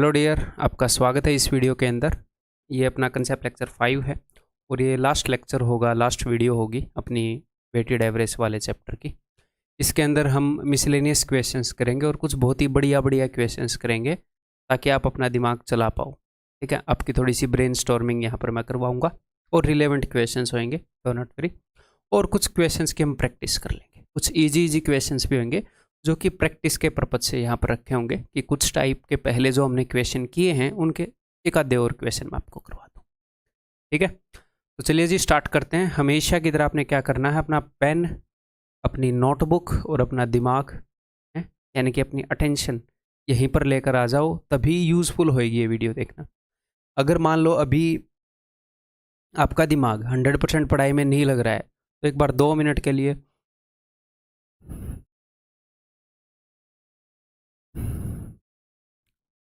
Hello dear, आपका स्वागत है इस वीडियो के अंदर। ये अपना कंसेप्ट लेक्चर 5 है और ये लास्ट लेक्चर होगा, लास्ट वीडियो होगी अपनी वेटेड एवरेज वाले चैप्टर की। इसके अंदर हम मिसलेनियस क्वेश्चंस करेंगे और कुछ बहुत ही बढ़िया बढ़िया क्वेश्चंस करेंगे ताकि आप अपना दिमाग चला पाओ। ठीक है, आपकी थोड़ी सी ब्रेन स्टॉर्मिंग यहाँ पर मैं करवाऊँगा और रिलेवेंट क्वेश्चंस होंगे, डो नॉट वरी। और कुछ क्वेश्चंस की हम प्रैक्टिस कर लेंगे, कुछ ईजी क्वेश्चंस भी होंगे जो कि प्रैक्टिस के पर्पज से यहाँ पर रखे होंगे कि कुछ टाइप के पहले जो हमने क्वेश्चन किए हैं उनके एक आधे और क्वेश्चन मैं आपको करवा दूँ। ठीक है, तो चलिए जी स्टार्ट करते हैं। हमेशा की तरह आपने क्या करना है, अपना पेन, अपनी नोटबुक और अपना दिमाग है, यानी कि अपनी अटेंशन यहीं पर लेकर आ जाओ, तभी यूज़फुल होएगी ये वीडियो देखना। अगर मान लो अभी आपका दिमाग 100% पढ़ाई में नहीं लग रहा है तो एक बार 2 मिनट के लिए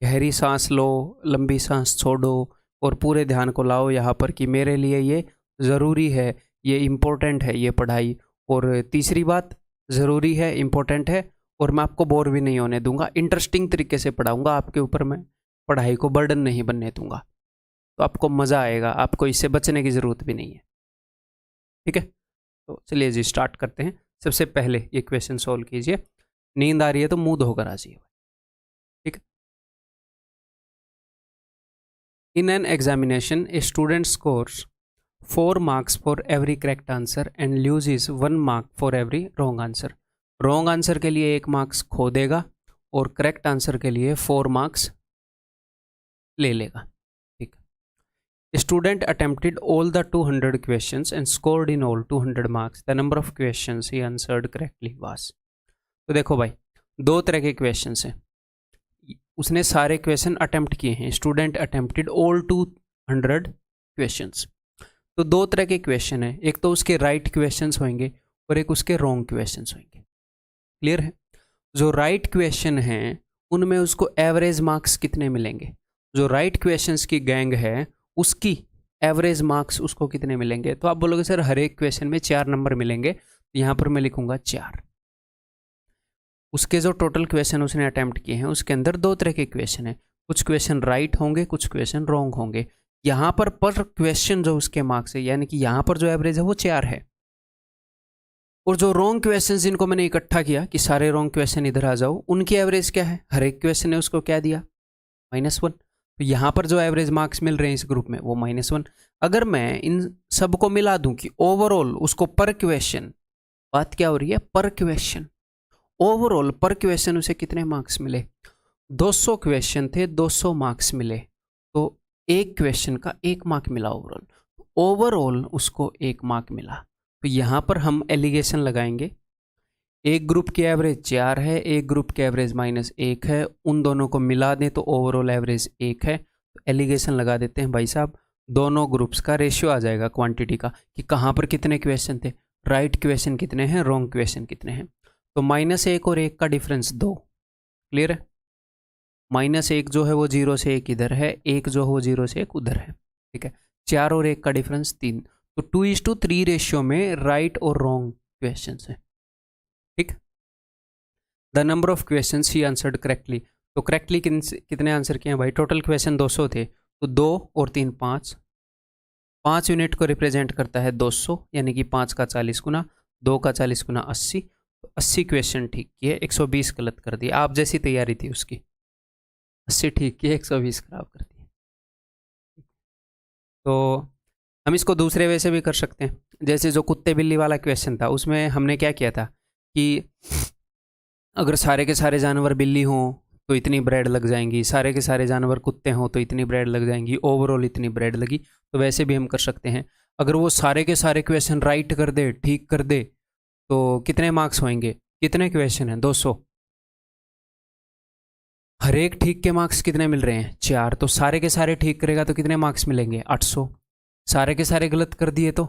गहरी सांस लो, लंबी सांस छोड़ो और पूरे ध्यान को लाओ यहाँ पर कि मेरे लिए ये ज़रूरी है, ये इम्पोर्टेंट है ये पढ़ाई। और तीसरी बात, ज़रूरी है, इम्पोर्टेंट है और मैं आपको बोर भी नहीं होने दूंगा, इंटरेस्टिंग तरीके से पढ़ाऊंगा, आपके ऊपर मैं पढ़ाई को बर्डन नहीं बनने दूंगा, तो आपको मज़ा आएगा, आपको इससे बचने की ज़रूरत भी नहीं है। ठीक है, तो चलिए जी स्टार्ट करते हैं। सबसे पहले ये क्वेश्चन सॉल्व कीजिए। नींद आ रही है तो मुंह धोकर आ जाइए। ठीक है, in an examination a student scores 4 marks for every correct answer and loses 1 mark for every wrong answer. wrong answer के लिए 1 मार्क्स खो देगा और करेक्ट आंसर के लिए 4 मार्क्स ले लेगा। ठीक, student attempted all the 200 questions and scored in all 200 marks. The number of questions he answered correctly was. तो देखो भाई, दो तरह के क्वेश्चंस हैं, उसने सारे क्वेश्चन अटेम्प्ट किए हैं। Student attempted all 200 questions. तो दो तरह के क्वेश्चन है, एक तो उसके राइट क्वेश्चंस होंगे और एक उसके रॉन्ग क्वेश्चंस होंगे। क्लियर है? जो राइट क्वेश्चन हैं उनमें उसको एवरेज मार्क्स कितने मिलेंगे, जो राइट क्वेश्चंस की गैंग है उसकी एवरेज मार्क्स उसको कितने मिलेंगे। तो आप बोलोगे सर हर एक क्वेश्चन में 4 नंबर मिलेंगे, यहाँ पर मैं लिखूंगा 4। उसके जो टोटल क्वेश्चन उसने अटेम्प्ट किए हैं उसके अंदर दो तरह के क्वेश्चन है, कुछ क्वेश्चन राइट होंगे, कुछ क्वेश्चन रॉन्ग होंगे। यहाँ पर क्वेश्चन जो उसके मार्क्स है, यानी कि यहाँ पर जो एवरेज है वो 4 है। और जो रॉन्ग क्वेश्चन जिनको मैंने इकट्ठा किया कि सारे रॉन्ग क्वेश्चन इधर आ जाओ, उनकी एवरेज क्या है, हर एक क्वेश्चन ने उसको क्या दिया, -1। तो यहाँ पर जो एवरेज मार्क्स मिल रहे हैं इस ग्रुप में वो -1। अगर मैं इन सबको मिला दूं कि ओवरऑल उसको पर क्वेश्चन, बात क्या हो रही है, पर क्वेश्चन, ओवरऑल पर क्वेश्चन उसे कितने मार्क्स मिले, 200 क्वेश्चन थे, 200 मार्क्स मिले, तो एक क्वेश्चन का 1 मार्क मिला ओवरऑल। ओवरऑल उसको 1 मार्क मिला। तो यहाँ पर हम एलिगेशन लगाएंगे, एक ग्रुप की एवरेज 4 है, एक ग्रुप की एवरेज -1 है, उन दोनों को मिला दें तो ओवरऑल एवरेज 1 है। तो एलिगेशन लगा देते हैं भाई साहब, दोनों ग्रुप्स का रेशियो आ जाएगा क्वांटिटी का कि कहाँ पर कितने क्वेश्चन थे, राइट क्वेश्चन कितने हैं, रॉन्ग क्वेश्चन कितने हैं। तो -1 और 1 का डिफरेंस 2। क्लियर है? -1 जो है वो 0 से 1 इधर है, 1 जो है वो 0 से 1 उधर है। ठीक है, 4 और 1 का डिफरेंस 3। तो 2:3 रेशियो में राइट और रॉन्ग क्वेश्चन है। ठीक, the number of question he answered correctly. तो करेक्टली कितने आंसर किए हैं भाई, टोटल क्वेश्चन 200 थे, तो 2 और 3 5, 5 यूनिट को रिप्रेजेंट करता है 200, यानी कि 5 का 40 गुना, 2 का 40 गुना 80। तो 80 क्वेश्चन ठीक किए, 120 गलत कर दिए। आप जैसी तैयारी थी उसकी, 80 ठीक किए, 120 खराब कर दिए। तो हम इसको दूसरे वे से भी कर सकते हैं, जैसे जो कुत्ते बिल्ली वाला क्वेश्चन था उसमें हमने क्या किया था कि अगर सारे के सारे जानवर बिल्ली हों तो इतनी ब्रेड लग जाएंगी, सारे के सारे जानवर कुत्ते हों तो इतनी ब्रेड लग जाएंगी, ओवरऑल इतनी ब्रेड लगी। तो वैसे भी हम कर सकते हैं, अगर वो सारे के सारे क्वेश्चन राइट कर दे, ठीक कर दे, तो कितने मार्क्स होंगे, कितने क्वेश्चन हैं, 200, हर एक ठीक के मार्क्स कितने मिल रहे हैं, 4। तो सारे के सारे ठीक करेगा तो कितने मार्क्स मिलेंगे, 800। सारे के सारे गलत कर दिए तो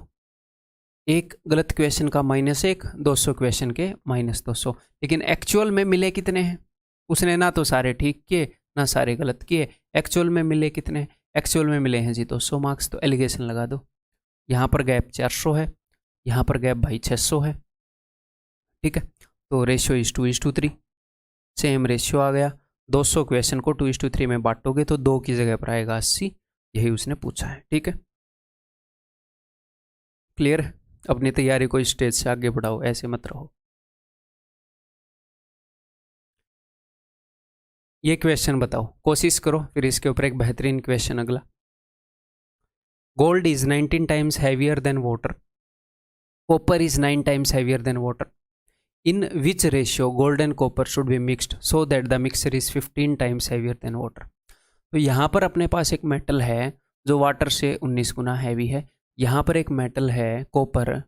एक गलत क्वेश्चन का -1, 200 क्वेश्चन के -200। लेकिन एक्चुअल में मिले कितने हैं, उसने ना तो सारे ठीक किए ना सारे गलत किए, एक्चुअल में मिले कितने, एक्चुअल में मिले हैं जी 200 मार्क्स। तो एलिगेशन लगा दो, यहाँ पर गैप 400 है, यहाँ पर गैप भाई 600 है। ठीक है, तो रेशियो इज 2:3, सेम रेशियो आ गया। 200 क्वेश्चन को 2:3 में बांटोगे तो 2 की जगह पर आएगा 80। यही उसने पूछा है, ठीक है। क्लियर है? अपनी तैयारी को स्टेज से आगे बढ़ाओ, ऐसे मत रहो। ये क्वेश्चन बताओ, कोशिश करो, फिर इसके ऊपर एक बेहतरीन क्वेश्चन अगला। Gold is 19 times heavier than water, copper is 9 times heavier than water, in which ratio gold and copper should be mixed so that the mixture is 15 times heavier than water. तो यहाँ पर अपने पास एक metal है जो water से 19 गुना heavy है, यहाँ पर एक मेटल है कॉपर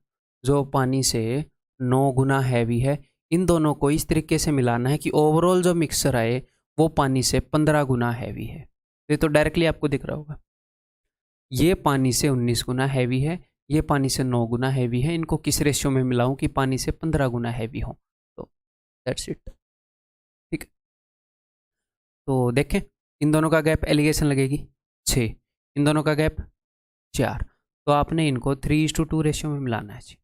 जो पानी से 9 गुना हैवी है। इन दोनों को इस तरीके से मिलाना है कि ओवरऑल जो मिक्सचर आए वो पानी से 15 गुना हैवी है। ये तो डायरेक्टली आपको दिख रहा होगा, ये पानी से 19 गुना हैवी है, ये पानी से 9 गुना हैवी है। इनको किस रेशियो में मिलाऊं कि पानी से 15 गुना हैवी हो? तो दैट्स इट, ठीक है। तो देखें, इन दोनों का गैप एलिगेशन लगेगी 6, इन दोनों का गैप 4, तो आपने इनको 3:2 रेशियो में मिलाना है जी,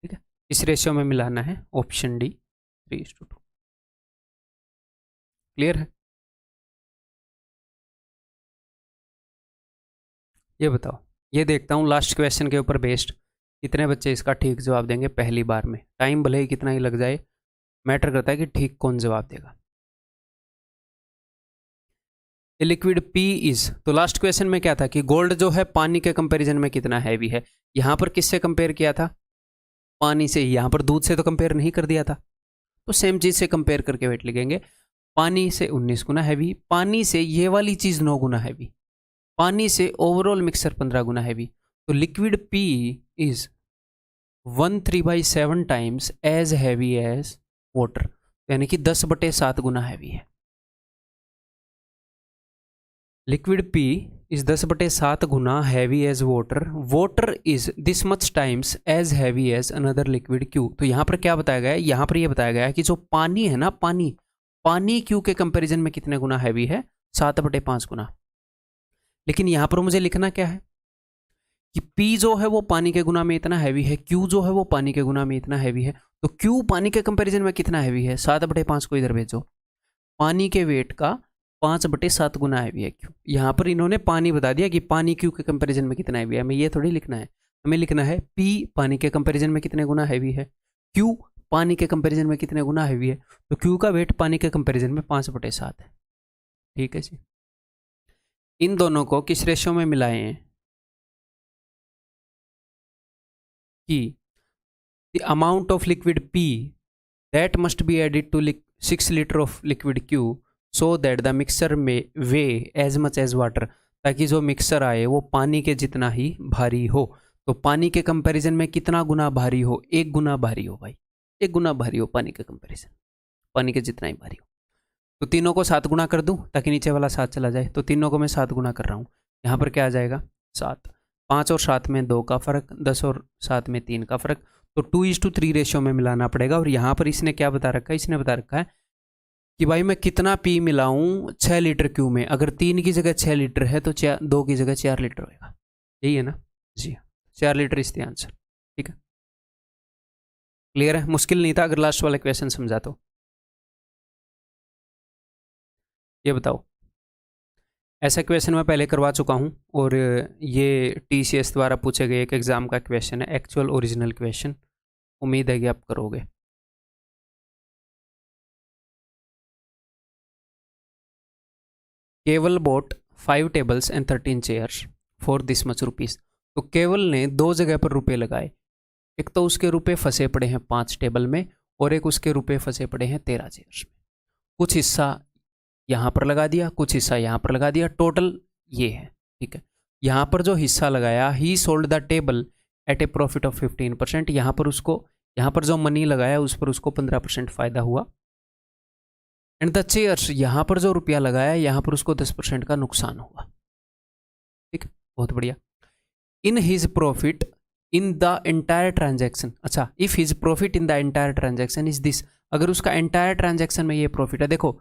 ठीक है। इस रेशियो में मिलाना है, ऑप्शन डी 3:2। क्लियर है? ये बताओ, ये देखता हूँ लास्ट क्वेश्चन के ऊपर बेस्ड कितने बच्चे इसका ठीक जवाब देंगे पहली बार में। टाइम भले ही कितना ही लग जाए, मैटर करता है कि ठीक कौन जवाब देगा। लिक्विड पी इज, तो लास्ट क्वेश्चन में क्या था कि गोल्ड जो है पानी के कंपैरिजन में कितना हैवी है। यहां पर किससे कंपेयर किया था? पानी से। यहां पर दूध से तो कंपेयर नहीं कर दिया था, तो सेम चीज से कंपेयर करके वेट लिखेंगे। पानी से 19 गुना हैवी, पानी से ये वाली चीज 9 गुना हैवी, पानी से ओवरऑल मिक्सर 15 गुना हैवी। तो liquid P is 1/3/7 times as heavy as water, यानी कि 10/7 गुना हैवी है। लिक्विड पी इज 10/7 गुना heavy as water, water is this much times as heavy as another liquid Q. तो यहाँ पर क्या बताया गया है? यहाँ पर यह बताया गया है कि जो पानी है ना, पानी क्यू के कंपैरिजन में कितने गुना हैवी है? 7/5 गुना। लेकिन यहाँ पर मुझे लिखना क्या है कि P जो है वो पानी के गुना में इतना हैवी है, Q जो है वो पानी के गुना में इतना हैवी है। तो Q पानी के कंपैरिजन में कितना हैवी है? 7/5 को इधर भेजो, पानी के वेट का 5/7 गुना हैवी है Q। यहाँ पर इन्होंने पानी बता दिया कि पानी Q के कंपैरिजन में कितना हैवी है। हमें ये थोड़ी लिखना है, हमें लिखना है P पानी के कंपैरिजन में कितने गुना हैवी है, Q पानी के कंपैरिजन में कितने गुना हैवी है। तो Q का वेट पानी के कंपैरिजन में 5/7 है, ठीक है जी। इन दोनों को किस रेशियो में मिलाएं कि the amount of liquid P that must be added to 6 liter of liquid Q so that the mixture may weigh as much as water, ताकि जो मिक्सर आए वो पानी के जितना ही भारी हो। तो पानी के कंपैरिजन में कितना गुना भारी हो? 1 गुना भारी हो भाई, 1 गुना भारी हो पानी के कंपैरिजन, पानी के जितना ही भारी हो। तो तीनों को 7 गुना कर दूं ताकि नीचे वाला 7 चला जाए। तो तीनों को मैं 7 गुना कर रहा हूँ, यहाँ पर क्या आ जाएगा? 7। 5 और 7 में 2 का फर्क, 10 और 7 में 3 का फर्क। तो 2:3 रेशियो में मिलाना पड़ेगा। और यहाँ पर इसने क्या बता रखा है? इसने बता रखा है कि भाई मैं कितना पी मिलाऊं 6 लीटर क्यू में। अगर 3 की जगह 6 लीटर है तो 2 की जगह 4 लीटर होगा, यही है ना जी? 4 लीटर इसका आंसर, ठीक है। क्लियर है? मुश्किल नहीं था अगर लास्ट वाला क्वेश्चन समझा तो। ये बताओ, ऐसा क्वेश्चन मैं पहले करवा चुका हूँ और ये TCS द्वारा पूछे गए एक एग्जाम का क्वेश्चन है, एक्चुअल ओरिजिनल क्वेश्चन। उम्मीद है कि आप करोगे। केवल boat 5 tables and 13 chairs for this much rupees. तो केवल ने 2 जगह पर रुपए लगाए, एक तो उसके रुपए फंसे पड़े हैं 5 टेबल में और एक उसके रुपए फंसे पड़े हैं 13 चेयर्स में। कुछ हिस्सा यहाँ पर लगा दिया, कुछ हिस्सा यहाँ पर लगा दिया, टोटल ये है, ठीक है। यहाँ पर जो हिस्सा लगाया, he sold the table at a profit of 15%। यहाँ पर जो मनी लगाया उस पर उसको 15% फायदा हुआ। एंड द चेयर्स, यहाँ पर जो रुपया लगाया यहाँ पर उसको 10% का नुकसान हुआ, ठीक है। बहुत बढ़िया। In his profit in the entire transaction, अच्छा, if his profit in the entire transaction is this, अगर उसका एंटायर ट्रांजैक्शन में ये प्रॉफिट है, देखो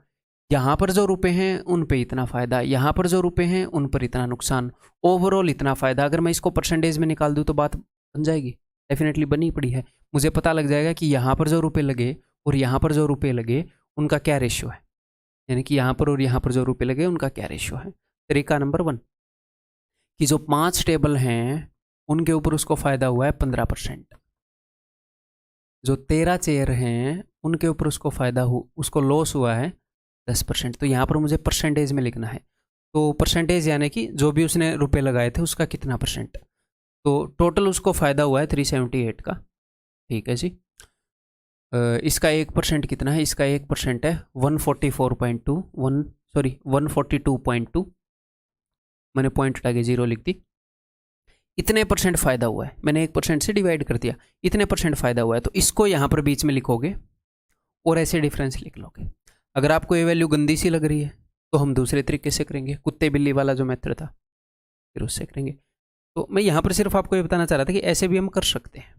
यहाँ पर जो रुपए हैं उन पे इतना फायदा, यहाँ पर जो रुपए हैं उन पर इतना नुकसान, ओवरऑल इतना फायदा। अगर मैं इसको परसेंटेज में निकाल दूँ तो बात बन जाएगी, डेफिनेटली बनी पड़ी है। मुझे पता लग जाएगा कि यहाँ पर जो रुपए लगे और यहाँ पर जो रुपए लगे उनका क्या रेशियो है, यानी कि यहाँ पर और यहाँ पर जो रुपए लगे उनका क्या रेशियो है। तरीका नंबर 1 कि जो 5 टेबल हैं उनके ऊपर उसको फ़ायदा हुआ है 15%, जो 13 चेयर हैं उनके ऊपर उसको उसको लॉस हुआ है 10%। तो यहाँ पर मुझे परसेंटेज में लिखना है, तो परसेंटेज यानी कि जो भी उसने रुपए लगाए थे उसका कितना परसेंट, तो टोटल उसको फ़ायदा हुआ है 378 का। ठीक है जी। इसका 1% कितना है, इसका 1% है 142.2, मैंने पॉइंट हटा के 0 लिख दी। इतने परसेंट फ़ायदा हुआ है, मैंने 1% से डिवाइड कर दिया, इतने परसेंट फ़ायदा हुआ है, तो इसको यहाँ पर बीच में लिखोगे और ऐसे डिफरेंस लिख लोगे। अगर आपको ये वैल्यू गंदी सी लग रही है तो हम दूसरे तरीके से करेंगे, कुत्ते बिल्ली वाला जो मेथड था फिर उससे करेंगे। तो मैं यहाँ पर सिर्फ आपको ये बताना चाह रहा था कि ऐसे भी हम कर सकते हैं।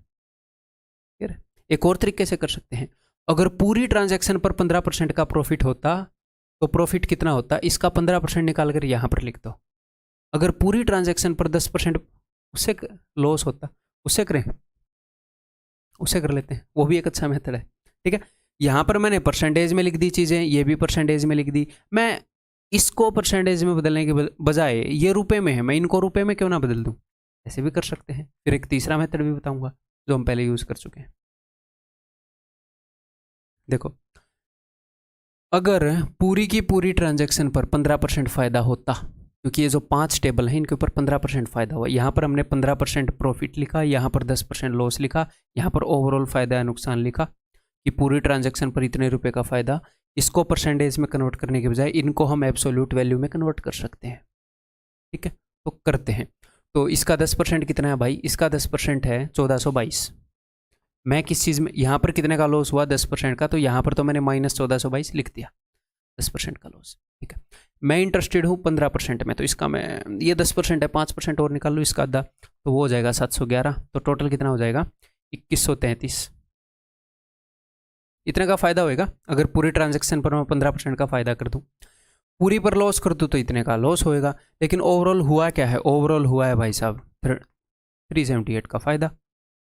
फिर एक और तरीके से कर सकते हैं, अगर पूरी ट्रांजैक्शन पर 15% का प्रॉफिट होता तो प्रॉफिट कितना होता, इसका 15% निकाल कर यहाँ पर लिख दो। अगर पूरी ट्रांजैक्शन पर 10% उससे लॉस होता, उससे करें, उससे कर लेते हैं, वो भी एक अच्छा मेथड है। ठीक है, यहाँ पर मैंने परसेंटेज में लिख दी चीज़ें, ये भी परसेंटेज में लिख दी। मैं इसको परसेंटेज में बदलने के बजाय ये रुपए में है, मैं इनको रुपए में क्यों ना बदल दूँ, ऐसे भी कर सकते हैं। फिर एक तीसरा मेथड भी बताऊंगा जो हम पहले यूज़ कर चुके हैं। देखो, अगर पूरी की पूरी ट्रांजैक्शन पर 15% फ़ायदा होता, क्योंकि ये जो 5 टेबल हैं इनके ऊपर 15% फ़ायदा हुआ, यहाँ पर हमने 15% प्रॉफिट लिखा, यहाँ पर 10% लॉस लिखा, यहाँ पर ओवरऑल फ़ायदा या नुकसान लिखा कि पूरी ट्रांजैक्शन पर इतने रुपए का फ़ायदा। इसको परसेंटेज में कन्वर्ट करने के बजाय इनको हम एब्सोल्यूट वैल्यू में कन्वर्ट कर सकते हैं। ठीक है, तो करते हैं। तो इसका 10% कितना है भाई, इसका 10% है 1422। मैं किस चीज़ में, यहाँ पर कितने का लॉस हुआ 10% का, तो यहाँ पर तो मैंने -1422 लिख दिया, 10% का लॉस। ठीक है, मैं इंटरेस्टेड हूँ 15% में, तो इसका मैं ये 10% है, 5% और निकाल लूँ इसका आधा, तो वो हो जाएगा 711। तो टोटल कितना हो जाएगा 2133। इतने का फ़ायदा होएगा अगर पूरी ट्रांजैक्शन पर मैं 15% का फ़ायदा कर दूँ। पूरी पर लॉस कर दूँ तो इतने का लॉस होएगा। लेकिन ओवरऑल हुआ क्या है, ओवरऑल हुआ है भाई साहब 378 का फ़ायदा,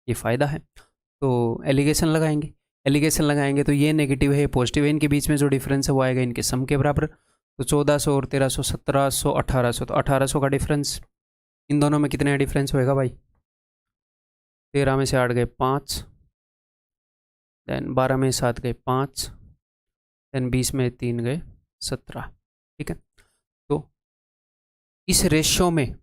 ये फ़ायदा है। तो एलिगेशन लगाएंगे, एलिगेशन लगाएंगे तो ये नेगेटिव है, ये पॉजिटिव है, इनके बीच में जो डिफरेंस है वो आएगा इनके सम के बराबर। तो 1400 और 1300 1700 1800, तो 1800 का डिफरेंस इन दोनों में कितने डिफरेंस होएगा भाई, 13 में से 8 गए 5, देन 12 में 7 गए 5, देन 20 में 3 गए 17। ठीक है, तो इस रेशियो में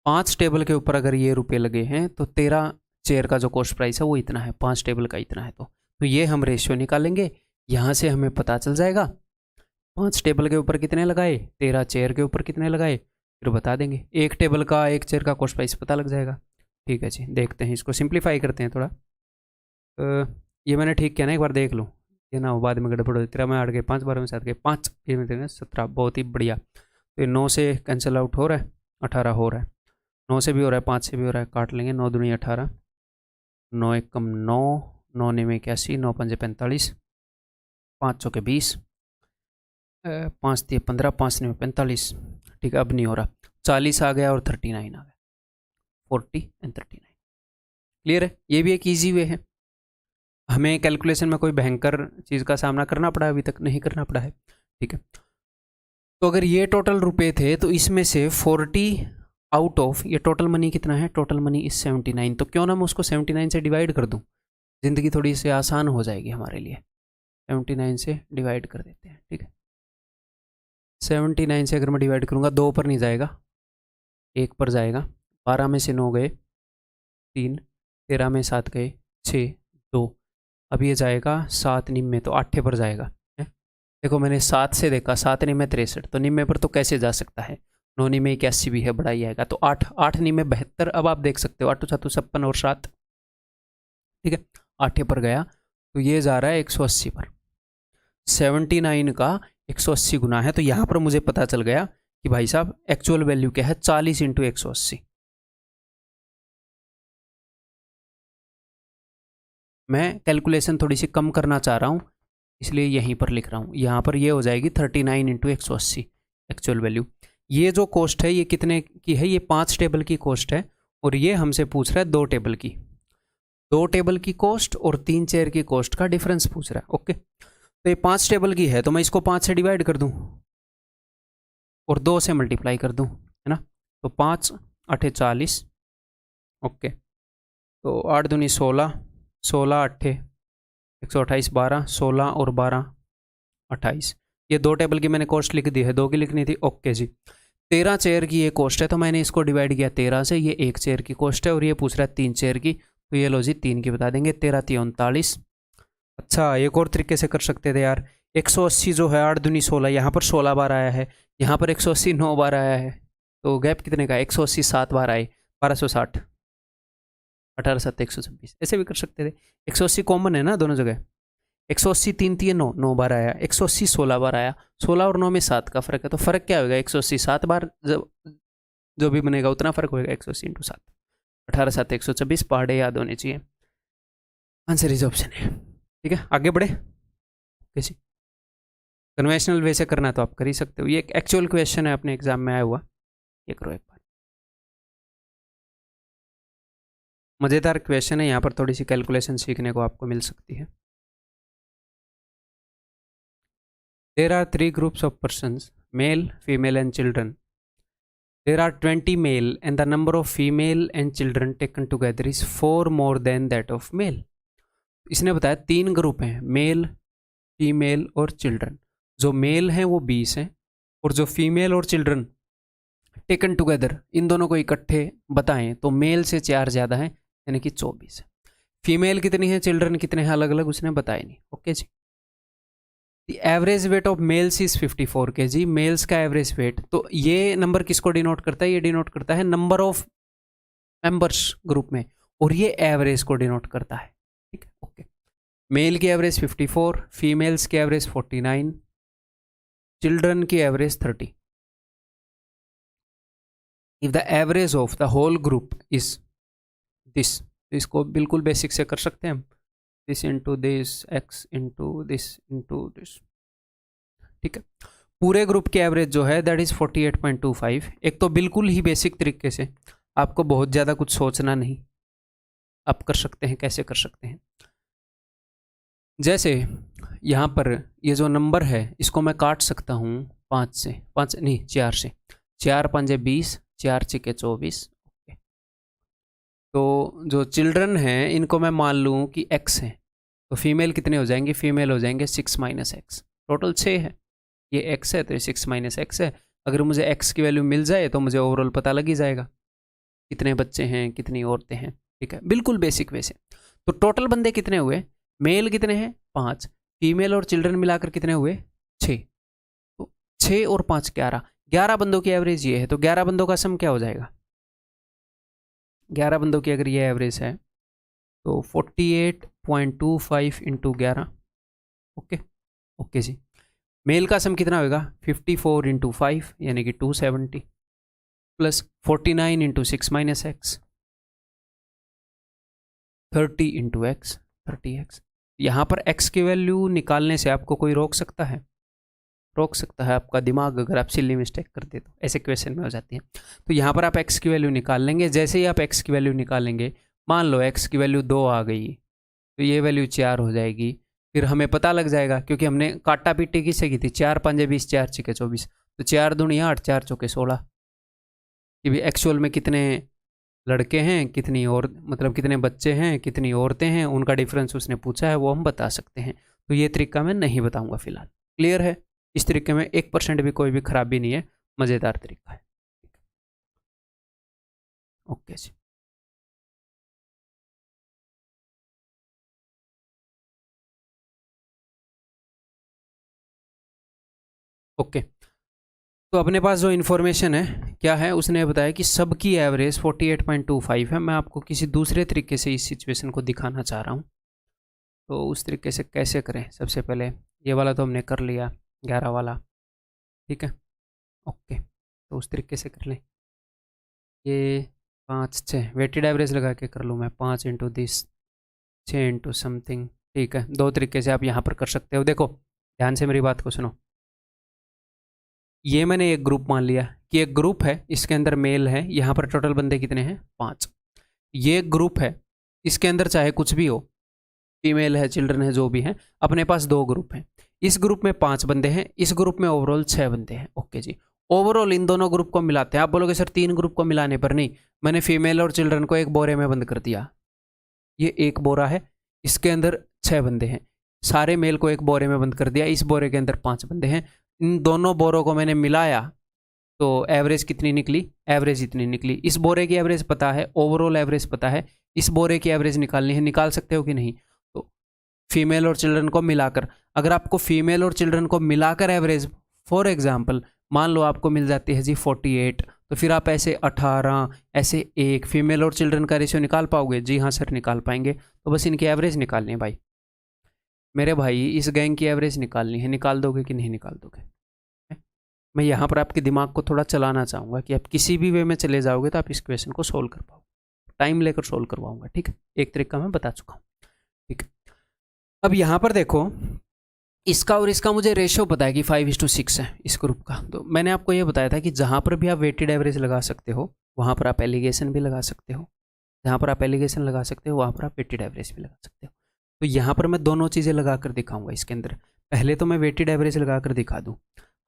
5 टेबल के ऊपर अगर ये रुपए लगे हैं तो 13 चेयर का जो कॉस्ट प्राइस है वो इतना है, 5 टेबल का इतना है। तो ये हम रेशियो निकालेंगे, यहाँ से हमें पता चल जाएगा 5 टेबल के ऊपर कितने लगाए, 13 चेयर के ऊपर कितने लगाए, फिर बता देंगे। एक टेबल का एक चेयर का कॉस्ट प्राइस पता लग जाएगा। ठीक है जी, देखते हैं, इसको सिंप्लीफाई करते हैं थोड़ा। ये मैंने ठीक किया ना, एक बार देख लूँ, ये ना हो बाद में गड़बड़ हो। 13 में 8 गए 5, 12 में 7 गए 5, ये में देंगे 17, बहुत ही बढ़िया। तो ये 9 से कैंसिल आउट हो रहा है, 18 हो रहा है, 9 से भी हो रहा है, 5 से भी हो रहा है, काट लेंगे, 9 दूनी 18, 9 एक कम 9, 9 ने में 81, 9 पंजे 45, 5 चौके 20, 5 दिए 15, 5 ने 45। ठीक है, अब नहीं हो रहा, 40 आ गया और 39 आ गया, 40 एंड 39। क्लियर है, ये भी एक ईजी वे है। हमें कैलकुलेशन में कोई भयंकर चीज़ का सामना करना पड़ा, अभी तक नहीं करना पड़ा है। ठीक है, तो अगर ये टोटल रुपए थे तो इसमें से 40 आउट ऑफ ये टोटल मनी कितना है, टोटल मनी इज 79। तो क्यों ना मैं उसको 79 से डिवाइड कर दूं, ज़िंदगी थोड़ी सी आसान हो जाएगी हमारे लिए। 79 से डिवाइड कर देते हैं। ठीक है, 79 से अगर मैं डिवाइड करूँगा 2 पर नहीं जाएगा, 1 पर जाएगा। 12 में से 9 गए 3, 13 में 7 गए 6, 2, अब ये जाएगा 7 निम्मे, तो 8 पर जाएगा। देखो मैंने 7 से देखा, 7 निम्मे 63, तो निम्मे पर तो कैसे जा सकता है, 9 निम्मे 81 भी है, बड़ा ही आएगा। तो 8, 8 निम्मे 72। अब आप देख सकते हो 8 7 56 और 7। ठीक है, 8 पर गया, तो ये जा रहा है 180 पर। 79 का 180 गुना है, तो यहाँ पर मुझे पता चल गया कि भाई साहब एक्चुअल वैल्यू क्या है, 40 × 180। मैं कैलकुलेशन थोड़ी सी कम करना चाह रहा हूँ, इसलिए यहीं पर लिख रहा हूँ। यहाँ पर ये हो जाएगी 39 × 180 एक्चुअल वैल्यू। ये जो कॉस्ट है ये कितने की है, ये 5 टेबल की कॉस्ट है, और ये हमसे पूछ रहा है 2 टेबल की, 2 टेबल की कॉस्ट और 3 चेयर की कॉस्ट का डिफरेंस पूछ रहा है। ओके, तो ये 5 टेबल की है, तो मैं इसको 5 से डिवाइड कर दूं और 2 से मल्टीप्लाई कर दूं, है ना। तो 5 8 40, ओके। तो 8 दूनी 16, 16 8 128, 12 16 और 12 28। ये 2 टेबल की मैंने कॉस्ट लिख दी है, 2 की लिखनी थी, ओके जी। 13 चेयर की ये कॉस्ट है, तो मैंने इसको डिवाइड किया 13 से। ये 1 चेयर की कॉस्ट है और ये पूछ रहा है 3 चेयर की, तो ये लो जी 3 की बता देंगे, 13 3 39। अच्छा, एक और तरीके से कर सकते थे यार। 180 जो है 8 दूनी 16, यहाँ पर 16 बार आया है, यहाँ पर 180 9 बार आया है, तो गैप कितने का, 180 7 बार आए, 1260, 18 7 126। ऐसे भी कर सकते थे। 180 कॉमन है ना दोनों जगह। 180 3 3 9 9 बार आया, 180 16 बार आया, 16 और 9 में 7 का फर्क है, तो फर्क क्या होगा, 180 7 बार जो भी बनेगा उतना फर्क होगा, 180 इंटू 7, 18 7 126। पहाड़े याद होने चाहिए। आंसर इज ऑप्शन है। ठीक है, आगे बढ़े। कैसी कन्वेंशनल वे से करना तो आप कर ही सकते हो, ये एक एक्चुअल क्वेश्चन है अपने एग्जाम में आया हुआ, ये करो एक बार। मज़ेदार क्वेश्चन है, यहाँ पर थोड़ी सी कैलकुलेशन सीखने को आपको मिल सकती है। There are 3 groups of persons, male, female and children. There are 20 male and the number of female and children taken together is 4 more than that of male. इसने बताया 3 ग्रुप हैं, मेल, फीमेल और children. जो mail हैं वो 20 हैं और जो फीमेल और चिल्ड्रन टेकन टुगेदर, इन दोनों को इकट्ठे बताएं तो मेल से 4 ज़्यादा हैं, यानी कि 24 है। फीमेल कितनी है, चिल्ड्रन कितने हैं, अलग अलग उसने बताया नहीं। ओके जी। The average weight of males is 54 kg, males का एवरेज वेट, तो ये नंबर किसको डिनोट करता है, ये डिनोट करता है नंबर ऑफ मेंबर्स ग्रुप में, और ये एवरेज को डिनोट करता है। ठीक है, ओके। मेल की एवरेज 54, फीमेल्स की एवरेज 49, चिल्ड्रन की average 30। If the average of the whole group is this, इसको बिल्कुल बेसिक से कर सकते हैं हम, this into this, X into this. ठीक है, पूरे ग्रुप की एवरेज जो है दैट इज 48.25। एक तो बिल्कुल ही बेसिक तरीके से, आपको बहुत ज़्यादा कुछ सोचना नहीं, आप कर सकते हैं। कैसे कर सकते हैं, जैसे यहाँ पर ये जो नंबर है इसको मैं काट सकता हूँ 5 से, 5 नहीं 4 से, 4 5 20, 4 6 24। तो जो चिल्ड्रन हैं इनको मैं मान लूँ कि x हैं, तो फीमेल कितने हो जाएंगे, फीमेल हो जाएंगे 6 - x, टोटल 6 है। ये x है तो ये 6 - x है। अगर मुझे x की वैल्यू मिल जाए तो मुझे ओवरऑल पता लग ही जाएगा कितने बच्चे हैं, कितनी औरतें हैं। ठीक है, बिल्कुल बेसिक वैसे। तो टोटल बंदे कितने हुए, मेल कितने हैं 5, फीमेल और चिल्ड्रन मिलाकर कितने हुए 6, तो 6 और 5 11, 11 बंदों की एवरेज ये है। तो 11 बंदों का सम क्या हो जाएगा, 11 बंदों की अगर ये एवरेज है तो 48.25 इंटू 11। ओके ओके जी। मेल का सम कितना होगा, 54 इंटू 5 यानी कि 270, plus 49 into 6 - x, 30 into x, 30x। यहाँ पर x की वैल्यू निकालने से आपको कोई रोक सकता है, रोक सकता है आपका दिमाग, अगर आप सिली मिस्टेक करते तो ऐसे क्वेश्चन में हो जाती है। तो यहाँ पर आप x की वैल्यू निकाल लेंगे। जैसे ही आप x की वैल्यू निकालेंगे, मान लो x की वैल्यू 2 आ गई, तो ये वैल्यू 4 हो जाएगी। फिर हमें पता लग जाएगा, क्योंकि हमने काटा पीटी किससे की थी, 4 5 20, 4 6 24, तो 4 दूनी 8, 4 चौके 16। कि भी एक्चुअल में कितने लड़के हैं, कितनी और मतलब कितने बच्चे हैं, कितनी औरतें हैं, उनका डिफरेंस उसने पूछा है, वो हम बता सकते हैं। तो ये तरीका मैं नहीं बताऊंगा फिलहाल। क्लियर है, इस तरीके में 1% भी कोई भी खराबी नहीं है, मज़ेदार तरीका है। ओके जी। ओके, तो अपने पास जो इन्फॉर्मेशन है क्या है, उसने बताया कि सबकी एवरेज 48.25 है। मैं आपको किसी दूसरे तरीके से इस सिचुएशन को दिखाना चाह रहा हूँ। तो उस तरीके से कैसे करें, सबसे पहले ये वाला तो हमने कर लिया, 11 वाला, ठीक है। ओके, तो उस तरीके से कर लें। ये 5 6 वेटेड एवरेज लगा के कर लूँ मैं, 5 इंटू दिस, 6 इंटू समथिंग। ठीक है, 2 तरीके से आप यहाँ पर कर सकते हो। देखो ध्यान से मेरी बात को सुनो। ये मैंने एक ग्रुप मान लिया कि एक ग्रुप है, इसके अंदर मेल है, यहाँ पर टोटल बंदे कितने हैं 5। ये एक ग्रुप है, इसके अंदर चाहे कुछ भी हो, फीमेल है, चिल्ड्रन है, जो भी है, अपने पास 2 ग्रुप हैं। इस ग्रुप में 5 बंदे हैं, इस ग्रुप में ओवरऑल 6 बंदे हैं। ओके जी, ओवरऑल इन दोनों ग्रुप को मिलाते हैं। आप बोलोगे सर 3 ग्रुप को मिलाने पर नहीं, मैंने फीमेल और चिल्ड्रन को एक बोरे में बंद कर दिया। ये एक बोरा है, इसके अंदर 6 बंदे हैं, सारे मेल को एक बोरे में बंद कर दिया, इस बोरे के अंदर 5 बंदे हैं। इन दोनों बोरों को मैंने मिलाया तो एवरेज कितनी निकली, एवरेज इतनी निकली। इस बोरे की एवरेज पता है, ओवरऑल एवरेज पता है, इस बोरे की एवरेज निकालनी है। निकाल सकते हो कि नहीं? तो फीमेल और चिल्ड्रन को मिलाकर, अगर आपको फीमेल और चिल्ड्रन को मिलाकर एवरेज, फॉर एग्जांपल मान लो आपको मिल जाती है जी 48, तो फिर आप ऐसे 18, ऐसे 1 फीमेल और चिल्ड्रन का रेशियो निकाल पाओगे? जी हाँ सर निकाल पाएंगे। तो बस इनकी एवरेज निकालनी है भाई, मेरे भाई इस गैंग की एवरेज निकालनी है। निकाल दोगे कि नहीं निकाल दोगे? मैं यहाँ पर आपके दिमाग को थोड़ा चलाना चाहूँगा कि आप किसी भी वे में चले जाओगे तो आप इस क्वेश्चन को सोल्व कर पाओ। टाइम लेकर सोल्व करवाऊंगा, ठीक है? एक तरीका मैं बता चुका हूँ, ठीक है? अब यहाँ पर देखो, इसका और इसका मुझे रेशियो पता है कि 5:6 है इस ग्रुप का। तो मैंने आपको ये बताया था कि जहाँ पर भी आप वेटेड एवरेज लगा सकते हो वहाँ पर आप एलिगेशन भी लगा सकते हो, जहाँ पर आप एलिगेशन लगा सकते हो वहाँ पर आप वेटेड एवरेज भी लगा सकते हो। तो यहाँ पर मैं दोनों चीज़ें लगा कर दिखाऊंगा इसके अंदर। पहले तो मैं वेटेड एवरेज लगा कर दिखा दूँ।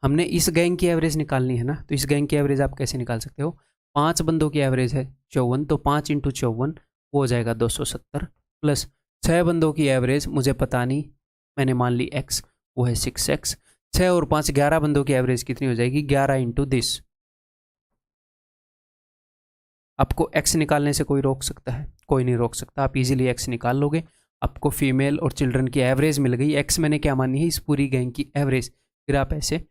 हमने इस गैंग की एवरेज निकालनी है ना, तो इस गैंग की एवरेज आप कैसे निकाल सकते हो? 5 बंदों की एवरेज है 54, तो 5 × 54 वो हो जाएगा 270, प्लस 6 बंदों की एवरेज मुझे पता नहीं, मैंने मान ली x, वो है 6x। 6 और 5 11 बंदों की एवरेज कितनी हो जाएगी? 11 × दिस। आपको x निकालने से कोई रोक सकता है? कोई नहीं रोक सकता, आप इजीली x निकाल लोगे। आपको फीमेल और चिल्ड्रन की एवरेज मिल गई। x मैंने क्या मानी है? इस पूरी गैंग की एवरेज। फिर आप ऐसे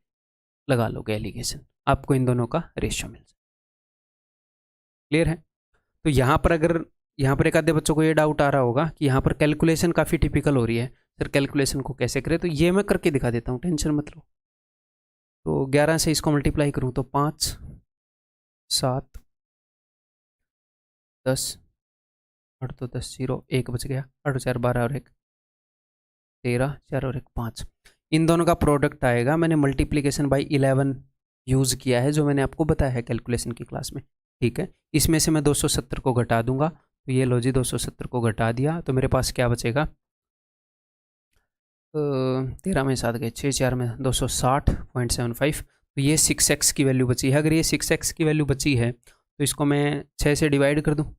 लगा लोगे एलिगेशन, आपको इन दोनों का रेशियो मिल जाए। क्लियर है? तो यहाँ पर अगर यहाँ पर एक आधे बच्चों को ये डाउट आ रहा होगा कि यहाँ पर कैलकुलेशन काफ़ी टिपिकल हो रही है, सर कैलकुलेशन को कैसे करें? तो ये मैं करके दिखा देता हूँ, टेंशन मत लो। तो 11 से इसको मल्टीप्लाई करूँ तो 5, 7, 10, 8 तो 10, 0, 1 बच गया, 8 4 12 और 1 13, 4 और 1 5। इन दोनों का प्रोडक्ट आएगा। मैंने मल्टीप्लीकेशन बाई 11 यूज़ किया है, जो मैंने आपको बताया है कैलकुलेशन की क्लास में, ठीक है? इसमें से मैं 270 को घटा दूंगा, तो ये लो जी 270 को घटा दिया, तो मेरे पास क्या बचेगा? 13 में 7 गए, 6 4 में 260.75। तो ये 6x की वैल्यू बची है। अगर ये 6x की वैल्यू बची है तो इसको मैं 6 से डिवाइड कर दूँ?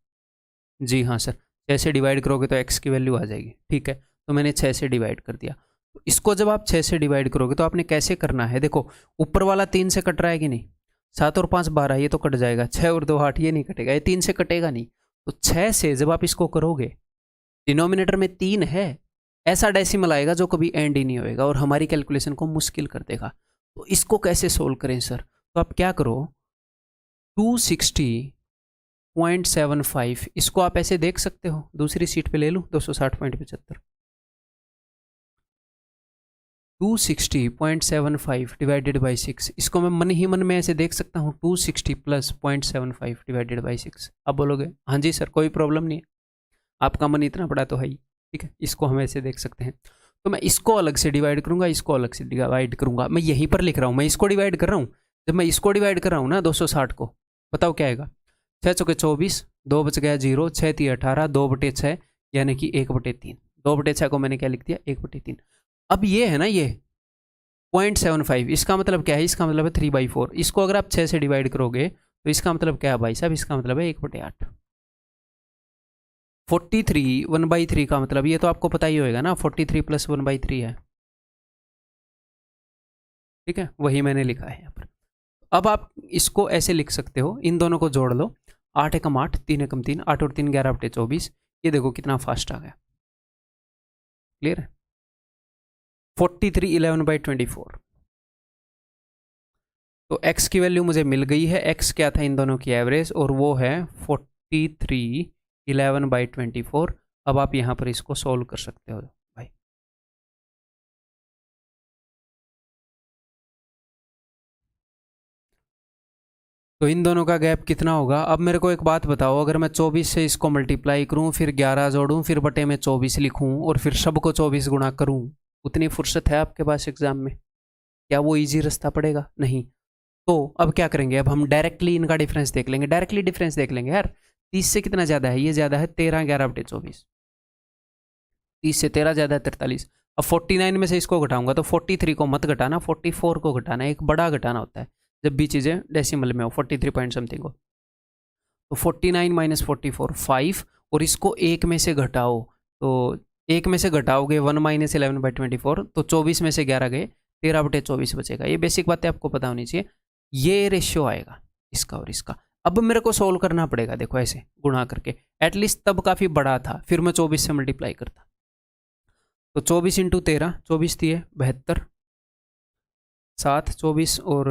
जी हाँ सर, 6 से डिवाइड करोगे तो x की वैल्यू आ जाएगी, ठीक है? तो मैंने 6 से डिवाइड कर दिया। तो इसको जब आप 6 से डिवाइड करोगे तो आपने कैसे करना है? देखो ऊपर वाला 3 से कट रहा है कि नहीं? 7 और 5 12, ये तो कट जाएगा। 6 और 2 8, ये नहीं कटेगा, ये 3 से कटेगा नहीं। तो 6 से जब आप इसको करोगे, डिनोमिनेटर में 3 है, ऐसा डेसिमल आएगा जो कभी एंड ही नहीं होएगा और हमारी कैलकुलेशन को मुश्किल कर देगा। तो इसको कैसे सोल्व करें सर? तो आप क्या करो, 260.75 इसको आप ऐसे देख सकते हो, दूसरी सीट पे ले लूँ 260.75, 260.75 डिवाइडेड बाई 6, इसको मैं मन ही मन में ऐसे देख सकता हूँ 260 प्लस 0.75 डिवाइडेड बाई 6। आप बोलोगे हाँ जी सर कोई प्रॉब्लम नहीं है, आपका मन इतना बड़ा तो है ही, ठीक है? इसको हम ऐसे देख सकते हैं। तो मैं इसको अलग से डिवाइड करूंगा, इसको अलग से डिवाइड करूंगा। मैं यहीं पर लिख रहा हूँ, मैं इसको डिवाइड कर रहा हूँ। जब मैं इसको डिवाइड कर रहा हूँ ना 260 को, बताओ क्या आएगा? 6 चौके 24, 2 बच गया 0, 6 3 18, 2/6 यानी कि 1/3। 2/6 को मैंने क्या लिख दिया? 1/3। अब ये है ना, ये 0.75, इसका मतलब क्या है? इसका मतलब है 3/4। इसको अगर आप 6 से डिवाइड करोगे तो इसका मतलब क्या है भाई साहब? इसका मतलब है 1/8। 43 1/3 का मतलब ये तो आपको पता ही होएगा ना, 43 प्लस 1/3 है, ठीक है? वही मैंने लिखा है यहाँ पर। अब आप इसको ऐसे लिख सकते हो, इन दोनों को जोड़ लो, 8 एकम 8, 3 एकम 3, 8 और 3 11/24। ये देखो कितना फास्ट आ गया। क्लियर है? 43 11/24। तो x की वैल्यू मुझे मिल गई है। x क्या था? इन दोनों की एवरेज, और वो है 43 11/24। अब आप यहाँ पर इसको सोल्व कर सकते हो भाई। तो इन दोनों का गैप कितना होगा? अब मेरे को एक बात बताओ, अगर मैं 24 से इसको मल्टीप्लाई करूं, फिर 11 जोड़ूं, फिर बटे में 24 लिखूं और फिर सबको 24 गुणा करूं, उतनी फुर्सत है आपके पास एग्जाम में? क्या वो इजी रास्ता पड़ेगा? नहीं। तो अब क्या करेंगे? अब हम डायरेक्टली इनका डिफरेंस देख लेंगे। डायरेक्टली डिफरेंस देख लेंगे यार। 30 से कितना ज़्यादा है? ये ज़्यादा है 13 11/24। 30 से 13 ज़्यादा है 43। अब 49 में से इसको घटाऊंगा तो 43 को मत घटाना, 44 को घटाना, एक बड़ा घटाना होता है जब भी चीज़ें डेसिमल में हो, 43 पॉइंट समथिंग हो। तो 49 माइनस 44 5, और इसको एक में से घटाओ तो एक में से घटाओगे 1 माइनस 11/24, तो 24 में से 11 गए, 13/24 बचेगा। ये बेसिक बातें आपको पता होनी चाहिए। ये रेशियो आएगा इसका और इसका। अब मेरे को सोल्व करना पड़ेगा, देखो ऐसे गुणा करके, एटलीस्ट तब काफ़ी बड़ा था, फिर मैं 24 से मल्टीप्लाई करता। तो 24 इंटू 13, 24 थी 72, 7 24 और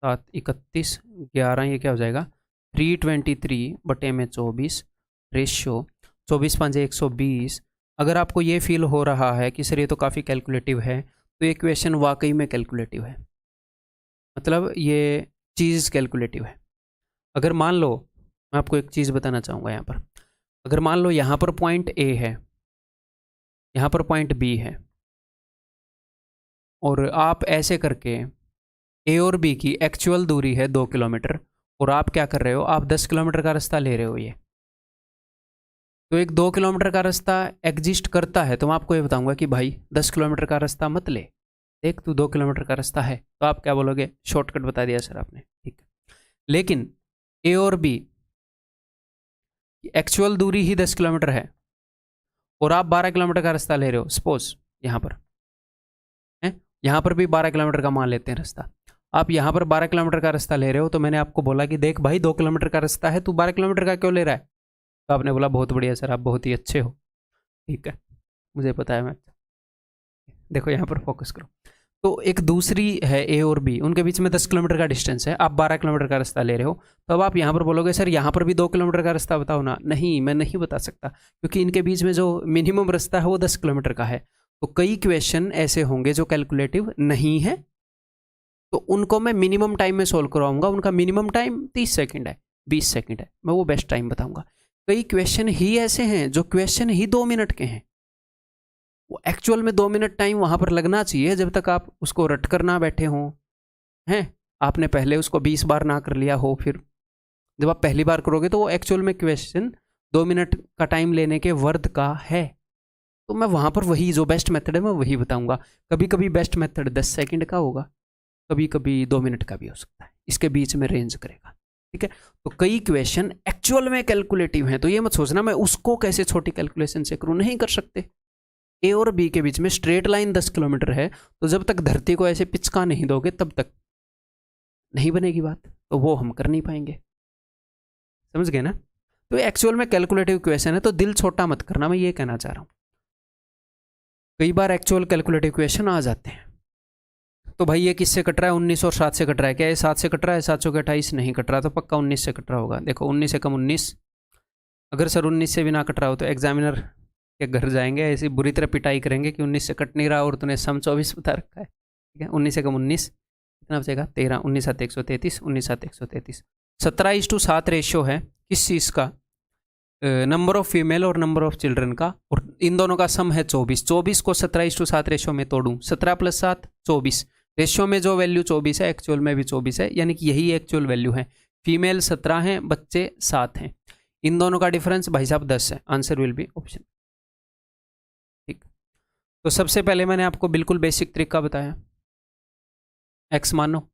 7 31, 11, ये क्या हो जाएगा 323/24 रेशियो 24 5 120। अगर आपको ये फील हो रहा है कि सर ये तो काफ़ी कैलकुलेटिव है, तो ये क्वेश्चन वाकई में कैलकुलेटिव है, मतलब ये चीज़ कैलकुलेटिव है। अगर मान लो, मैं आपको एक चीज़ बताना चाहूँगा यहाँ पर, अगर मान लो यहाँ पर पॉइंट ए है, यहाँ पर पॉइंट बी है, और आप ऐसे करके ए और बी की एक्चुअल दूरी है 2 किलोमीटर, और आप क्या कर रहे हो, आप 10 किलोमीटर का रास्ता ले रहे हो ये, तो एक 2 किलोमीटर का रास्ता एग्जिस्ट करता है, तो मैं आपको ये बताऊंगा कि भाई 10 किलोमीटर का रास्ता मत ले, देख तू 2 किलोमीटर का रास्ता है, तो आप क्या बोलोगे, शॉर्टकट बता दिया सर आपने, ठीक है। लेकिन ए और बी एक्चुअल दूरी ही 10 किलोमीटर है, और आप 12 किलोमीटर का रास्ता ले रहे हो, सपोज यहाँ पर है, यहाँ पर भी 12 किलोमीटर का मान लेते हैं रास्ता, आप यहाँ पर 12 किलोमीटर का रास्ता ले रहे हो, तो मैंने आपको बोला कि देख भाई 2 किलोमीटर का रास्ता है, तू 12 किलोमीटर का क्यों ले रहा है, तो आपने बोला बहुत बढ़िया सर, आप बहुत ही अच्छे हो, ठीक है, मुझे पता है मैं, देखो यहाँ पर फोकस करो। तो एक दूसरी है ए और बी, उनके बीच में 10 किलोमीटर का डिस्टेंस है, आप 12 किलोमीटर का रास्ता ले रहे हो, तो अब आप यहाँ पर बोलोगे सर यहाँ पर भी 2 किलोमीटर का रास्ता बताओ ना, नहीं मैं नहीं बता सकता, क्योंकि इनके बीच में जो मिनिमम रास्ता है वो 10 किलोमीटर का है। तो कई क्वेश्चन ऐसे होंगे जो कैलकुलेटिव नहीं है, तो उनको मैं मिनिमम टाइम में सोल्व करवाऊंगा, उनका मिनिमम टाइम 30 सेकेंड है, 20 सेकेंड है, मैं वो बेस्ट टाइम बताऊंगा। कई क्वेश्चन ही ऐसे हैं जो क्वेश्चन ही 2 मिनट के हैं, वो एक्चुअल में 2 मिनट टाइम वहां पर लगना चाहिए, जब तक आप उसको रट कर ना बैठे हों, हैं आपने पहले उसको 20 बार ना कर लिया हो, फिर जब आप पहली बार करोगे तो वो एक्चुअल में क्वेश्चन 2 मिनट का टाइम लेने के वर्थ का है। तो मैं वहां पर वही जो बेस्ट मेथड है मैं वही बताऊंगा। कभी कभी बेस्ट मेथड 10 सेकंड का होगा, कभी कभी 2 मिनट का भी हो सकता है, इसके बीच में रेंज करेगा, ठीक है। तो कई क्वेश्चन एक्चुअल में कैलकुलेटिव हैं, तो ये मत सोचना मैं उसको कैसे छोटी कैलकुलेशन से करूं, नहीं कर सकते। ए और बी के बीच में स्ट्रेट लाइन 10 किलोमीटर है, तो जब तक धरती को ऐसे पिचका नहीं दोगे तब तक नहीं बनेगी बात, तो वो हम कर नहीं पाएंगे, समझ गए ना। तो एक्चुअल में कैलकुलेटिव क्वेश्चन है, तो दिल छोटा मत करना, मैं ये कहना चाह रहा हूं। कई बार एक्चुअल कैलकुलेटिव क्वेश्चन आ जाते हैं, तो भाई ये किससे कट रहा है, 19 और 7 से कट रहा है, क्या ये 7 से कट रहा है, 7 के 28 नहीं कट रहा, तो पक्का 19 से कट रहा होगा। देखो 19 से कम 19, अगर सर 19 से भी ना कट रहा हो तो एग्जामिनर के घर जाएंगे, ऐसी बुरी तरह पिटाई करेंगे कि 19 से कट नहीं रहा और तूने सम 24 बता रखा है, ठीक है। 19 से कम 19 कितना बचेगा, 13, 19 7 133, 19 7 133, 17:7 रेशियो है किस चीज़ का, नंबर ऑफ फीमेल और नंबर ऑफ चिल्ड्रन का, और इन दोनों का सम है 24। 24 को 17:7 रेशियो में तोड़ूं, 17 + 7 24, रेशियो में जो वैल्यू 24 है एक्चुअल में भी 24 है, यानी कि यही एक्चुअल वैल्यू है। फीमेल 17 हैं, बच्चे 7 हैं, इन दोनों का डिफरेंस भाई साहब 10 है, आंसर विल बी ऑप्शन, ठीक। तो सबसे पहले मैंने आपको बिल्कुल बेसिक तरीका बताया, x मानो,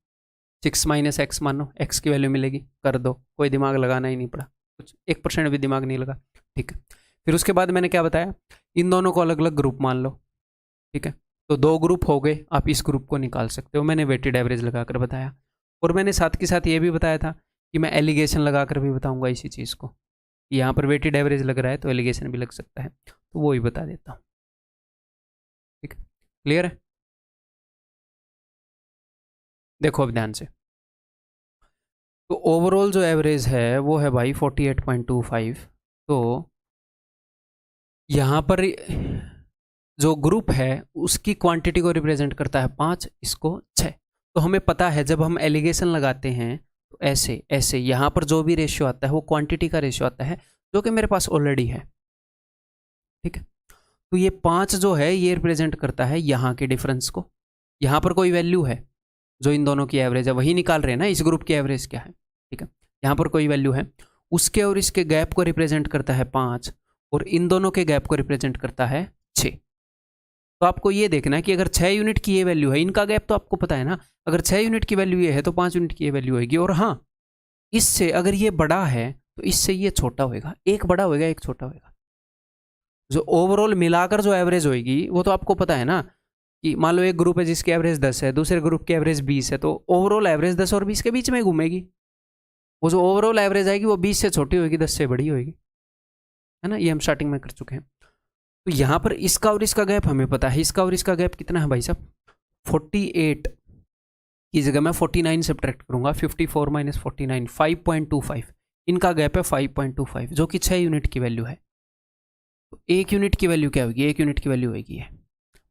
6 - x मानो, x की वैल्यू मिलेगी, कर दो, कोई दिमाग लगाना ही नहीं पड़ा, कुछ 1% भी दिमाग नहीं लगा, ठीक है। फिर उसके बाद मैंने क्या बताया, इन दोनों को अलग अलग ग्रुप मान लो, ठीक है। तो 2 ग्रुप हो गए, आप इस ग्रुप को निकाल सकते हो, मैंने वेटेड एवरेज लगाकर बताया, और मैंने साथ के साथ ये भी बताया था कि मैं एलिगेशन लगाकर भी बताऊंगा इसी चीज़ को, यहाँ पर वेटेड एवरेज लग रहा है तो एलिगेशन भी लग सकता है, तो वो ही बता देता हूँ, ठीक है। क्लियर है, देखो अब ध्यान से, तो ओवरऑल जो एवरेज है वो है भाई 48.25, तो यहाँ पर जो ग्रुप है उसकी क्वांटिटी को रिप्रेजेंट करता है 5, इसको 6। तो हमें पता है जब हम एलिगेशन लगाते हैं तो ऐसे ऐसे यहाँ पर जो भी रेशियो आता है वो क्वांटिटी का रेशियो आता है, जो कि मेरे पास ऑलरेडी है, ठीक है। तो ये 5 जो है ये रिप्रेजेंट करता है यहाँ के डिफरेंस को, यहाँ पर कोई वैल्यू है जो इन दोनों की एवरेज है, वही निकाल रहे हैं ना, इस ग्रुप की एवरेज क्या है, ठीक है। यहाँ पर कोई वैल्यू है, उसके और इसके गैप को रिप्रेजेंट करता है 5, और इन दोनों के गैप को रिप्रेजेंट करता है तो आपको ये देखना है कि अगर 6 यूनिट की ये वैल्यू है, इनका गैप तो आपको पता है ना, अगर 6 यूनिट की वैल्यू ये है तो 5 यूनिट की ये वैल्यू होगी। और हाँ, इससे अगर ये बड़ा है तो इससे ये छोटा होएगा, एक बड़ा होएगा एक छोटा होएगा। जो ओवरऑल मिलाकर जो एवरेज होएगी वो तो आपको पता है ना, कि मान लो एक ग्रुप है जिसकी एवरेज 10 है, दूसरे ग्रुप की एवरेज 20 है, तो ओवरऑल एवरेज 10 और 20 के बीच में घूमेगी। वो जो ओवरऑल एवरेज आएगी वो 20 से छोटी होगी, 10 से बड़ी होगी, है ना। ये हम स्टार्टिंग में कर चुके हैं। तो यहाँ पर इसका और इसका गैप हमें पता है, इसका और इसका गैप कितना है भाई साहब, 48 की जगह मैं 49 सब्ट्रैक्ट करूंगा, 54 माइनस 49 5.25, इनका गैप है 5.25 जो कि 6 यूनिट की वैल्यू है। तो 1 यूनिट की वैल्यू क्या होगी, 1 यूनिट की वैल्यू होगी है,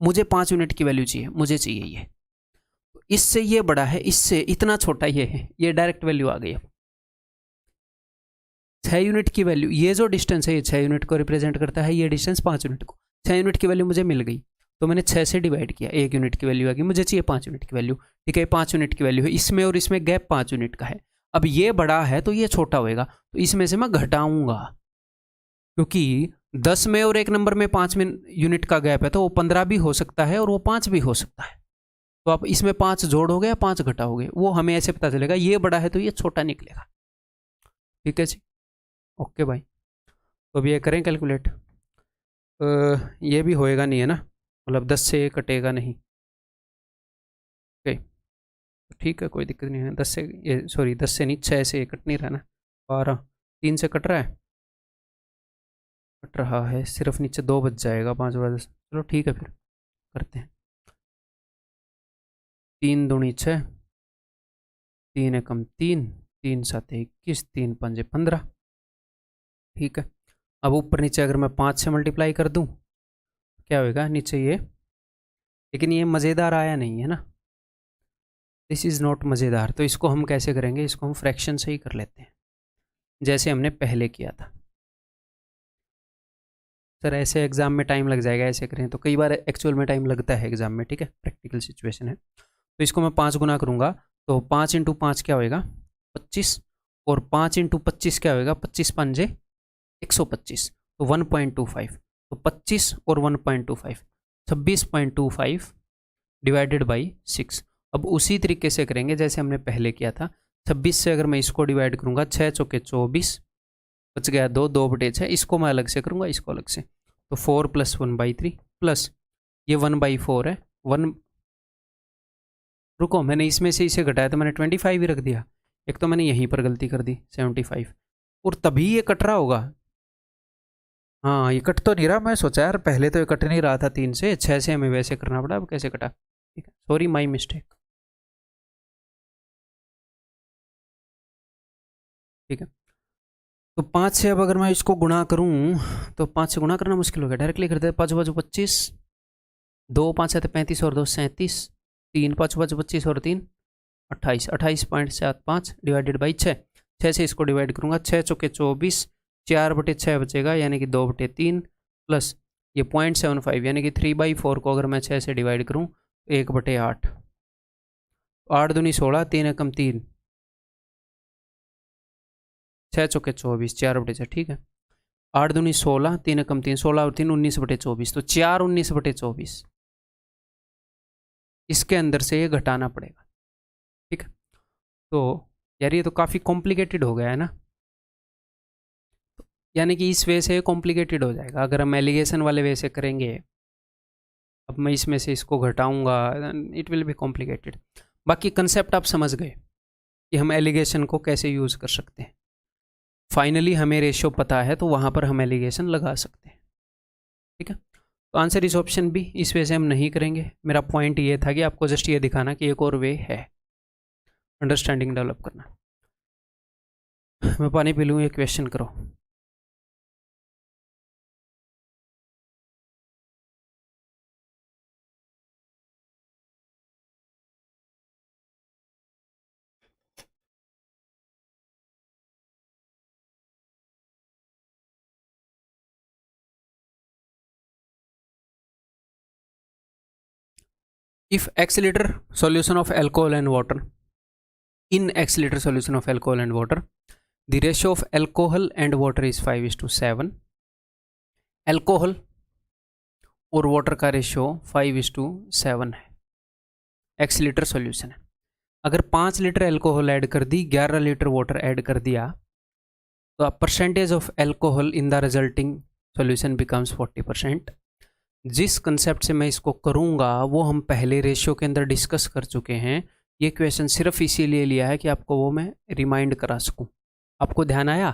मुझे 5 यूनिट की वैल्यू चाहिए, मुझे चाहिए ये, इससे ये बड़ा है, इससे इतना छोटा ये है, ये डायरेक्ट वैल्यू आ गई। अब 6 यूनिट की वैल्यू, ये जो डिस्टेंस है ये 6 यूनिट को रिप्रेजेंट करता है, ये डिस्टेंस 5 यूनिट को। 6 यूनिट की वैल्यू मुझे मिल गई तो मैंने 6 से डिवाइड किया, 1 यूनिट की वैल्यू आ गई, मुझे चाहिए 5 यूनिट की वैल्यू। ठीक है, 5 यूनिट की वैल्यू है, इसमें और इसमें गैप 5 यूनिट का है। अब ये बड़ा है तो ये छोटा होएगा, तो इसमें से मैं घटाऊंगा, क्योंकि 10 में और एक नंबर में 5 यूनिट का गैप है, तो वो 15 भी हो सकता है और वो 5 भी हो सकता है। तो आप इसमें 5 जोड़ोगे या 5 घटाओगे, वो हमें ऐसे पता चलेगा, ये बड़ा है तो ये छोटा निकलेगा। ठीक है जी, ओके भाई। तो अब ये करें कैलकुलेट, ये भी होएगा नहीं है ना, मतलब 10 से कटेगा नहीं। ओके, ठीक है, कोई दिक्कत नहीं है। 10 से ये, सॉरी 10 से नहीं, 6 से कट नहीं रहा ना, 12, 3 से कट रहा है, कट रहा है, सिर्फ नीचे 2 बच जाएगा, 5 बड़ा 10, चलो ठीक है फिर करते हैं। 3 दूनी 6, 3 एकम 3, 3 7 21, 3 5 15। ठीक है, अब ऊपर नीचे अगर मैं 5 से मल्टीप्लाई कर दूं क्या होएगा नीचे ये, लेकिन ये मज़ेदार आया नहीं है ना, दिस इज़ नॉट मज़ेदार। तो इसको हम कैसे करेंगे, इसको हम फ्रैक्शन से ही कर लेते हैं जैसे हमने पहले किया था। सर ऐसे एग्जाम में टाइम लग जाएगा, ऐसे करें तो कई बार एक्चुअल में टाइम लगता है एग्जाम में, ठीक है, प्रैक्टिकल सिचुएशन है। तो इसको मैं 5 गुना करूँगा, तो 5 इंटू 5 क्या होएगा 25, और 5 इंटू 25 क्या होएगा 25 5 125, तो 1.25, तो 25 और 1.25 26.25 डिवाइडेड बाई 6। अब उसी तरीके से करेंगे जैसे हमने पहले किया था। 26 से अगर मैं इसको डिवाइड करूँगा, 6 चौके 24, बच गया 2, 2/6, इसको मैं अलग से करूँगा, इसको अलग से, तो 4 + 1/3 प्लस ये 1/4 है 1, रुको मैंने इसमें से इसे घटाया तो मैंने 25 ही रख दिया, एक तो मैंने यहीं पर गलती कर दी 75, और तभी ये कट रहा होगा। हाँ ये कट तो नहीं रहा, मैं सोचा यार पहले तो ये कट नहीं रहा था 3 से, 6 से हमें वैसे करना पड़ा, अब कैसे कटा, ठीक है, सॉरी माई मिस्टेक। ठीक है, तो 5 से अब अगर मैं इसको गुणा करूँ तो 5 से गुणा करना मुश्किल हो गया, डायरेक्टली करते हैं, 5 बाजू 25, 2 5 7 35 और 2 37, 3 5 बाजू 25 और 3 28, 28.75 डिवाइडेड बाई 6, 6 से इसको डिवाइड करूँगा, 6 चौके 24, 4/6 बचेगा यानी कि 2/3 प्लस ये 0.75 यानी कि 3/4 को अगर मैं 6 से डिवाइड करूँ 1/8, 8 दूनी 16, 3 एकम 3, 6 चौके 24, 4/6, ठीक है, 8 दूनी 16, 3 एकम 3, 16 और 3 19/24, तो 4 19/24 इसके अंदर से ये घटाना पड़ेगा। ठीक है, तो यार ये तो काफ़ी कॉम्प्लिकेटेड हो गया है ना, यानी कि इस वे से कॉम्प्लिकेटेड हो जाएगा अगर हम एलिगेशन वाले वे से करेंगे। अब मैं इसमें से इसको घटाऊंगा, इट विल बी कॉम्प्लिकेटेड। बाकी कंसेप्ट आप समझ गए कि हम एलिगेशन को कैसे यूज़ कर सकते हैं। फाइनली हमें रेशियो पता है तो वहाँ पर हम एलिगेशन लगा सकते हैं। ठीक है, तो आंसर इस ऑप्शन बी, इस वे से हम नहीं करेंगे। मेरा पॉइंट ये था कि आपको जस्ट ये दिखाना कि एक और वे है, अंडरस्टैंडिंग डेवलप करना। मैं पानी पी लूँ, ये क्वेश्चन करो। If x liter solution of alcohol and water, in x liter solution of alcohol and water, the ratio of alcohol and water is 5:7. Alcohol और वाटर का रेशियो 5:7 है। x लीटर सॉल्यूशन है। अगर 5 litre alcohol add कर दी, 11 litre water add कर दिया, तो percentage of alcohol in the resulting solution becomes 40%। जिस कंसेप्ट से मैं इसको करूँगा वो हम पहले रेशियो के अंदर डिस्कस कर चुके हैं। ये क्वेश्चन सिर्फ इसीलिए लिया है कि आपको वो मैं रिमाइंड करा सकूँ। आपको ध्यान आया?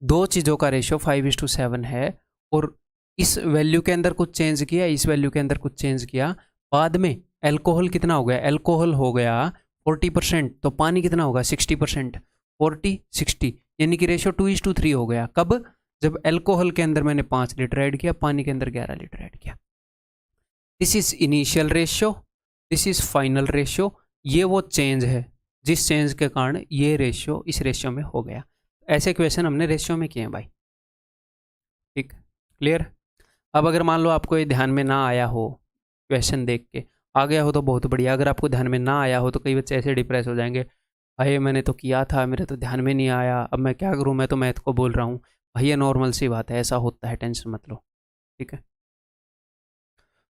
दो चीज़ों का रेशियो 5:7 है और इस वैल्यू के अंदर कुछ चेंज किया, इस वैल्यू के अंदर कुछ चेंज किया। बाद में एल्कोहल कितना हो गया? एल्कोहल हो गया 40%, तो पानी कितना होगा? 60%। 40-60 यानी कि रेशियो 2:3 हो गया। कब? जब एल्कोहल के अंदर मैंने 5 लीटर ऐड किया, पानी के अंदर 11 लीटर ऐड किया। This is initial ratio, this is final ratio. ये वो चेंज है जिस चेंज के कारण ये रेशियो इस रेशियो में हो गया। ऐसे क्वेश्चन हमने रेशियो में किए हैं भाई। ठीक, क्लियर? अब अगर मान लो आपको ये ध्यान में ना आया हो, क्वेश्चन देख के आ गया हो तो बहुत बढ़िया। अगर आपको ध्यान में ना आया हो तो कई बच्चे ऐसे डिप्रेस हो जाएंगे, भाई मैंने तो किया था, मेरे तो ध्यान में नहीं आया, अब मैं क्या करूँ, मैं तो मैथ को बोल रहा हूँ। भाई ये नॉर्मल सी बात है, ऐसा होता है, टेंशन मत लो। ठीक है,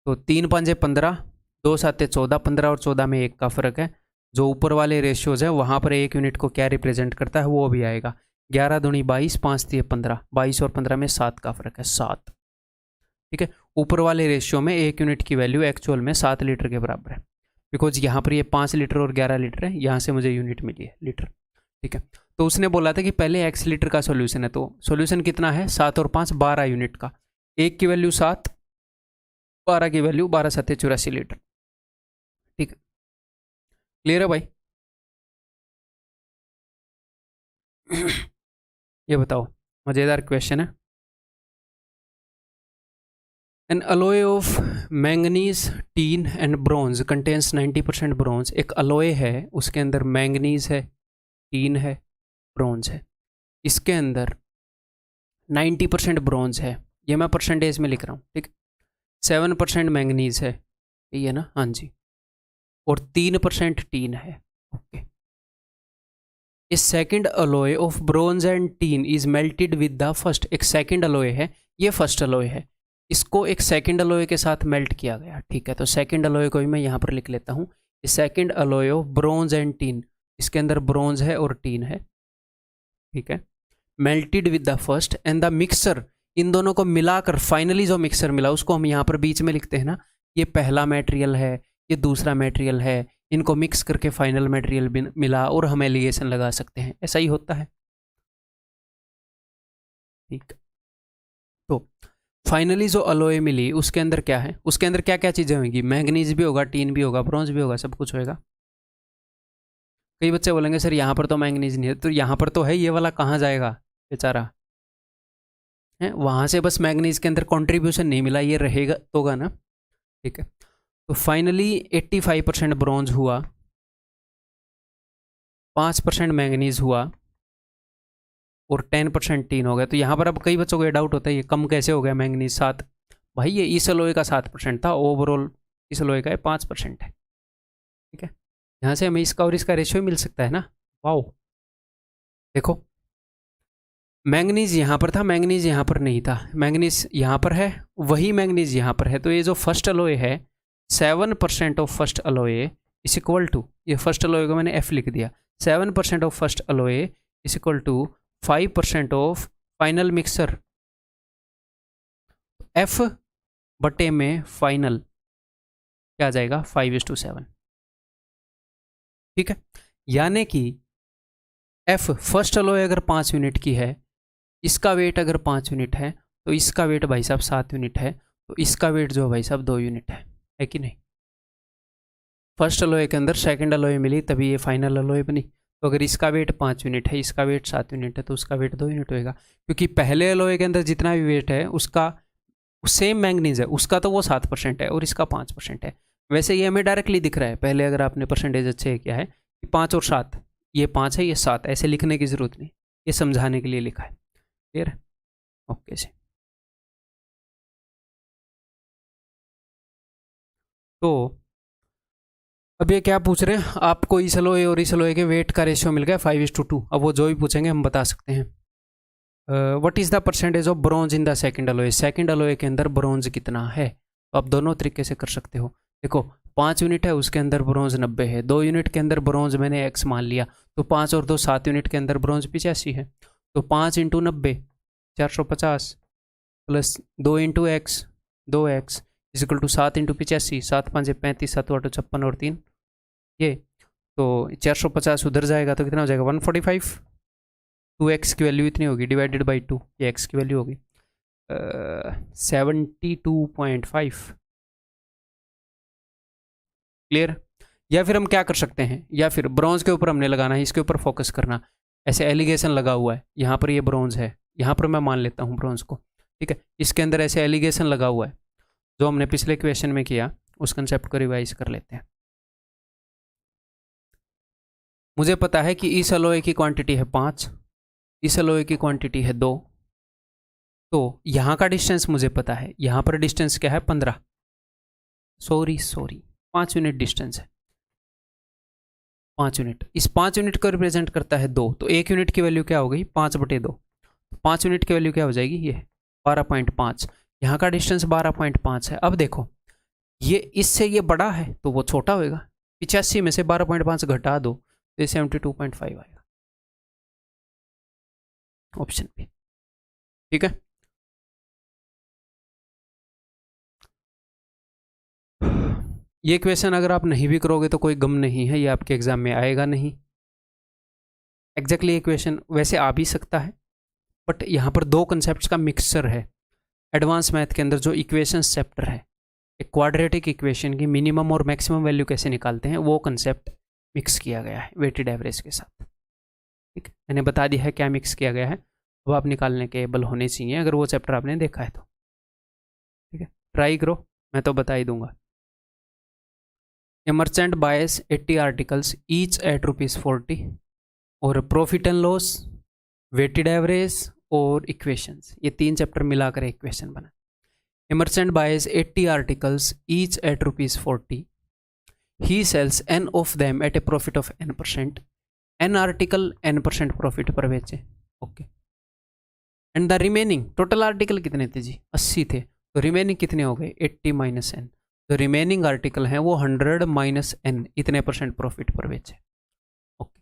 तो 3 5 15, 2 7 14, 15 और 14 में 1 का फ़र्क है। जो ऊपर वाले रेशियोज हैं वहाँ पर 1 यूनिट को क्या रिप्रेजेंट करता है वो भी आएगा। 11 दूनी 22, 5 3 15, 22 और 15 में 7 का फ़र्क है, 7। ठीक है, ऊपर वाले रेशियो में 1 यूनिट की वैल्यू एक्चुअल में 7 लीटर के बराबर है, बिकॉज यहाँ पर ये 5 लीटर और 11 लीटर है, यहाँ से मुझे यूनिट मिली है लीटर। ठीक है, तो उसने बोला था कि पहले x लीटर का सोल्यूशन है, तो सोल्यूशन कितना है? 7 और 5 12 यूनिट का। 1 की वैल्यू 7, 12 की वैल्यू 12 7 84 लीटर। ठीक है, क्लियर है भाई? ये बताओ, मज़ेदार क्वेश्चन है। N alloy of manganese, tin and bronze contains 90% bronze. एक अलॉय है, उसके अंदर मैंगनीज है, टीन है, ब्रॉन्ज है। इसके अंदर 90% ब्रॉन्ज है, ये मैं परसेंटेज में लिख रहा हूँ। ठीक, 7% मैंगनीज है, ये ना, हाँ जी, और 3% टीन है। ओके, इस second alloy of bronze and tin is melted with the first. एक सेकंड अलॉय है, ये फर्स्ट अलॉय है, इसको एक सेकंड अलॉय के साथ मेल्ट किया गया। ठीक है, तो सेकंड अलॉय को भी मैं यहाँ पर लिख लेता हूँ। ये second alloy of bronze and tin, इसके अंदर ब्रॉन्ज है और टीन है। ठीक है, melted with the first and the mixer, इन दोनों को मिलाकर फाइनली जो मिक्सर मिला उसको हम यहाँ पर बीच में लिखते हैं ना, ये पहला मटेरियल है, ये दूसरा मटेरियल है, इनको मिक्स करके फाइनल मटेरियल मिला और हम एलिगेशन लगा सकते हैं। ऐसा ही होता है। ठीक, तो फाइनली जो अलॉय मिली उसके अंदर क्या है? उसके अंदर क्या क्या चीज़ें होंगी? मैंगनीज भी होगा, टीन भी होगा, ब्रॉन्ज भी होगा, सब कुछ होएगा। कई बच्चे बोलेंगे सर यहाँ पर तो मैंगनीज नहीं है, तो यहाँ पर तो है, ये वाला कहाँ जाएगा बेचारा? है वहाँ से बस मैंगनीज के अंदर कंट्रीब्यूशन नहीं मिला, ये रहेगा तो होगा ना। ठीक है, तो फाइनली 85% ब्रॉन्ज हुआ, 5% मैंगनीज हुआ और 10% टीन हो गया। तो यहाँ पर अब कई बच्चों को ये डाउट होता है, ये कम कैसे हो गया मैंगनीज 7? भाई ये इस अलॉय का 7% था, ओवरऑल इस अलॉय का 5% है। ठीक है, यहाँ से हमें इसका और इसका रेशियो मिल सकता है ना। वाओ, देखो मैंगनीज यहाँ पर था, मैंगनीज यहाँ पर नहीं था, मैंगनीज यहाँ पर है, वही मैंगनीज यहाँ पर है। तो ये जो फर्स्ट अलॉय है, 7% of first alloy is equal to, ये फर्स्ट अलॉय को मैंने F लिख दिया, 7% of first alloy is equal to 5% of final mixer. F बटे में फाइनल क्या आ जाएगा? 5:7। ठीक है, यानी कि F फर्स्ट अलॉय अगर 5 यूनिट की है, इसका वेट अगर 5 यूनिट है, तो इसका वेट भाई साहब 7 यूनिट है, तो इसका वेट जो भाई साहब 2 यूनिट है कि नहीं? फर्स्ट अलॉय के अंदर सेकंड अलॉय मिली तभी ये फाइनल अलॉय बनी। तो अगर इसका वेट 5 यूनिट है, इसका वेट 7 यूनिट है, तो उसका वेट 2 यूनिट होएगा, क्योंकि पहले अलॉय के अंदर जितना भी वेट है उसका सेम मैंगनीज है, उसका तो वो 7% है और इसका 5% है। वैसे ये हमें डायरेक्टली दिख रहा है, पहले अगर आपने परसेंटेज अच्छे किया है कि 5 और 7, ये 5 है ये 7, ऐसे लिखने की ज़रूरत नहीं, ये समझाने के लिए लिखा है। क्लियर है? ओके जी, तो अब ये क्या पूछ रहे हैं आपको? इस अलॉय और इस अलॉय के वेट का रेशियो मिल गया 5:2। अब वो जो भी पूछेंगे हम बता सकते हैं। What is the percentage of bronze in the second alloy? Second alloy के अंदर ब्रॉन्ज कितना है? तो आप दोनों तरीके से कर सकते हो। देखो 5 यूनिट है, उसके अंदर ब्रॉन्ज 90 है, 2 यूनिट के अंदर ब्रॉन्ज मैंने x मान लिया, तो 5 और 2 7 यूनिट के अंदर ब्रॉन्ज 85 है, तो 5 × 90 450 plus 2 × x 2x equal to 7 × 85 7 5 35 7 8 56 और 3 ये, तो 450 उधर जाएगा तो कितना हो जाएगा 145, 2x की वैल्यू इतनी होगी डिवाइडेड बाई 2, ये x की वैल्यू होगी 72.5। क्लियर? या फिर हम क्या कर सकते हैं, या फिर ब्रॉन्ज के ऊपर हमने लगाना है, इसके ऊपर फोकस करना, ऐसे एलिगेशन लगा हुआ है, यहाँ पर ये ब्रॉन्ज है, यहाँ पर मैं मान लेता हूँ ब्रॉन्ज को, ठीक है, इसके अंदर ऐसे एलिगेशन लगा हुआ है जो हमने पिछले क्वेश्चन में किया, उस कंसेप्ट को रिवाइज कर लेते हैं। मुझे पता है कि इस एलॉय की क्वांटिटी है 5, इस एलॉय की क्वांटिटी है 2, तो यहाँ का डिस्टेंस मुझे पता है, यहाँ पर डिस्टेंस क्या है 15, सॉरी 5 यूनिट डिस्टेंस है, 5 यूनिट, इस 5 यूनिट को रिप्रेजेंट करता है 2, तो 1 यूनिट की वैल्यू क्या हो गई 5/2, 5 यूनिट की वैल्यू क्या हो जाएगी ये 12.5, यहाँ का डिस्टेंस 12.5 है। अब देखो ये इससे ये बड़ा है तो वो छोटा होगा, 85 में से 12.5 घटा दो तो ये 72.5 आएगा, ऑप्शन बी। ठीक है, ये क्वेश्चन अगर आप नहीं भी करोगे तो कोई गम नहीं है, ये आपके एग्जाम में आएगा नहीं एग्जैक्टली ये क्वेश्चन, वैसे आ भी सकता है बट यहाँ पर दो कंसेप्ट का मिक्सचर है। एडवांस मैथ के अंदर जो इक्वेशंस चैप्टर है, एक क्वाड्रेटिक इक्वेशन की मिनिमम और मैक्सिमम वैल्यू कैसे निकालते हैं, वो कंसेप्ट मिक्स किया गया है वेटेड एवरेज के साथ। ठीक, मैंने बता दिया है क्या मिक्स किया गया है, वो आप निकालने के एबल होने चाहिए अगर वो चैप्टर आपने देखा है तो। ठीक है, ट्राई करो, मैं तो बता ही दूंगा। A merchant buys 80 articles each at ₹40, और profit and loss, weighted average और इक्वेशंस, ये 3 चैप्टर मिलाकर एक क्वेश्चन बना। A merchant buys 80 articles each at ₹40, he sells n of them at a profit of n%, n article n% profit पर बेचे। Okay, and the remaining, total article कितने थे जी 80 थे, तो रिमेनिंग कितने हो गए 80 माइनस n, तो रिमेनिंग आर्टिकल हैं वो 100 माइनस n, इतने % प्रॉफिट पर बेचे। Okay,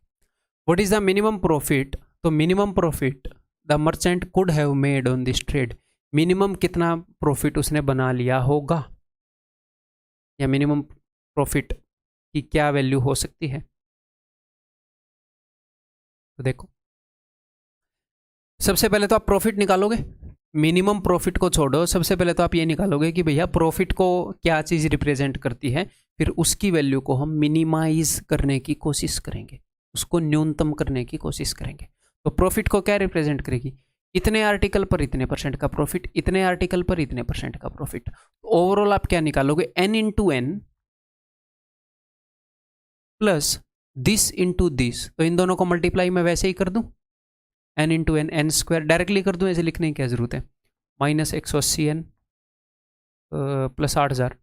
what is the minimum profit, तो minimum profit the merchant could have made on this trade, minimum कितना प्रॉफिट उसने बना लिया होगा, या मिनिमम प्रॉफिट की क्या वैल्यू हो सकती है। तो देखो सबसे पहले तो आप प्रॉफिट निकालोगे, मिनिमम प्रॉफिट को छोड़ो, सबसे पहले तो आप ये निकालोगे कि भैया प्रॉफिट को क्या चीज़ रिप्रेजेंट करती है, फिर उसकी वैल्यू को हम मिनिमाइज करने की कोशिश करेंगे, उसको न्यूनतम करने की कोशिश करेंगे। तो प्रॉफिट को क्या रिप्रेजेंट करेगी, इतने आर्टिकल पर इतने % का प्रॉफिट, इतने आर्टिकल पर इतने % का प्रॉफिट। ओवरऑल आप क्या निकालोगे n × n plus this into this, तो इन दोनों को मल्टीप्लाई मैं वैसे ही कर दूं, n × n n² डायरेक्टली कर दूं, ऐसे लिखने की क्या जरूरत है, -180n प्लस 8000,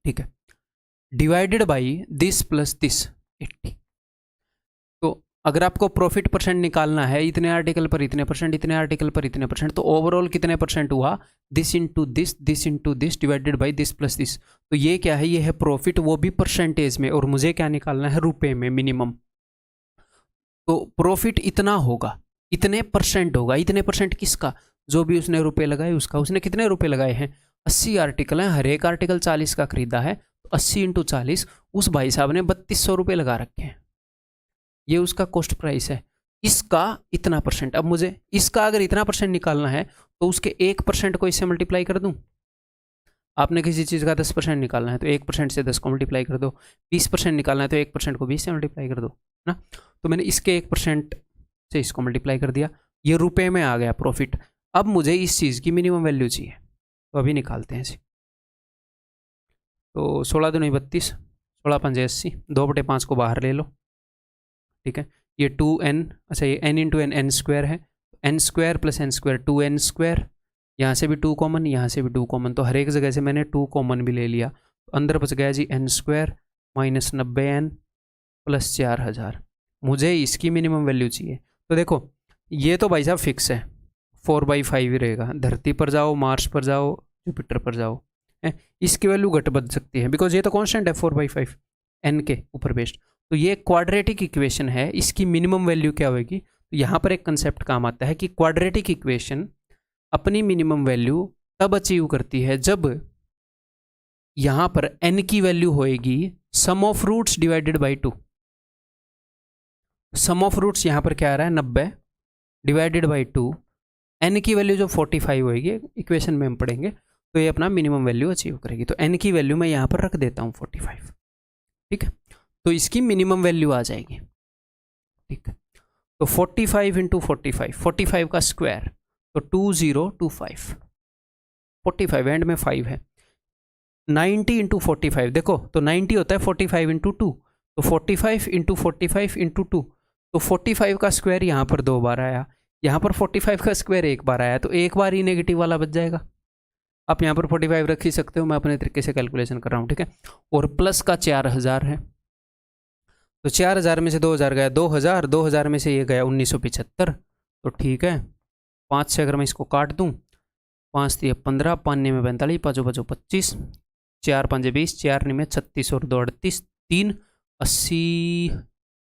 ठीक है, divided by this plus this 80। तो अगर आपको प्रॉफिट % निकालना है, इतने आर्टिकल पर इतने %, इतने आर्टिकल पर इतने %, तो ओवरऑल कितने % हुआ, this into this divided by this plus this. तो ये क्या है, ये है प्रॉफिट, वो भी परसेंटेज में, और मुझे क्या निकालना है रुपए में मिनिमम। तो प्रॉफिट इतना होगा, इतने % होगा, इतने % किसका, जो भी उसने रुपए लगाए उसका। उसने कितने रुपए लगाए हैं, 80 आर्टिकल हैं, हर एक आर्टिकल 40 का खरीदा है, तो 80 × 40, उस भाई साहब ने 3200 रुपये लगा रखे हैं, ये उसका कॉस्ट प्राइस है, इसका इतना %। अब मुझे इसका अगर इतना % निकालना है तो उसके 1% को इससे मल्टीप्लाई कर दूं। आपने किसी चीज़ का 10% निकालना है तो 1% से 10 को मल्टीप्लाई कर दो, 20% निकालना है तो 1% को 20 से मल्टीप्लाई कर दो ना। तो मैंने इसके 1% से इसको मल्टीप्लाई कर दिया, ये रुपए में आ गया प्रॉफिट। अब मुझे इस चीज़ की मिनिमम वैल्यू चाहिए, तो अभी निकालते हैं इसे। तो 16 दूनी 32, 16 पंजे 80, 2/5 को बाहर ले लो, ठीक है। ये 2n, अच्छा ये n × n n² है, n² प्लस n² 2n², यहाँ से भी 2 कॉमन, यहाँ से भी 2 कॉमन, तो हर एक जगह से मैंने 2 कॉमन भी ले लिया, तो अंदर बच गया जी n² माइनस 90n प्लस 4000। मुझे इसकी मिनिमम वैल्यू चाहिए। तो देखो ये तो भाई साहब फिक्स है, 4/5 ही रहेगा। धरती पर जाओ, मार्स पर जाओ, जुपिटर पर जाओ, है इसकी वैल्यू घट बद सकती है बिकॉज ये तो कांस्टेंट है 4/5 n के ऊपर बेस्ड। तो ये क्वाड्रेटिक इक्वेशन है, इसकी मिनिमम वैल्यू क्या होगी? तो यहाँ पर एक कंसेप्ट काम आता है कि क्वाड्रेटिक इक्वेशन अपनी मिनिमम वैल्यू तब अचीव करती है जब यहाँ पर n की वैल्यू होएगी sum of roots divided by 2। Sum of roots यहाँ पर क्या आ रहा है 90 डिवाइडेड बाई 2, n की वैल्यू जो 45 होएगी इक्वेशन में हम पढ़ेंगे, तो ये अपना मिनिमम वैल्यू अचीव करेगी। तो n की वैल्यू मैं यहाँ पर रख देता हूँ 45, ठीक है, तो इसकी मिनिमम वैल्यू आ जाएगी, ठीक है। तो 45 इंटू 45 का स्क्वायर तो 2025, 45 एंड में 5 है। 90 इंटू 45 देखो तो 90 होता है 45 इंटू 2, तो 45 इंटू 45 इंटू 2, तो 45 का स्क्वायर यहाँ पर 2 बार आया, यहाँ पर 45 का स्क्वायर 1 बार आया, तो एक बार ही नेगेटिव वाला बच जाएगा। आप यहाँ पर 45 रख ही सकते हो, मैं अपने तरीके से कैलकुलेशन कर रहा हूँ, ठीक है। और प्लस का 4000 है, तो 4000 में से 2000 गया 2000 में से ये गया 1975, तो ठीक है। 5 से अगर मैं इसको काट दूँ, 5 दिए 15, 5 में 45, 5 5 25, 4 5 20, 4 में 36 और 2 38, 3 80,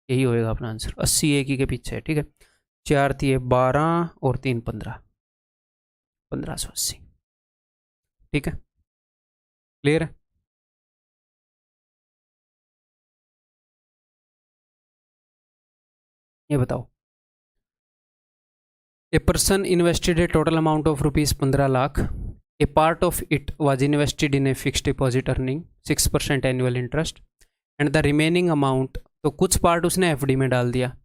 यही होएगा अपना आंसर। 80 एक ही के पीछे है, ठीक है। 4 दिए 12 और 3 15, 1580, ठीक है। क्लियर है? ये बताओ, a person invested A total amount of rupees 15 lakh, A part of it was invested in a fixed deposit earning 6% annual interest and the remaining amount, तो कुछ पार्ट उसने एफडी में डाल दिया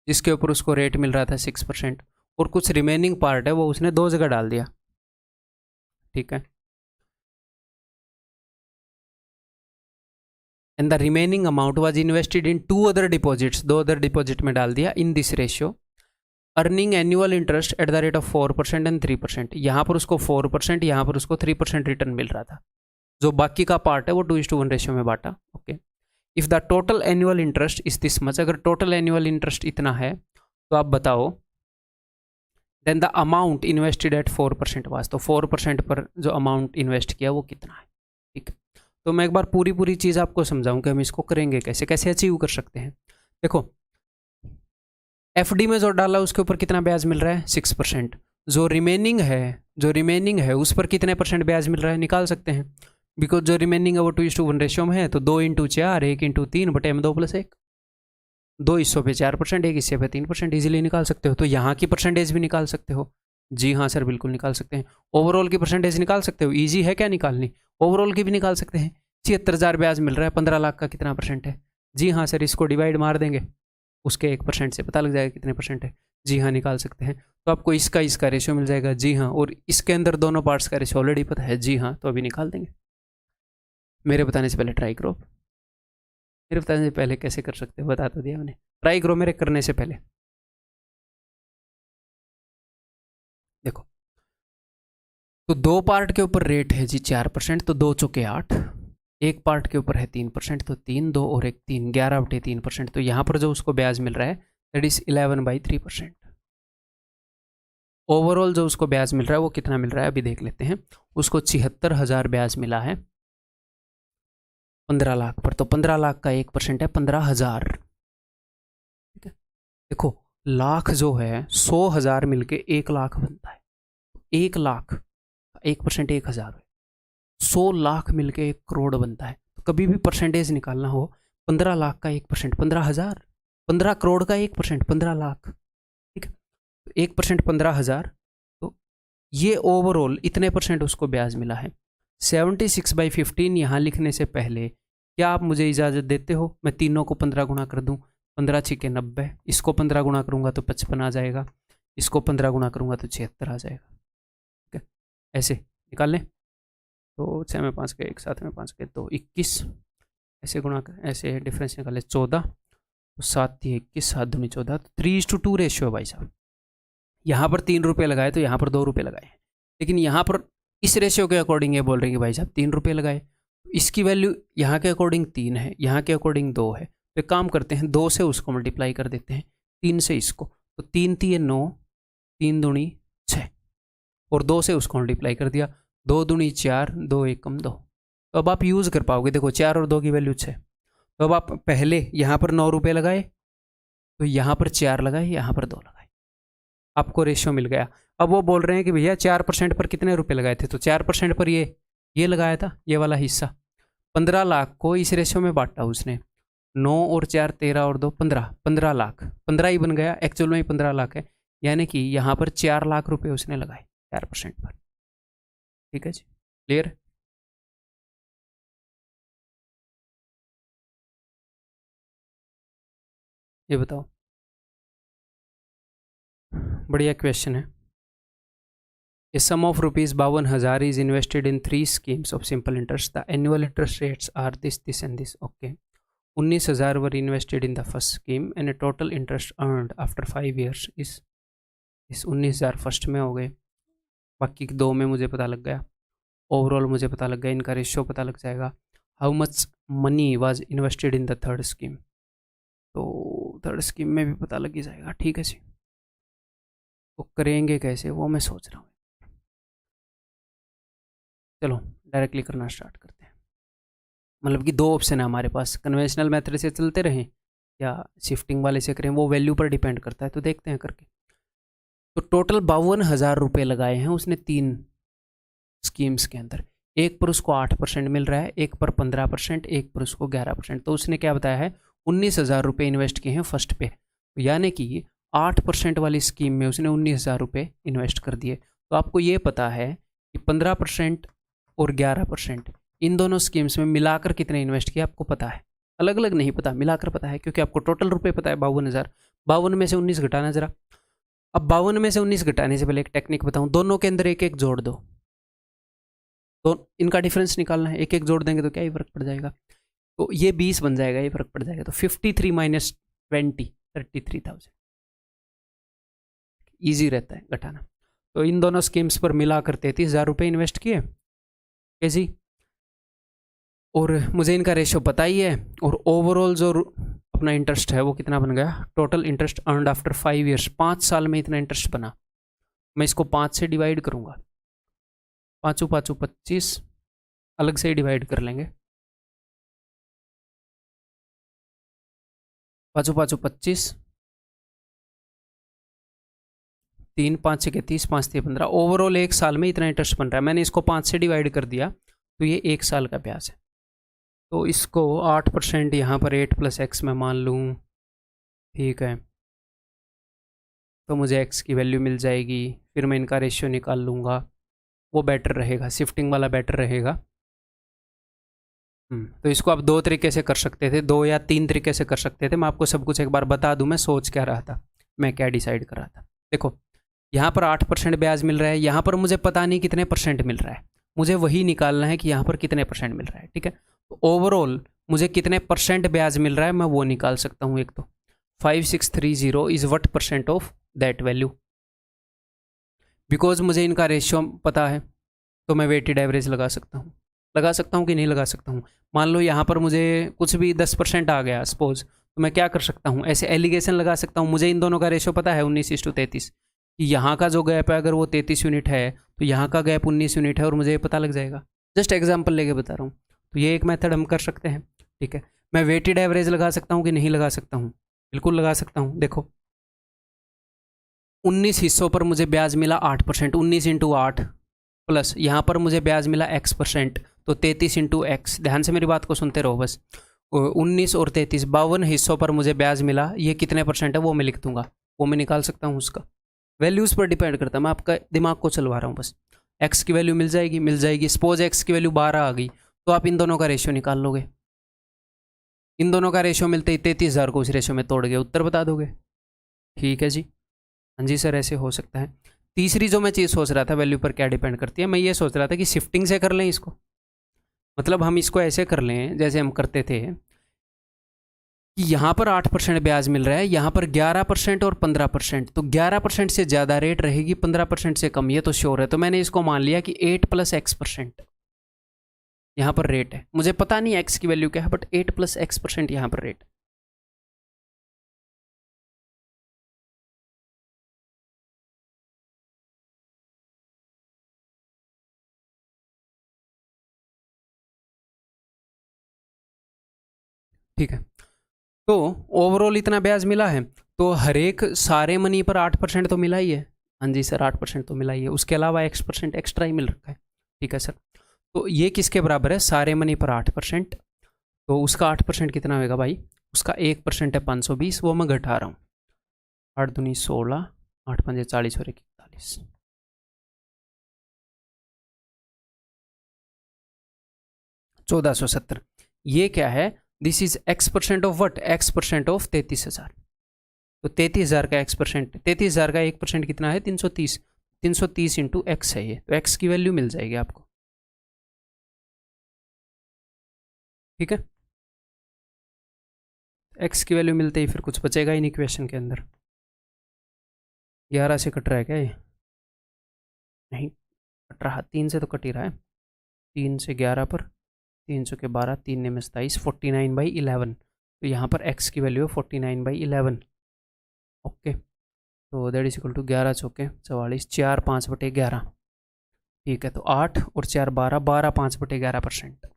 जिसके ऊपर उसको रेट मिल रहा था 6%, और कुछ रिमेनिंग पार्ट है वो उसने 2 जगह डाल दिया, ठीक है। And the remaining amount was invested in 2 other deposits, 2 other deposit में डाल दिया in this ratio, earning annual interest at the rate of 4% and 3%। यहाँ पर उसको 4%, यहाँ पर उसको 3% रिटर्न मिल रहा था। जो बाकी का पार्ट है वो 2:1 रेशियो में बांटा, okay. If the total annual interest is this much, अगर टोटल एनुअल इंटरेस्ट इतना है तो आप बताओ then the amount invested at 4% was, तो 4% पर जो अमाउंट इन्वेस्ट किया वो कितना है, ठीक है। तो मैं एक बार पूरी चीज़ आपको समझाऊं कि हम इसको करेंगे कैसे, कैसे अचीव कर सकते हैं। देखो एफडी में जो डाला उसके ऊपर कितना ब्याज मिल रहा है 6%, जो रिमेनिंग है उस पर कितने % ब्याज मिल रहा है निकाल सकते हैं, बिकॉज जो रिमेनिंग है वो 2:1 रेशियो में है, तो 2 × 4 1 × 3 बटे में 2 + 1, 2 हिस्सों पे 4%, 1 हिस्से पे 3%, इजीली निकाल सकते हो। तो यहाँ की परसेंटेज भी निकाल सकते हो, जी हाँ सर बिल्कुल निकाल सकते हैं। ओवरऑल की परसेंटेज निकाल सकते हो, ईजी है क्या निकालनी, ओवरऑल की भी निकाल सकते हैं। 76,000 ब्याज मिल रहा है, 15 लाख का कितना % है, जी हाँ सर इसको डिवाइड मार देंगे उसके 1% से, पता लग जाएगा कितने % है, जी हाँ निकाल सकते हैं। तो आपको इसका रेशियो मिल जाएगा, जी हाँ, और इसके अंदर दोनों पार्ट्स का रेशियो ऑलरेडी पता है, जी हाँ, तो अभी निकाल देंगे। मेरे बताने से पहले ट्राई करो, मेरे बताने से पहले कैसे कर सकते हो बता तो दिया मैंने, ट्राई करो मेरे करने से पहले। देखो तो 2 पार्ट के ऊपर रेट है जी 4%, तो 2 चौके 8, एक पार्ट के ऊपर है 3%, तो 3 2 और 1 3, 11/3%। तो यहाँ पर जो उसको ब्याज मिल रहा है दैट इज 11/3%। ओवरऑल जो उसको ब्याज मिल रहा है वो कितना मिल रहा है अभी देख लेते हैं। उसको 76,000 ब्याज मिला है 15 लाख पर, तो 15 लाख का 1% है 15,000, ठीक है। देखो लाख जो है 100,000 मिलके 1 लाख बनता है, 1 लाख 1% 1,000 है, 100 लाख मिलके 1 करोड़ बनता है। तो कभी भी परसेंटेज निकालना हो 15 लाख का 1% 15,000, 15 करोड़ का 1% 15 लाख, ठीक है। तो 1% 15,000, तो ये ओवरऑल इतने % उसको ब्याज मिला है। 76/15 यहाँ लिखने से पहले क्या आप मुझे इजाज़त देते हो मैं तीनों को 15 गुना कर दूँ, 15 × 6 = 90, इसको 15 गुना करूँगा तो 55 आ जाएगा, इसको 15 गुना करूँगा तो 76 आ जाएगा, ठीक है। ऐसे निकाल लें, तो 6 में 5 के 1, 7 में 5 के 2, 21, ऐसे गुणा कर, ऐसे डिफरेंस निकाले 14, तो 7 × 21, 7 दूनी 14, तो 3:2 रेशियो है भाई साहब। यहाँ पर 3 रुपये लगाए तो यहाँ पर 2 रुपये लगाए, लेकिन यहाँ पर इस रेशियो के अकॉर्डिंग ये बोल रहे हैं कि भाई साहब 3 रुपये लगाए, इसकी वैल्यू यहाँ के अकॉर्डिंग 3 है, यहाँ के अकॉर्डिंग 2 है, तो काम करते हैं 2 से उसको मल्टीप्लाई कर देते हैं, 3 से इसको, तो 3 × 3 = 9, 3 दूनी 6, और 2 से उसको मल्टीप्लाई कर दिया, 2 दूनी 4, 2 एकम 2। तो अब आप यूज़ कर पाओगे, देखो 4 और 2 की वैल्यू 6। तो अब आप पहले यहाँ पर 9 रुपये लगाए, तो यहाँ पर 4 लगाए, यहाँ पर 2 लगाए, आपको रेशियो मिल गया। अब वो बोल रहे हैं कि भैया 4% पर कितने रुपए लगाए थे, तो 4% पर ये लगाया था, ये वाला हिस्सा। 15 लाख को इस रेशियो में बांटा उसने, 9 और 4 13 और 2 15, 15 लाख, 15 ही बन गया, एक्चुअल में 15 लाख है, यानी कि यहाँ पर 4 लाख रुपए उसने लगाए 4% पर। ठीक है जी, क्लियर? ये बताओ, बढ़िया क्वेश्चन है। A sum of rupees 52,000 is invested in 3 schemes of simple interest. The annual interest rates are this and this. Okay. 19,000 were invested in the first scheme and a total interest earned after 5 years is 19,000 first में हो गए, बाकी 2 में मुझे पता लग गया, overall मुझे पता लग गया, इनका रेशियो पता लग जाएगा। How much money was invested in the third scheme, तो थर्ड स्कीम में भी पता लग ही जाएगा। ठीक है जी, तो करेंगे कैसे वो मैं सोच रहा हूँ। चलो डायरेक्टली करना स्टार्ट करते हैं। मतलब कि 2 ऑप्शन है हमारे पास, कन्वेंशनल मेथड से चलते रहें या शिफ्टिंग वाले से करें, वो वैल्यू पर डिपेंड करता है, तो देखते हैं करके। तो टोटल 52,000 रुपये लगाए हैं उसने 3 स्कीम्स के अंदर। एक पर उसको 8% मिल रहा है, एक पर 15%, एक पर उसको 11%। तो उसने क्या बताया है, 19,000 रुपये इन्वेस्ट किए हैं फर्स्ट पे, यानी कि 8% वाली स्कीम में उसने 19,000 रुपये इन्वेस्ट कर दिए। तो आपको ये पता है कि 15% और 11% इन दोनों स्कीम्स में मिलाकर कितने इन्वेस्ट किए आपको पता है, अलग अलग नहीं पता, मिलाकर पता है, क्योंकि आपको टोटल रुपए पता है 52,000। 52 में से 19 घटाना जरा। अब 52 में से 19 घटाने से पहले एक टेक्निक बताऊं, दोनों के अंदर एक एक जोड़ दो, तो इनका डिफरेंस निकालना है, एक एक जोड़ देंगे तो क्या ही फर्क पड़ जाएगा, तो ये 20 बन जाएगा, ये फर्क पड़ जाएगा। तो 53 माइनस 20 33,000 ईजी रहता है घटाना। तो इन दोनों स्कीम्स पर मिलाकर 33,000 रुपये इन्वेस्ट किए जी, और मुझे इनका रेशियो पता ही है, और ओवरऑल जो अपना इंटरेस्ट है वो कितना बन गया, total interest earned after 5 years, 5 साल में इतना इंटरेस्ट बना। मैं इसको 5 से डिवाइड करूंगा, 5 5 25, अलग से ही डिवाइड कर लेंगे, 5 5 25, 3 5 6 30, 5 3 15, ओवरऑल 1 साल में इतना इंटरेस्ट बन रहा है। मैंने इसको 5 से डिवाइड कर दिया, तो ये 1 साल का ब्याज है। तो इसको 8% यहाँ पर 8 + x में मान लूँ, ठीक है, तो मुझे x की वैल्यू मिल जाएगी। फिर मैं इनका रेशियो निकाल लूँगा, वो बेटर रहेगा, शिफ्टिंग वाला बेटर रहेगा। तो इसको आप 2 तरीके से कर सकते थे, 2 या 3 तरीके से कर सकते थे। मैं आपको सब कुछ एक बार बता दूं, मैं सोच क्या रहा था, मैं क्या डिसाइड कर रहा था। देखो यहाँ पर 8% ब्याज मिल रहा है, यहाँ पर मुझे पता नहीं कितने परसेंट मिल रहा है, मुझे वही निकालना है कि यहाँ पर कितने परसेंट मिल रहा है। ठीक है, तो ओवरऑल मुझे कितने परसेंट ब्याज मिल रहा है मैं वो निकाल सकता हूँ। एक तो 5630 is what percent of that value, because मुझे इनका रेशियो पता है, तो मैं वेटेड एवरेज लगा सकता हूँ कि नहीं लगा सकता हूँ। मान लो यहाँ पर मुझे कुछ भी 10% आ गया सपोज, तो मैं क्या कर सकता हूँ, ऐसे एलिगेशन लगा सकता हूँ। मुझे इन दोनों का रेशियो पता है 19:33, कि यहाँ का जो गैप है अगर वो 33 यूनिट है, तो यहाँ का गैप 19 यूनिट है, और मुझे ये पता लग जाएगा। जस्ट एग्जाम्पल लेके बता रहा हूँ, तो ये एक मेथड हम कर सकते हैं। ठीक है, मैं वेटेड एवरेज लगा सकता हूँ कि नहीं लगा सकता हूँ, बिल्कुल लगा सकता हूँ। देखो 19 हिस्सों पर मुझे ब्याज मिला 8%, 19 × 8 प्लस यहाँ पर मुझे ब्याज मिला x%, तो 33 × x। ध्यान से मेरी बात को सुनते रहो बस। 19 और 33, 52 हिस्सों पर मुझे ब्याज मिला, ये कितने परसेंट है वो मैं लिख दूंगा, वो मैं निकाल सकता हूँ। उसका वैल्यूज़ पर डिपेंड करता है, मैं आपका दिमाग को चलवा रहा हूँ बस। x की वैल्यू मिल जाएगी। सपोज x की वैल्यू 12 आ गई, तो आप इन दोनों का रेशियो निकाल लोगे, इन दोनों का रेशियो मिलते ही 33,000 को उस रेशियो में तोड़ के उत्तर बता दोगे। ठीक है जी, हाँ जी सर ऐसे हो सकता है। तीसरी जो मैं चीज़ सोच रहा था, वैल्यू पर क्या डिपेंड करती है, मैं ये सोच रहा था कि शिफ्टिंग से कर लें इसको, मतलब हम इसको ऐसे कर लें जैसे हम करते थे कि यहाँ पर 8% ब्याज मिल रहा है, यहाँ पर 11% और 15%, तो 11% से ज़्यादा रेट रहेगी, 15% से कम, ये तो श्योर है। तो मैंने इसको मान लिया कि 8 + x% यहाँ पर रेट है। मुझे पता नहीं x की वैल्यू क्या है, बट 8 + x% यहाँ पर रेट। ठीक है, तो ओवरऑल इतना ब्याज मिला है, तो हर एक सारे मनी पर 8% तो मिला ही है। हाँ जी सर 8% तो मिला ही है, उसके अलावा X% एक्स्ट्रा ही मिल रखा है। ठीक है सर, तो ये किसके बराबर है, सारे मनी पर 8%, तो उसका 8% कितना होगा भाई, उसका 1% है 520, वो मैं घटा रहा हूँ, 8 दूनी 16, 8 पंजे 40 और 41, 1470। ये क्या है, this is X% of what, X% of 33,000। तो 33,000 का X%, 33,000 का 1% कितना है, 330, 330 इंटू एक्स है ये, तो एक्स की वैल्यू मिल जाएगी आपको। ठीक है, एक्स की वैल्यू मिलते ही फिर कुछ बचेगा ही नहीं क्वेश्चन के अंदर। 11 से कट रहा है क्या ये, नहीं कट रहा, 3 से तो कट ही रहा है, 3 से 11 पर 3 के 12, 3 ने में 27, 49/11, तो यहाँ पर x की वैल्यू है 49/11। ओके, तो दैट इज इक्वल टू 11 चौके 44, 4 5/11। ठीक है, तो 8 और 4 12, 12 5/11%,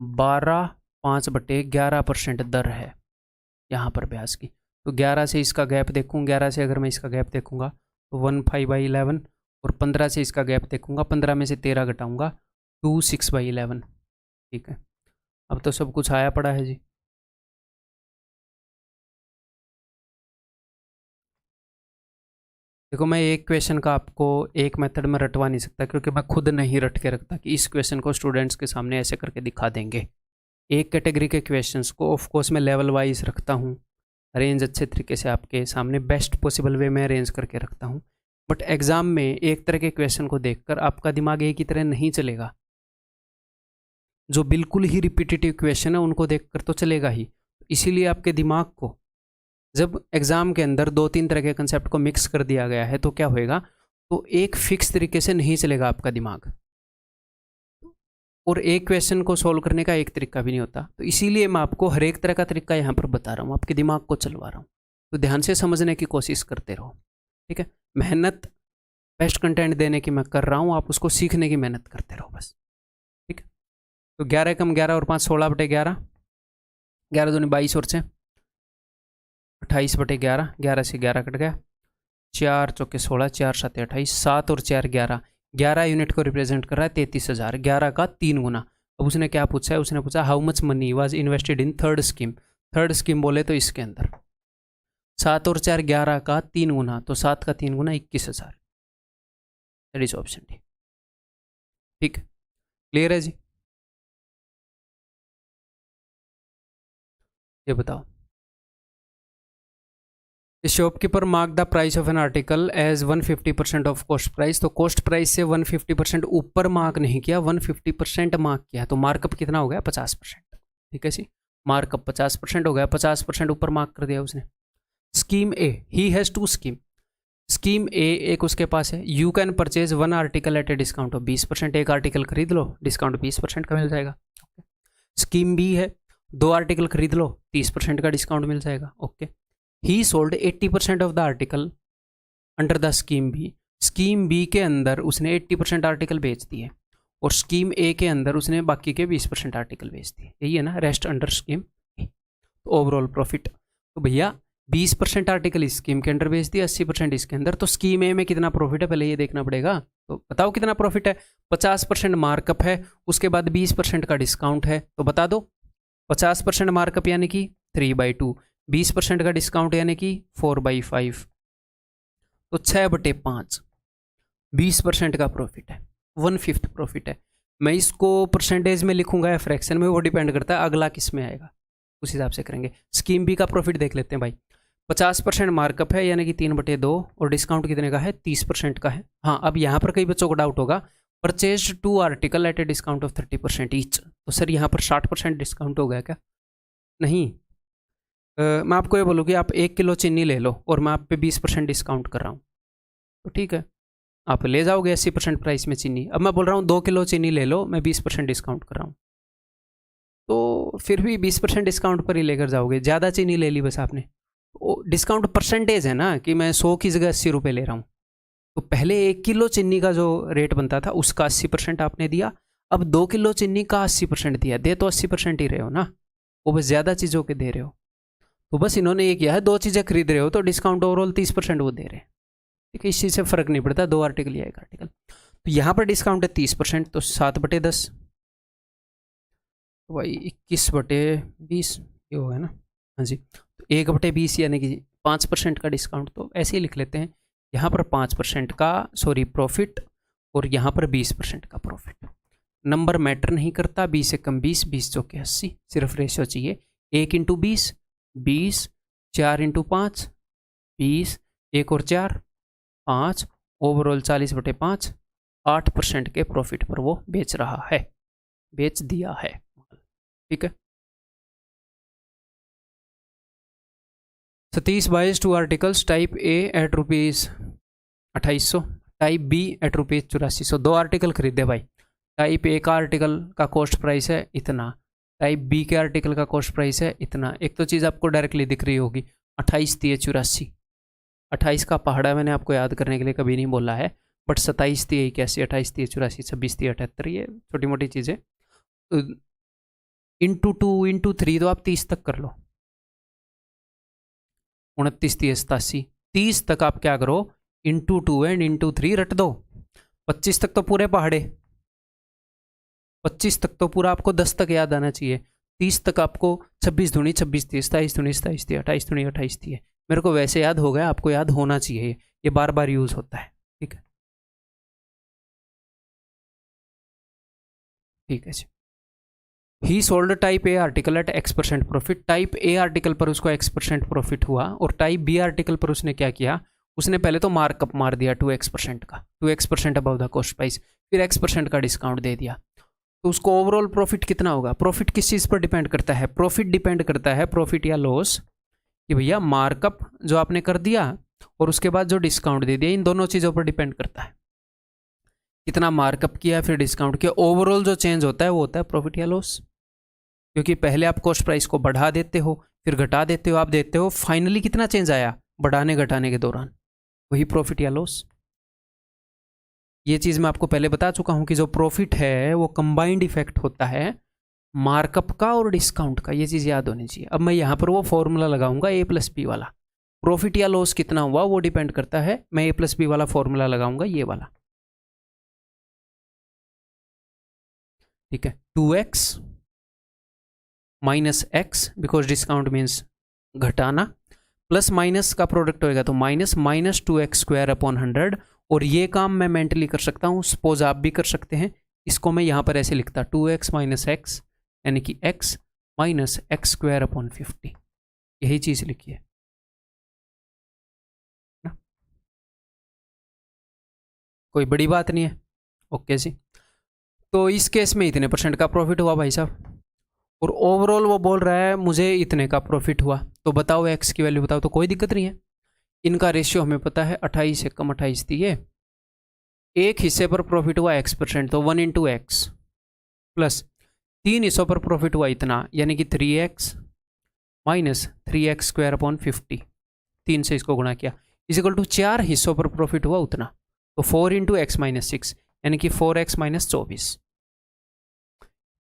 12 5/11% दर है यहाँ पर ब्याज की। तो 11 से इसका गैप देखूँ, 11 से अगर मैं इसका गैप देखूँगा तो 15/11, और 15 से इसका गैप देखूँगा, 15 में से 13 घटाऊँगा 26/11। ठीक है, अब तो सब कुछ आया पड़ा है जी। देखो मैं एक क्वेश्चन का आपको एक मेथड में रटवा नहीं सकता, क्योंकि मैं खुद नहीं रट के रखता कि इस क्वेश्चन को स्टूडेंट्स के सामने ऐसे करके दिखा देंगे। एक कैटेगरी के क्वेश्चंस को ऑफ कोर्स मैं लेवल वाइज रखता हूँ, अरेंज अच्छे तरीके से आपके सामने बेस्ट पॉसिबल वे में अरेंज करके रखता हूँ, बट एग्जाम में एक तरह के क्वेश्चन को देखकर आपका दिमाग एक ही तरह नहीं चलेगा। जो बिल्कुल ही रिपीटेटिव क्वेश्चन है उनको देखकर तो चलेगा ही, इसीलिए आपके दिमाग को जब एग्जाम के अंदर 2-3 तरह के कंसेप्ट को मिक्स कर दिया गया है तो क्या होएगा, तो एक फिक्स तरीके से नहीं चलेगा आपका दिमाग, और एक क्वेश्चन को सोल्व करने का एक तरीका भी नहीं होता। तो इसीलिए मैं आपको हर एक तरह का तरीका यहाँ पर बता रहा हूँ, आपके दिमाग को चलवा रहा हूँ, तो ध्यान से समझने की कोशिश करते रहो। ठीक है, मेहनत बेस्ट कंटेंट देने की मैं कर रहा हूँ, आप उसको सीखने की मेहनत करते रहो बस। ठीक है, तो 11 कम 11 और 5 16/11, 11 दूनी 22 और 6 28/11, 11 से 11 कट गया, 4 चौके 16, 4 7 28, 7 और 4 11, 11 यूनिट को रिप्रेजेंट कर रहा है 33,000, 11 का 3 गुना। अब उसने क्या पूछा है, उसने पूछा how much money was invested in third scheme, third scheme बोले तो इसके अंदर 7 और 4 11 का 3 गुना, तो 7 का 3 गुना 21,000, दैट इज ऑप्शन डी। ठीक है, क्लियर है जी, ये बताओ। Shopkeeper mark the price of an article as 150% of cost price, तो कॉस्ट प्राइस से 150% ऊपर मार्क नहीं किया, 150% मार्क किया, तो मार्कअप कितना हो गया 50%। ठीक है जी, मार्कअप 50% हो गया, 50% ऊपर मार्क कर दिया उसने। Scheme A, he has 2 scheme, scheme A एक उसके पास है, you can purchase 1 article at a discount of 20%, एक आर्टिकल खरीद लो डिस्काउंट 20% का मिल जाएगा। स्कीम बी है, 2 आर्टिकल खरीद लो 30% का डिस्काउंट मिल जाएगा। Okay, he sold 80% of the article under the scheme B, scheme B के अंदर उसने 80% आर्टिकल बेच दिए, और स्कीम ए के अंदर उसने बाकी के 20% आर्टिकल बेच दिए, यही है ना, रेस्ट अंडर स्कीम ए। तो ओवरऑल प्रॉफिट, तो भैया 20% आर्टिकल इस स्कीम के अंदर बेच दिया, 80% इसके अंदर, तो स्कीम ए में कितना प्रॉफिट है पहले ये देखना पड़ेगा। तो बताओ कितना प्रॉफिट है, 50% मार्कअप है, उसके बाद 20% का डिस्काउंट है, तो बता दो 50% मार्कअप यानी कि 3/2, 20% का डिस्काउंट यानी कि 4/5, तो 6/5, 20% का प्रॉफिट है, 1/5 प्रॉफिट है। मैं इसको परसेंटेज में लिखूंगा या फ्रैक्शन में, वो डिपेंड करता है अगला किस में आएगा, उस हिसाब से करेंगे। स्कीम बी का प्रॉफिट देख लेते हैं भाई, 50% मार्कअप है यानी कि 3/2, और डिस्काउंट कितने का है 30% का है। हाँ, अब यहाँ पर कई बच्चों को डाउट होगा, purchase 2 article at a discount of 30% each, तो सर यहाँ पर 60% डिस्काउंट हो गया क्या? नहीं, मैं आपको ये बोलूँ कि आप 1 किलो चीनी ले लो और मैं आप पे 20% डिस्काउंट कर रहा हूँ, तो ठीक है आप ले जाओगे 80% प्राइस में चीनी। अब मैं बोल रहा हूँ 2 किलो चीनी ले लो, मैं 20% डिस्काउंट कर रहा हूँ, तो फिर भी 20% डिस्काउंट पर ही लेकर जाओगे, ज़्यादा चीनी ले ली बस आपने। डिस्काउंट परसेंटेज है ना, कि मैं 100 की जगह 80 रुपये ले रहा हूँ, तो पहले 1 किलो चीनी का जो रेट बनता था उसका 80% आपने दिया, अब 2 किलो चीनी का 80% दिया, दे तो 80% ही रहे हो ना, वो बस ज़्यादा चीज़ों के दे रहे हो। तो बस इन्होंने ये किया है, 2 चीज़ें खरीद रहे हो तो डिस्काउंट ओवरऑल 30% वो दे रहे हैं। ठीक है, इस चीज़ से फ़र्क नहीं पड़ता, 2 आर्टिकल या 1 आर्टिकल। तो यहाँ पर डिस्काउंट है 30%, तो 7/10 भाई 21/20 ये होगा ना। हाँ जी, तो 1/20 यानी कि 5% का डिस्काउंट, तो ऐसे ही लिख लेते हैं। यहाँ पर 5% का प्रॉफिट और यहाँ पर 20% का प्रॉफिट। नंबर मैटर नहीं करता, 20 से कम 20, 20 चौके 80, सिर्फ रेशियो चाहिए 1 × 20, 20, 4 × 5, 20, 1 और 4 5, ओवरऑल 40/5, 8% के प्रॉफिट पर वो बेच रहा है, बेच दिया है। ठीक है, Satish buys 2 articles, type A at ₹2800, type B at ₹8400। 2 article खरीदे भाई। टाइप ए का आर्टिकल का कॉस्ट प्राइस है इतना, टाइप बी के आर्टिकल का कॉस्ट प्राइस है इतना। एक तो चीज़ आपको डायरेक्टली दिख रही होगी, 28 × 84, 28 का पहाड़ा मैंने आपको याद करने के लिए कभी नहीं बोला है, बट 27 × 81, 28 × 84, 26 × 78, ये छोटी मोटी चीज़ें। इंटू 2 × 3 तो आप 30 तक कर लो, 29 × 87, 30 तक आप क्या करो, इंटू 2 एंड इंटू 3 रट दो। 25 तक तो पूरे पहाड़े, 25 तक तो पूरा आपको 10 तक याद आना चाहिए। 30 तक आपको 26 दूनी 26 थी, 27 दूनी 27 थी, 28 दूनी 28 थी। मेरे को वैसे याद हो गया, आपको याद होना चाहिए, ये बार बार यूज होता है। ठीक है, ठीक है जी। He sold type A article at X% profit. Type A article पर उसको X% प्रॉफिट हुआ, और टाइप बी आर्टिकल पर उसने क्या किया, उसने पहले तो मार्कअप मार दिया 2x% का, 2x% above the cost price, फिर X% का डिस्काउंट दे दिया। तो उसको ओवरऑल प्रॉफिट कितना होगा? प्रॉफिट किस चीज़ पर डिपेंड करता है? प्रॉफिट डिपेंड करता है, प्रॉफिट या लॉस, कि भैया मार्कअप जो आपने कर दिया और उसके बाद जो डिस्काउंट दे दिया, इन दोनों चीज़ों पर डिपेंड करता है। कितना मार्कअप किया फिर डिस्काउंट किया, ओवरऑल जो चेंज होता है वो होता है प्रॉफिट या लॉस। क्योंकि पहले आप कॉस्ट प्राइस को बढ़ा देते हो, फिर घटा देते हो, आप देते हो, फाइनली कितना चेंज आया बढ़ाने घटाने के दौरान, वही प्रॉफिट या लॉस। ये चीज़ मैं आपको पहले बता चुका हूं कि जो प्रॉफिट है वो कंबाइंड इफेक्ट होता है मार्कअप का और डिस्काउंट का, ये चीज़ याद होनी चाहिए। अब मैं यहाँ पर वो फॉर्मूला लगाऊंगा A+B वाला, प्रॉफिट या लॉस कितना हुआ वो डिपेंड करता है, मैं A+B वाला फॉर्मूला लगाऊंगा, ये वाला। ठीक है, 2x minus x, because discount means घटाना, प्लस माइनस का प्रोडक्ट होएगा तो माइनस, माइनस 2x² / 100। और ये काम मैं मेंटली कर सकता हूँ, सपोज आप भी कर सकते हैं। इसको मैं यहाँ पर ऐसे लिखता, 2x - x यानी कि x माइनस x² / 50, यही चीज़ लिखिए ना, कोई बड़ी बात नहीं है। ओके जी, तो इस केस में इतने % का प्रॉफिट हुआ भाई साहब, और ओवरऑल वो बोल रहा है मुझे इतने का प्रॉफिट हुआ, तो बताओ x की वैल्यू बताओ, तो कोई दिक्कत नहीं है। इनका रेशियो हमें पता है, 28 से कम 28 थी ये, एक हिस्से पर प्रॉफिट हुआ x%, तो 1 × x, प्लस 3 हिस्सों पर प्रॉफिट हुआ इतना, यानी कि 3x माइनस 3x² / 50, 3 से इसको गुणा किया, इक्वल टू 4 हिस्सों पर प्रॉफिट हुआ उतना, तो 4 × x - 6 यानी कि 4x - 24।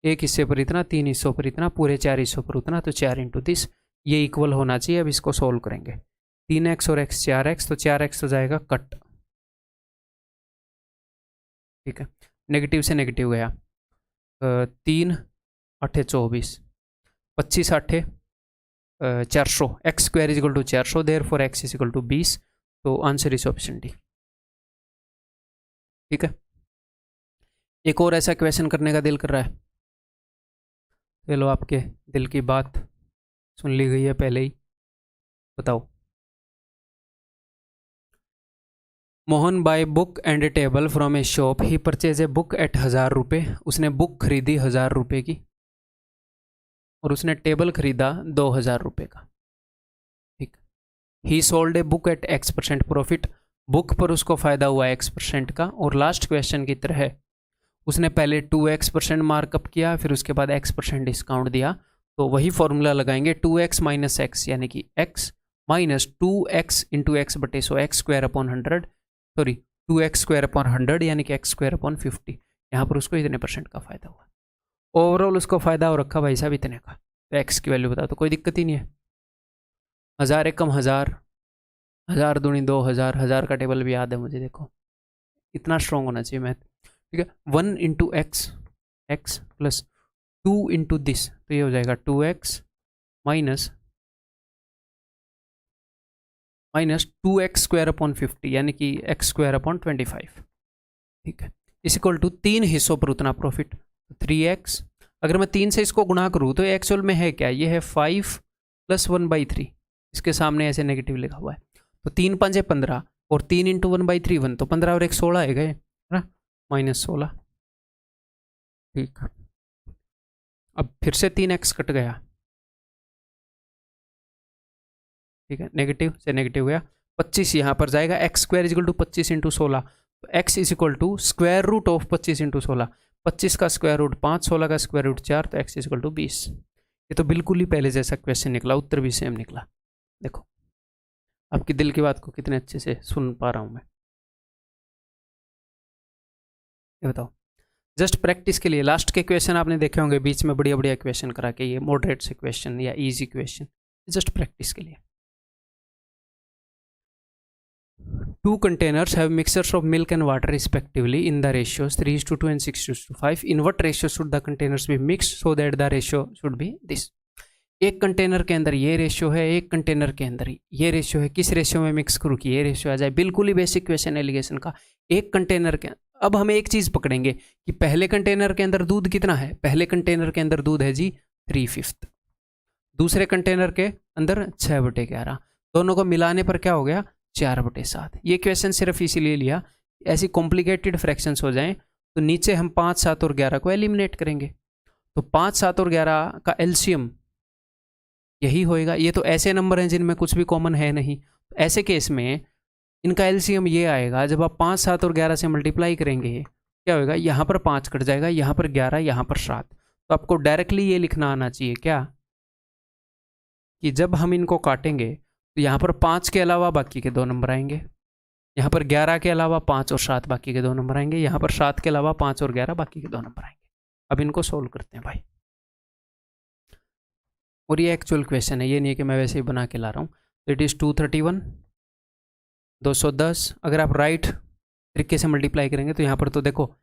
एक हिस्से पर इतना, 3 हिस्सों पर इतना, पूरे 4 हिस्सों पर उतना, तो 4 × 30, ये इक्वल होना चाहिए। अब इसको सोल्व करेंगे, 3x और x 4x, तो 4x हो जाएगा कट। ठीक है, नेगेटिव से नेगेटिव गया, 3 × 8 = 24, 25 × 8 = 400, x² = 400, देयरफॉर x = 20, तो आंसर इज ऑप्शन डी। ठीक है, एक और ऐसा क्वेश्चन करने का दिल कर रहा है, चलो आपके दिल की बात सुन ली गई है पहले ही, बताओ। Mohan buy book and a table from a shop, he purchase a book at 1000 रुपये। उसने बुक खरीदी 1000 रुपये की, और उसने टेबल खरीदा 2000 रुपये का। ठीक, he sold a book at X% profit, book पर उसको फ़ायदा हुआ X% का। और लास्ट क्वेश्चन की तरह उसने पहले 2x% मार्कअप किया, फिर उसके बाद X% डिस्काउंट दिया, तो वही फॉर्मूला लगाएंगे, 2x - x यानी कि x माइनस 2x × x बटे 100, x² / 100, सॉरी 2x² / 100 यानी कि x² / 50, यहाँ पर उसको इतने % का फ़ायदा हुआ, ओवरऑल उसको फ़ायदा हो रखा भाई साहब इतने का। तो एक्स की वैल्यू बता, तो कोई दिक्कत ही नहीं है। 1000 एकम 1000, 1000 दूनी 2000, 1000 का टेबल भी याद है मुझे, देखो इतना स्ट्रॉन्ग होना चाहिए मैथ, ठीक है। 1 into x, x plus 2 into this, तो ये हो जाएगा 2x minus 2x square upon 50, यानी कि x स्क्वायर अपॉन 25, ठीक है, इस इक्वल टू 3 हिस्सों पर उतना प्रॉफिट, 3x। अगर मैं 3 से इसको गुणा करूँ तो एक्चुअल में है क्या, ये है 5 प्लस 1/3, इसके सामने ऐसे नेगेटिव लिखा हुआ है, तो 3 5 है 15, और 3 इंटू 1/3 1, तो 15 और 1 16 है गए, है ना, -16, ठीक है। अब फिर से 3x कट गया, ठीक है, नेगेटिव से नेगेटिव गया, 25 यहाँ पर जाएगा, x square is equal to 25 into 16, तो x is equal to square root of 25 into 16, 25 का स्क्वायर रूट 5, 16 का स्क्वायर रूट 4, तो एक्स इज इक्वल टू 20। ये तो बिल्कुल ही पहले जैसा क्वेश्चन निकला, उत्तर भी सेम निकला। देखो आपकी दिल की बात को कितने अच्छे से सुन पा रहा हूँ मैं, ये बताओ। जस्ट प्रैक्टिस के लिए लास्ट के क्वेश्चन आपने देखे होंगे बीच में, बढ़िया बढ़िया क्वेश्चन करा के, ये मॉडरेट से क्वेश्चन या इजी क्वेश्चन, जस्ट प्रैक्टिस के लिए। Two containers have mixtures of milk and water respectively in the ratios 3:2 and 6:5. In what ratio should the containers be mixed so that the ratio should be this? एक container के अंदर ये ratio है, एक container के अंदर ये ratio है, किस रेशियो में मिक्स करूँ कि ये रेशियो आ जाए, बिल्कुल ही बेसिक क्वेश्चन एलिगेशन का। एक कंटेनर के, अब हम एक चीज़ पकड़ेंगे कि पहले कंटेनर के अंदर दूध कितना है, पहले कंटेनर के अंदर दूध है जी 3/5, दूसरे कंटेनर के अंदर 6/11, दोनों को मिलाने पर क्या हो गया 4/7। ये क्वेश्चन सिर्फ इसीलिए लिया, ऐसी कॉम्प्लिकेटेड फ्रैक्शंस हो जाएं तो नीचे हम 5, 7 और 11 को एलिमिनेट करेंगे, तो 5, 7 और 11 का एलसीएम यही होएगा। ये तो ऐसे नंबर हैं जिनमें कुछ भी कॉमन है नहीं, ऐसे केस में इनका एलसीएम ये आएगा, जब आप 5, 7 और 11 से मल्टीप्लाई करेंगे क्या होएगा, यहाँ पर 5 कट जाएगा, यहाँ पर 11, यहाँ पर 7, तो आपको डायरेक्टली ये लिखना आना चाहिए क्या, कि जब हम इनको काटेंगे तो यहाँ पर 5 के अलावा बाकी के 2 नंबर आएंगे, यहाँ पर 11 के अलावा 5 और 7 बाकी के 2 नंबर आएंगे, यहाँ पर 7 के अलावा 5 और 11 बाकी के 2 नंबर आएंगे। अब इनको सोल्व करते हैं भाई, और ये एक्चुअल क्वेश्चन है, ये नहीं है कि मैं वैसे ही बना के ला रहा हूँ। तो इट इज़ 231, 210, अगर आप राइट तरीके से मल्टीप्लाई करेंगे तो यहाँ पर तो देखो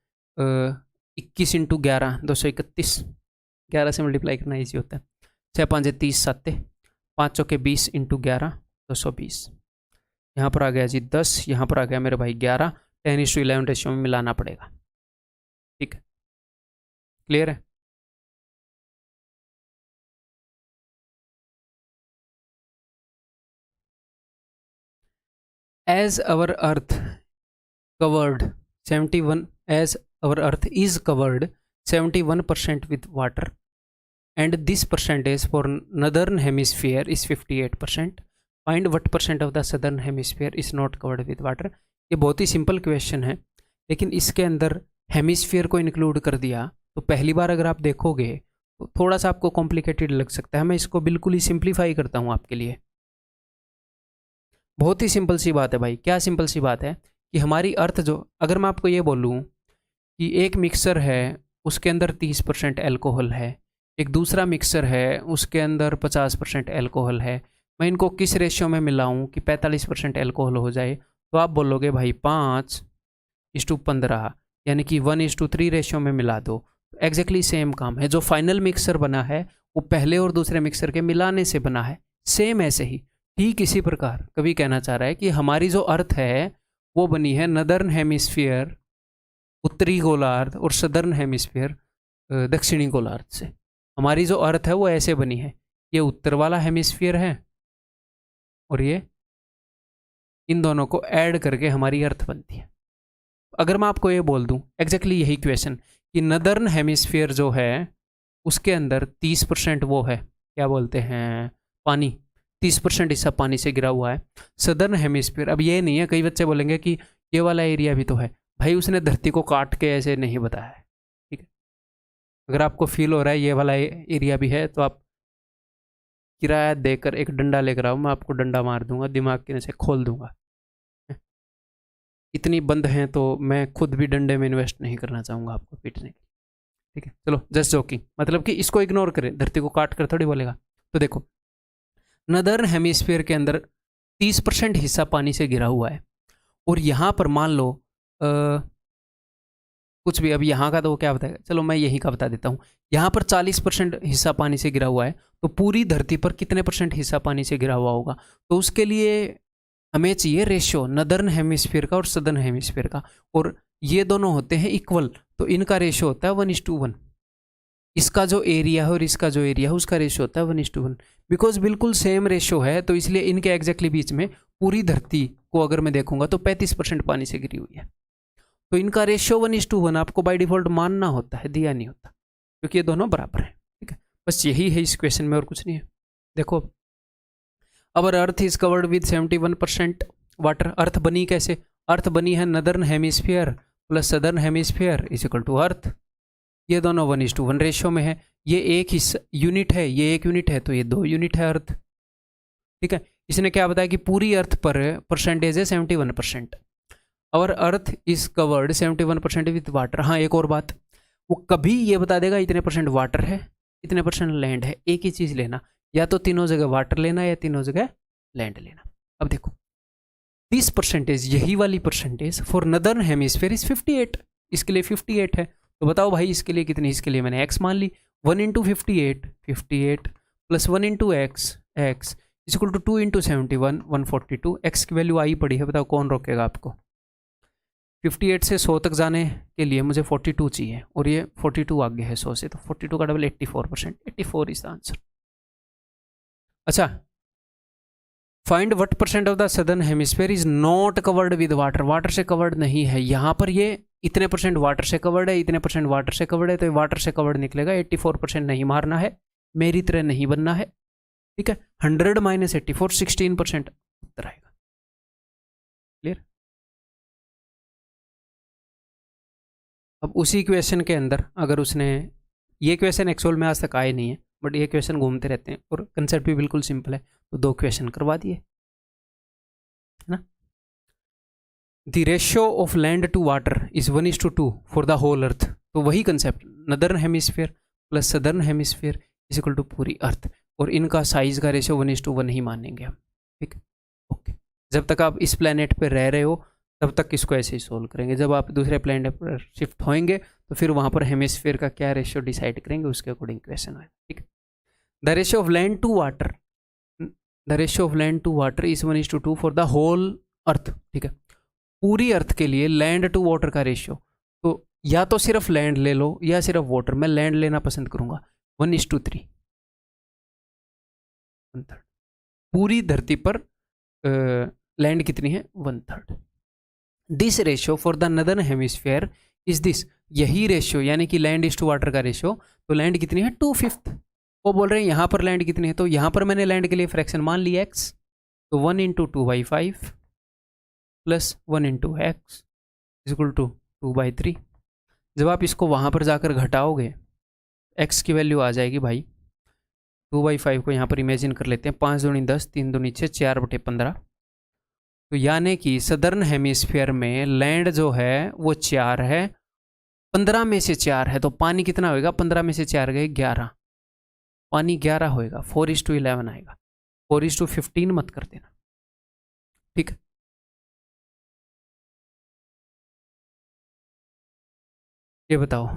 21 इंटू 11 231, 11 से मल्टीप्लाई करना ईजी होता है, 6 5 30 7, 5 चौके 20 इंटू 11 220, यहाँ पर आ गया जी 10, यहाँ पर आ गया मेरे भाई 11, 10:11 रेशियो में मिलाना पड़ेगा, ठीक है, क्लियर है। As our Earth covered 71, as our Earth is covered 71% with water, and this percentage for northern hemisphere is 58%. Find what percent of the southern hemisphere is not covered with water. ये बहुत ही simple question है, लेकिन इसके अंदर hemisphere को include कर दिया, तो पहली बार अगर आप देखोगे तो थोड़ा सा आपको कॉम्प्लिकेटेड लग सकता है। मैं इसको बिल्कुल ही सिंप्लीफाई करता हूँ आपके लिए। बहुत ही सिंपल सी बात है भाई। क्या सिंपल सी बात है कि हमारी अर्थ जो, अगर मैं आपको ये बोलूँ कि एक मिक्सर है उसके अंदर 30% एल्कोहल है, एक दूसरा मिक्सर है उसके अंदर 50% एल्कोहल है, मैं इनको किस रेशियो में मिलाऊं कि 45% एल्कोहल हो जाए, तो आप बोलोगे भाई 5:15, यानी कि 1:3 रेशियो में मिला दो। एग्जैक्टली सेम काम है, जो फाइनल मिक्सर बना है वो पहले और दूसरे मिक्सर के मिलाने से बना है। सेम ऐसे ही ठीक इसी प्रकार कवि कहना चाह रहा है कि हमारी जो अर्थ है वो बनी है नदर्न हेमिस्फीयर उत्तरी गोलार्ध और सदर्न हेमिस्फीयर दक्षिणी गोलार्ध से। हमारी जो अर्थ है वो ऐसे बनी है, ये उत्तर वाला हेमिस्फीयर है और ये, इन दोनों को ऐड करके हमारी अर्थ बनती है। अगर मैं आपको ये बोल दूं एग्जैक्टली यही क्वेश्चन कि नदर्न हेमिस्फीयर जो है उसके अंदर 30% वो है, क्या बोलते हैं, पानी, 30% हिस्सा पानी से गिरा हुआ है। सदर्न हेमिस्फीयर, अब ये नहीं है, कई बच्चे बोलेंगे कि ये वाला एरिया भी तो है, भाई उसने धरती को काट के ऐसे नहीं बताया है, ठीक है। अगर आपको फील हो रहा है ये वाला एरिया भी है तो आप किराया देकर एक डंडा लेकर आओ, मैं आपको डंडा मार दूंगा, दिमाग के नीचे खोल दूंगा। इतनी बंद हैं तो मैं खुद भी डंडे में इन्वेस्ट नहीं करना चाहूँगा आपको पीटने के लिए, ठीक है। चलो जस्ट जोकिंग, मतलब कि इसको इग्नोर करें, धरती को काट कर थोड़ी बोलेगा। तो देखो नदर्न हेमिस्फीयर के अंदर 30% हिस्सा पानी से घिरा हुआ है, और यहाँ पर मान लो कुछ भी, अभी यहाँ का तो वो क्या बताएगा, चलो मैं यहीं का बता देता हूँ। यहाँ पर 40% हिस्सा पानी से घिरा हुआ है, तो पूरी धरती पर कितने % हिस्सा पानी से घिरा हुआ होगा? तो उसके लिए हमें चाहिए रेशियो नदर्न हेमिस्फीयर का और सदर्न हेमिस्फीयर का, और ये दोनों होते हैं इक्वल, तो इनका रेशियो होता है 1:1। इसका जो एरिया है और इसका जो एरिया है उसका रेशियो होता है 1:1। बिकॉज बिल्कुल सेम रेशियो है, तो इसलिए इनके एग्जैक्टली बीच में पूरी धरती को अगर मैं देखूंगा तो 35% पानी से घिरी हुई है, तो इनका रेशियो 1:1 आपको बाय डिफॉल्ट मानना होता है, दिया नहीं होता, क्योंकि ये दोनों बराबर हैं, ठीक है। बस यही है इस क्वेश्चन में और कुछ नहीं है। देखो our earth is covered with 71% water. Earth बनी कैसे? अर्थ बनी है northern hemisphere plus southern hemisphere is equal to earth. ये दोनों 1:1 रेशियो में है। ये एक हिस्सा यूनिट है, ये 1 यूनिट है, तो ये 2 यूनिट है अर्थ, ठीक है। इसने क्या बताया कि पूरी अर्थ पर परसेंटेज है 71%। और अर्थ इज कवर्ड 71% विथ वाटर। हाँ एक और बात, वो कभी ये बता देगा इतने % वाटर है, इतने % लैंड है। एक ही चीज़ लेना, या तो तीनों जगह वाटर लेना या तीनों जगह लैंड लेना। अब देखो 30%, यही वाली percentage for northern hemisphere is 58, इसके लिए 58 है। तो बताओ भाई इसके लिए कितनी? इसके लिए मैंने x मान ली, 1 × 58 58 plus 1 × x x is equal to 2 × 71 142। x की वैल्यू आई पड़ी है, बताओ कौन रोकेगा आपको? 58 से 100 तक जाने के लिए मुझे 42 चाहिए, और ये 42 आगे है 100 से, तो 42 का डबल 84%, 84 इज द आंसर। अच्छा, find what % of the southern hemisphere is not covered with water. Water से कवर्ड नहीं है। यहाँ पर ये इतने % वाटर से कवर्ड है, इतने % वाटर से कवर्ड है, तो वाटर से कवर्ड निकलेगा। 84% नहीं मारना है, मेरी तरह नहीं बनना है, ठीक है। 100 - 84 16% उत्तर आएगा। क्लियर? अब उसी क्वेश्चन के अंदर अगर उसने, ये क्वेश्चन एक्चुअल में आज तक आए नहीं है, बट ये क्वेश्चन घूमते रहते हैं और कंसेप्ट भी बिल्कुल सिंपल है, तो 2 क्वेश्चन करवा दिए, है ना। The ratio of land to water is 1:2 for the whole earth. तो वही concept, northern hemisphere plus southern hemisphere is equal to पूरी अर्थ, और इनका साइज का रेशियो 1:1 ही मानेंगे हम, ठीक है। ओके, जब तक आप इस प्लेनेट पे रह रहे हो तब तक इसको ऐसे ही सोल्व करेंगे। जब आप दूसरे प्लेनेट पर शिफ्ट होंगे तो फिर वहाँ पर हेमिस्फीयर का क्या रेशियो डिसाइड करेंगे, उसके अकॉर्डिंग क्वेश्चन आएगा, ठीक है। The ratio of land to water, the ratio of land to water is 1:2 for the whole earth, ठीक है। पूरी अर्थ के लिए लैंड टू वाटर का रेशियो, तो या तो सिर्फ लैंड ले लो या सिर्फ वाटर। मैं लैंड लेना पसंद करूंगा। 1:3, 1/3। पूरी धरती पर लैंड कितनी है? 1/3। This ratio for the northern hemisphere is this, यही रेशियो यानी कि लैंड इज टू वाटर का रेशियो। तो लैंड कितनी है? 2/5। वो बोल रहे हैं यहाँ पर लैंड कितनी है, तो यहाँ पर मैंने लैंड के लिए फ्रैक्शन मान लिया x, तो 1 × 2/5 plus 1 × x is equal to 2/3। जब आप इसको वहाँ पर जाकर घटाओगे, x की वैल्यू आ जाएगी भाई, 2/5 को यहाँ पर इमेजिन कर लेते हैं, 5 दूनी 10, 3 दूनी 6, 4/15। तो यानी कि सदर्न हेमिस्फीयर में लैंड जो है वो 4 है, 15 में से 4 है, तो पानी कितना होएगा? 15 में से 4 गए 11, पानी 11 होएगा। 4:11 आएगा, 4:15 मत कर देना, ठीक है। ये बताओ,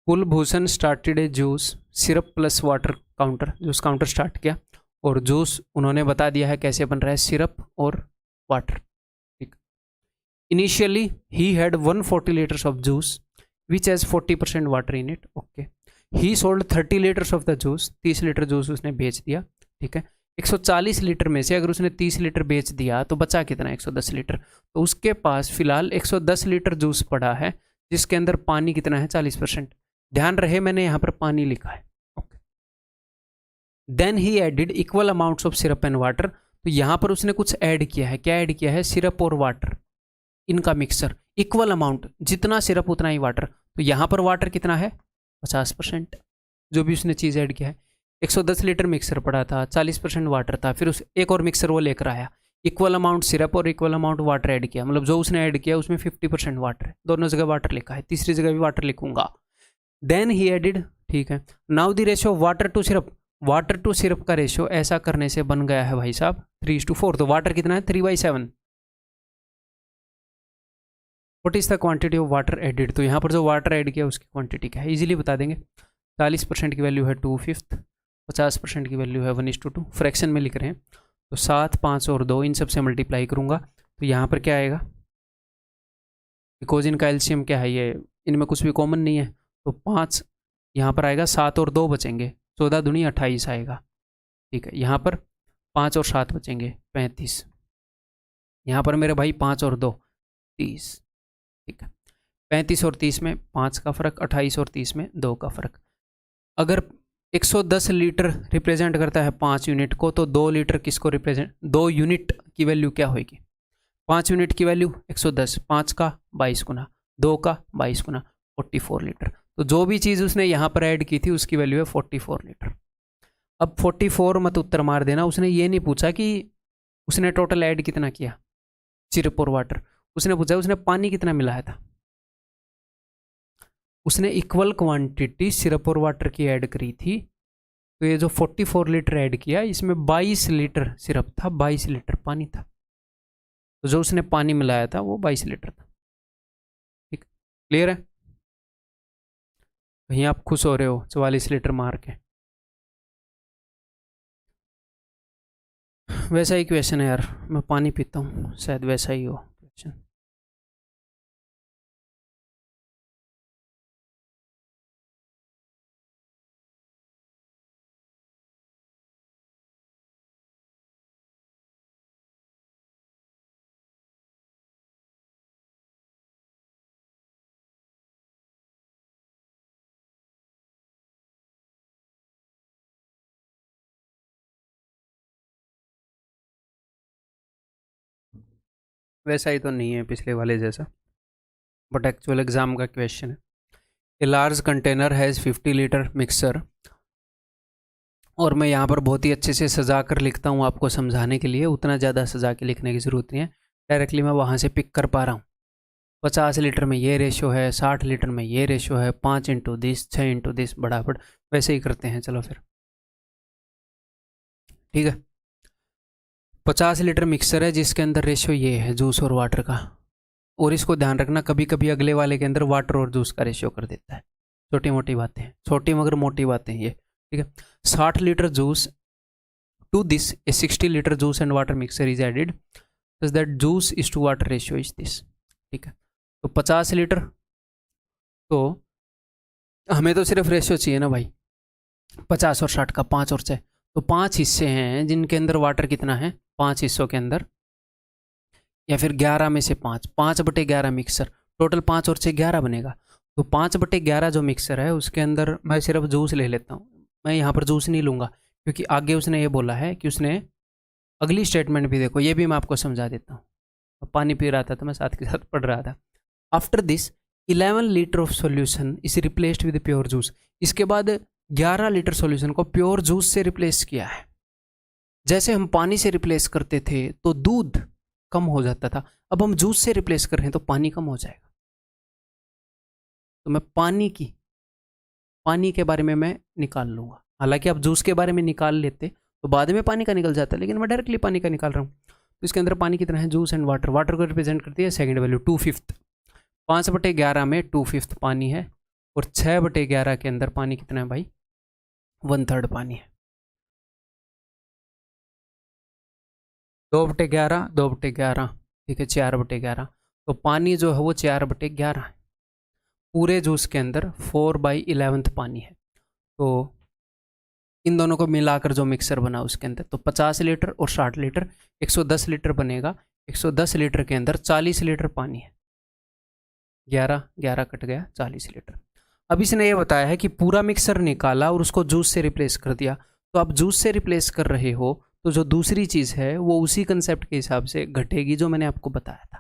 कुलभूषण स्टार्टेड ए juice syrup plus water counter, juice counter start किया और जूस उन्होंने बता दिया है कैसे बन रहा है, सिरप और वाटर, ठीक। Initially he had 140 litres of juice which has 40% water in it, okay. He sold 30 litres of the juice, 30 litre juice उसने बेच दिया, ठीक है। 140 लीटर में से अगर उसने 30 लीटर बेच दिया तो बचा कितना? 110 लीटर। तो उसके पास फिलहाल 110 लीटर जूस पड़ा है, जिसके अंदर पानी कितना है? 40%। ध्यान रहे मैंने यहाँ पर पानी लिखा है, okay. Then he added equal amounts of syrup and water. तो यहाँ पर उसने कुछ ऐड किया है। क्या ऐड किया है? सिरप और वाटर, इनका मिक्सर, इक्वल अमाउंट, जितना सिरप उतना ही वाटर। तो यहाँ पर वाटर कितना है? 50%, जो भी उसने चीज़ ऐड किया है। 110 लीटर मिक्सर पड़ा था, 40% वाटर था, फिर उस एक और मिक्सर वो लेकर आया, इक्वल अमाउंट सिरप और इक्वल अमाउंट वाटर ऐड किया, मतलब जो उसने ऐड किया उसमें 50% वाटर है, दोनों जगह वाटर लिखा है, तीसरी जगह भी वाटर लिखूंगा। देन ही एडिड, ठीक है। Now the ratio water to syrup, water to syrup का रेशियो ऐसा करने से बन गया है भाई साहब 3:4। तो वाटर कितना है 3/7। What is the quantity of water added, तो यहाँ पर जो वाटर ऐड किया उसकी क्वांटिटी क्या है, इजीली बता देंगे। 40% की वैल्यू है 2/5, 50% की वैल्यू है 1:2, फ्रैक्शन में लिख रहे हैं तो 7, 5 और 2 इन सब से मल्टीप्लाई करूंगा तो यहाँ पर क्या आएगा, बिकॉज इनका एलसीएम क्या है, ये इनमें कुछ भी कॉमन नहीं है, तो 5 यहाँ पर आएगा, 7 और 2 बचेंगे, 14 दूनी 28 आएगा, ठीक है। यहाँ पर 5 और 7 बचेंगे 35, यहाँ पर मेरे भाई 5 और 2 30, ठीक है। 35 और 30 में 5 का फ़र्क, 28 और 30 में 2 का फ़र्क। अगर 110 लीटर रिप्रेजेंट करता है 5 यूनिट को, तो 2 लीटर किसको रिप्रेजेंट, 2 यूनिट की वैल्यू क्या होगी, 5 यूनिट की वैल्यू 110, 5 का 22 गुना, 2 का 22 गुना, 44 लीटर। तो जो भी चीज़ उसने यहाँ पर ऐड की थी उसकी वैल्यू है 44 लीटर। अब 44 मत उत्तर मार देना, उसने ये नहीं पूछा कि उसने टोटल ऐड कितना किया सिरप और वाटर, उसने पूछा उसने पानी कितना मिलाया था। उसने इक्वल क्वांटिटी सिरप और वाटर की ऐड करी थी, तो ये जो 44 लीटर ऐड किया इसमें 22 लीटर सिरप था, 22 लीटर पानी था, तो जो उसने पानी मिलाया था वो 22 लीटर था, ठीक, क्लियर है। कहीं आप खुश हो रहे हो 44 लीटर मार के, वैसा ही क्वेश्चन है यार, मैं पानी पीता हूँ शायद वैसा ही हो क्वेश्चन। वैसा ही तो नहीं है पिछले वाले जैसा, बट एक्चुअल एग्जाम का क्वेश्चन है। A large container has 50 litre mixer, और मैं यहाँ पर बहुत ही अच्छे से सजा कर लिखता हूँ आपको समझाने के लिए, उतना ज़्यादा सजा के लिखने की ज़रूरत नहीं है, डायरेक्टली मैं वहाँ से पिक कर पा रहा हूँ। 50 लीटर में ये रेशो है, 60 लीटर में ये रेशो है, 5 × 10, 6 × 10, बराबर वैसे ही करते हैं। चलो फिर ठीक है, 50 लीटर मिक्सर है जिसके अंदर रेशो ये है जूस और वाटर का, और इसको ध्यान रखना कभी कभी अगले वाले के अंदर वाटर और जूस का रेशियो कर देता है। छोटी मोटी बातें हैं, छोटी मगर मोटी बातें हैं ये, ठीक है। 60 litre juice to this a 60 litre juice and water mixture is added, such that juice is to water ratio is this, ठीक है। तो 50 लीटर, तो हमें तो सिर्फ रेशियो चाहिए ना भाई, 50 और 60 का, 5 और 6, तो 5 हिस्से हैं जिनके अंदर वाटर कितना है, 5 हिस्सों के अंदर, या फिर 11 में से 5, 5/11 मिक्सर, टोटल 5 और 6 11 बनेगा। तो 5/11 जो मिक्सर है उसके अंदर मैं सिर्फ जूस ले लेता हूँ, मैं यहाँ पर जूस नहीं लूँगा क्योंकि आगे उसने ये बोला है कि उसने अगली स्टेटमेंट भी देखो, ये भी मैं आपको समझा देता हूँ। पानी पी रहा था तो मैं साथ के साथ पढ़ रहा था। After this 11 litre of solution is replaced with pure juice, इसके बाद 11 लीटर सोल्यूशन को प्योर जूस से रिप्लेस किया है। जैसे हम पानी से रिप्लेस करते थे तो दूध कम हो जाता था, अब हम जूस से रिप्लेस कर रहे हैं तो पानी कम हो जाएगा। तो मैं पानी के बारे में मैं निकाल लूँगा, हालांकि आप जूस के बारे में निकाल लेते तो बाद में पानी का निकल जाता, लेकिन मैं डायरेक्टली पानी का निकाल रहा हूँ। तो इसके अंदर पानी कितना है, जूस एंड वाटर, वाटर को रिप्रेजेंट करती है सेकंड वैल्यू 2/5, 5/11 में 2/5 पानी है, और 6/11 के अंदर पानी कितना है भाई, 1/3 पानी है। 2/11, 2/11, ठीक है, 4/11, तो पानी जो है वो 4/11 है। पूरे जूस के अंदर 4/11 पानी है, तो इन दोनों को मिलाकर जो मिक्सर बना उसके अंदर, तो 50 लीटर और 60 लीटर 110 लीटर बनेगा। 110 लीटर के अंदर 40 लीटर पानी है, 11 कट गया 40 लीटर। अब इसने ये बताया है कि पूरा मिक्सर निकाला और उसको जूस से रिप्लेस कर दिया, तो आप जूस से रिप्लेस कर रहे हो तो जो दूसरी चीज़ है वो उसी कंसेप्ट के हिसाब से घटेगी जो मैंने आपको बताया था,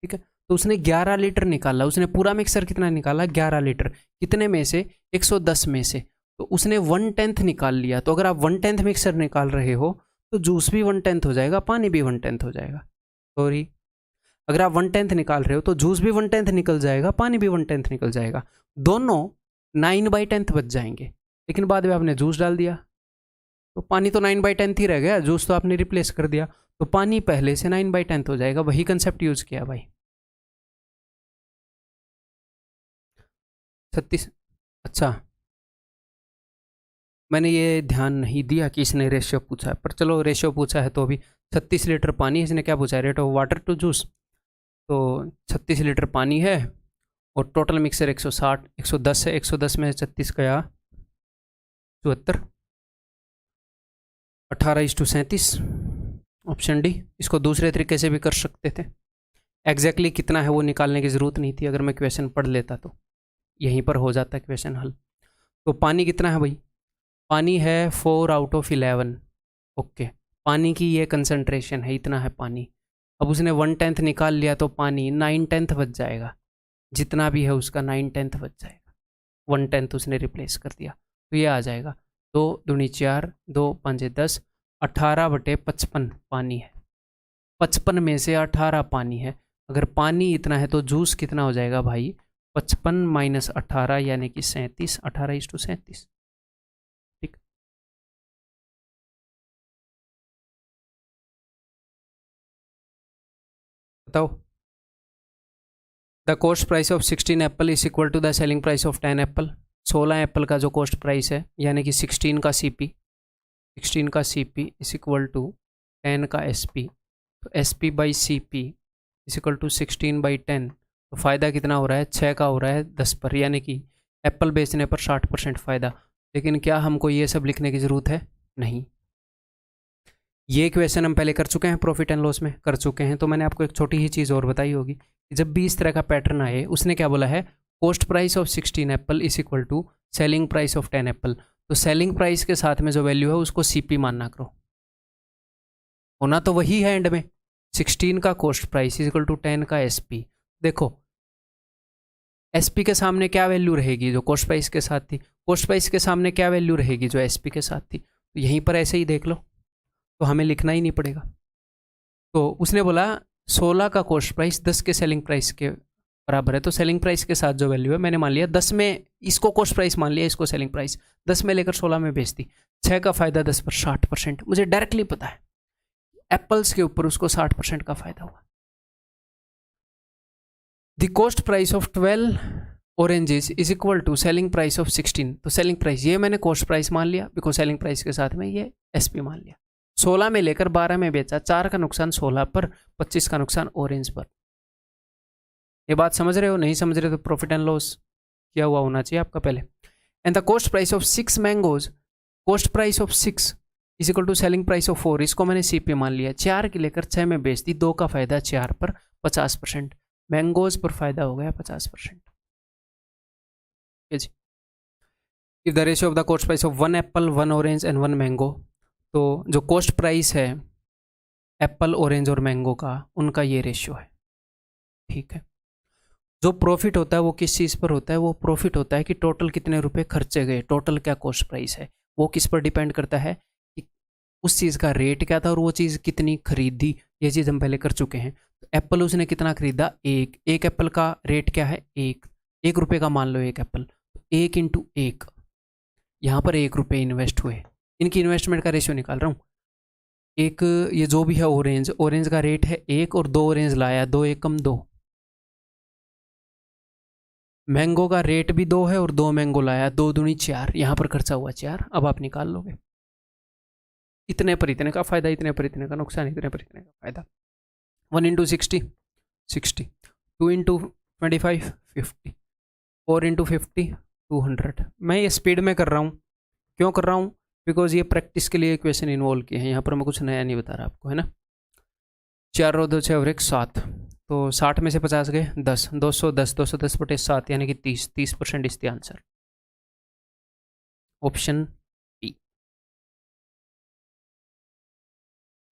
ठीक है। तो उसने 11 लीटर निकाला, उसने पूरा मिक्सर कितना निकाला, 11 लीटर, कितने में से, 110 में से, तो उसने 1/10 निकाल लिया। तो अगर आप 1/10 मिक्सर निकाल रहे हो तो जूस भी 1/10 हो जाएगा, पानी भी 1/10 हो जाएगा। सॉरी, अगर आप 1/10 निकाल रहे हो तो जूस भी 1/10 निकल जाएगा, पानी भी 1/10 निकल जाएगा, दोनों 9/10 बच जाएंगे। लेकिन बाद में आपने जूस डाल दिया तो पानी तो 9/10 ही रह गया, जूस तो आपने रिप्लेस कर दिया, तो पानी पहले से 9/10 हो जाएगा। वही कंसेप्ट यूज किया भाई। 36। अच्छा, मैंने ये ध्यान नहीं दिया कि इसने रेशियो पूछा है, पर चलो रेशियो पूछा है तो अभी 36 लीटर पानी, इसने क्या पूछा है, rate of water to juice. तो 36 लीटर पानी है और टोटल मिक्सर 160 110 है, 110 में 36 गया 74, 18:37। Option D. इसको दूसरे तरीके से भी कर सकते थे, एग्जैक्टली कितना है वो निकालने की ज़रूरत नहीं थी, अगर मैं क्वेश्चन पढ़ लेता तो यहीं पर हो जाता क्वेश्चन हल। तो पानी कितना है भाई, पानी है 4/11। ओके, पानी की ये कंसंट्रेशन है, इतना है पानी। अब उसने 1/10 निकाल लिया तो पानी 9/10 बच जाएगा, जितना भी है उसका 9/10 बच जाएगा, 1/10 उसने रिप्लेस कर दिया, तो ये आ जाएगा 2 दूनी 4, 2 5 10, 18/55 पानी है। 55 में से 18 पानी है। अगर पानी इतना है तो जूस कितना हो जाएगा भाई, 55 - 18 यानी कि 37, 18:37। ठीक, बताओ। The cost price of 16 apple is equal to the selling price of 10 apple. 16 apple का जो कॉस्ट प्राइस है यानी कि 16 का सीपी, 16 का सीपी इज इक्वल टू 10 का एसपी। तो SP by CP is equal to 16/10। तो फ़ायदा कितना हो रहा है, 6 का हो रहा है 10 पर, यानी कि एप्पल बेचने पर 60% फ़ायदा। लेकिन क्या हमको ये सब लिखने की ज़रूरत है, नहीं। ये क्वेश्चन हम पहले कर चुके हैं, प्रॉफिट एंड लॉस में कर चुके हैं। तो मैंने आपको एक छोटी ही चीज़ और बताई होगी कि जब भी इस तरह का पैटर्न आए, उसने क्या बोला है, cost price of 16 apple is equal to selling price of 10 apple. तो सेलिंग प्राइस के साथ में जो वैल्यू है उसको सीपी मानना करो, होना तो वही है एंड में। 16 का cost price is equal to 10 का एसपी। देखो एसपी के सामने क्या वैल्यू रहेगी जो कॉस्ट प्राइस के साथ थी, कॉस्ट प्राइस के सामने क्या वैल्यू रहेगी जो एसपी के साथ थी। तो यहीं पर ऐसे ही देख लो, तो हमें लिखना ही नहीं पड़ेगा। तो उसने बोला 16 का कॉस्ट प्राइस 10 के सेलिंग प्राइस के बराबर है, तो सेलिंग प्राइस के साथ जो वैल्यू है मैंने मान लिया 10 में, इसको कॉस्ट प्राइस मान लिया, इसको सेलिंग प्राइस 10 में लेकर 16 में बेच दी। 6 का फायदा 10 पर 60%, मुझे डायरेक्टली पता है एप्पल्स के ऊपर उसको 60% का फायदा हुआ। The cost price of 12 oranges is equal to selling price of 16। तो सेलिंग प्राइस ये मैंने कॉस्ट प्राइस मान लिया, बिकॉज सेलिंग प्राइस के साथ में ये एसपी मान लिया। 16 में लेकर 12 में बेचा, 4 का नुकसान 16 पर, 25 का नुकसान ऑरेंज पर। ये बात समझ रहे हो, नहीं समझ रहे तो प्रॉफिट एंड लॉस किया हुआ होना चाहिए आपका पहले। And the cost price of 6 mangoes, cost price of 6 is equal to selling price of 4, इसको मैंने सीपी मान लिया। 4 की लेकर 6 में बेच दी, 2 का फायदा 4 पर 50%, मैंगोज पर फायदा हो गया 50%। जी, if the ratio of the cost price of 1 apple 1 orange and 1 mango, तो जो कॉस्ट प्राइस है एप्पल ऑरेंज और मैंगो का, उनका ये रेशियो है। ठीक है, जो प्रॉफिट होता है वो किस चीज़ पर होता है, वो प्रॉफिट होता है कि टोटल कितने रुपए खर्चे गए, टोटल क्या कॉस्ट प्राइस है, वो किस पर डिपेंड करता है कि उस चीज़ का रेट क्या था और वो चीज़ कितनी खरीदी। ये चीज़ हम पहले कर चुके हैं। तो एप्पल उसने कितना खरीदा, एक एप्पल का रेट क्या है, एक रुपये का मान लो एक एप्पल, 1 × 1, यहाँ पर 1 रुपये इन्वेस्ट हुए। इनकी इन्वेस्टमेंट का रेशियो निकाल रहा हूँ। एक ये जो भी है ऑरेंज का रेट है 1 और 2 ऑरेंज लाया, 2 1 = 2। मैंगो का रेट भी 2 है और 2 मैंगो लाया, 2 दूनी 4, यहाँ पर खर्चा हुआ 4। अब आप निकाल लोगे, इतने पर इतने का फायदा, इतने पर इतने का नुकसान, इतने पर इतने का फायदा। 1 × 60 60, 2 × 25 50, 4 × 50 200। मैं ये स्पीड में कर रहा हूँ, क्यों कर रहा हूँ, बिकॉज ये प्रैक्टिस के लिए क्वेश्चन इन्वॉल्व किए हैं, यहाँ पर मैं कुछ नया नहीं बता रहा आपको, है ना। 4 और 2 6 और 1 7, तो 60 में से 50 गए 10, 210, 210/7 यानी कि 30% is the answer. Option B.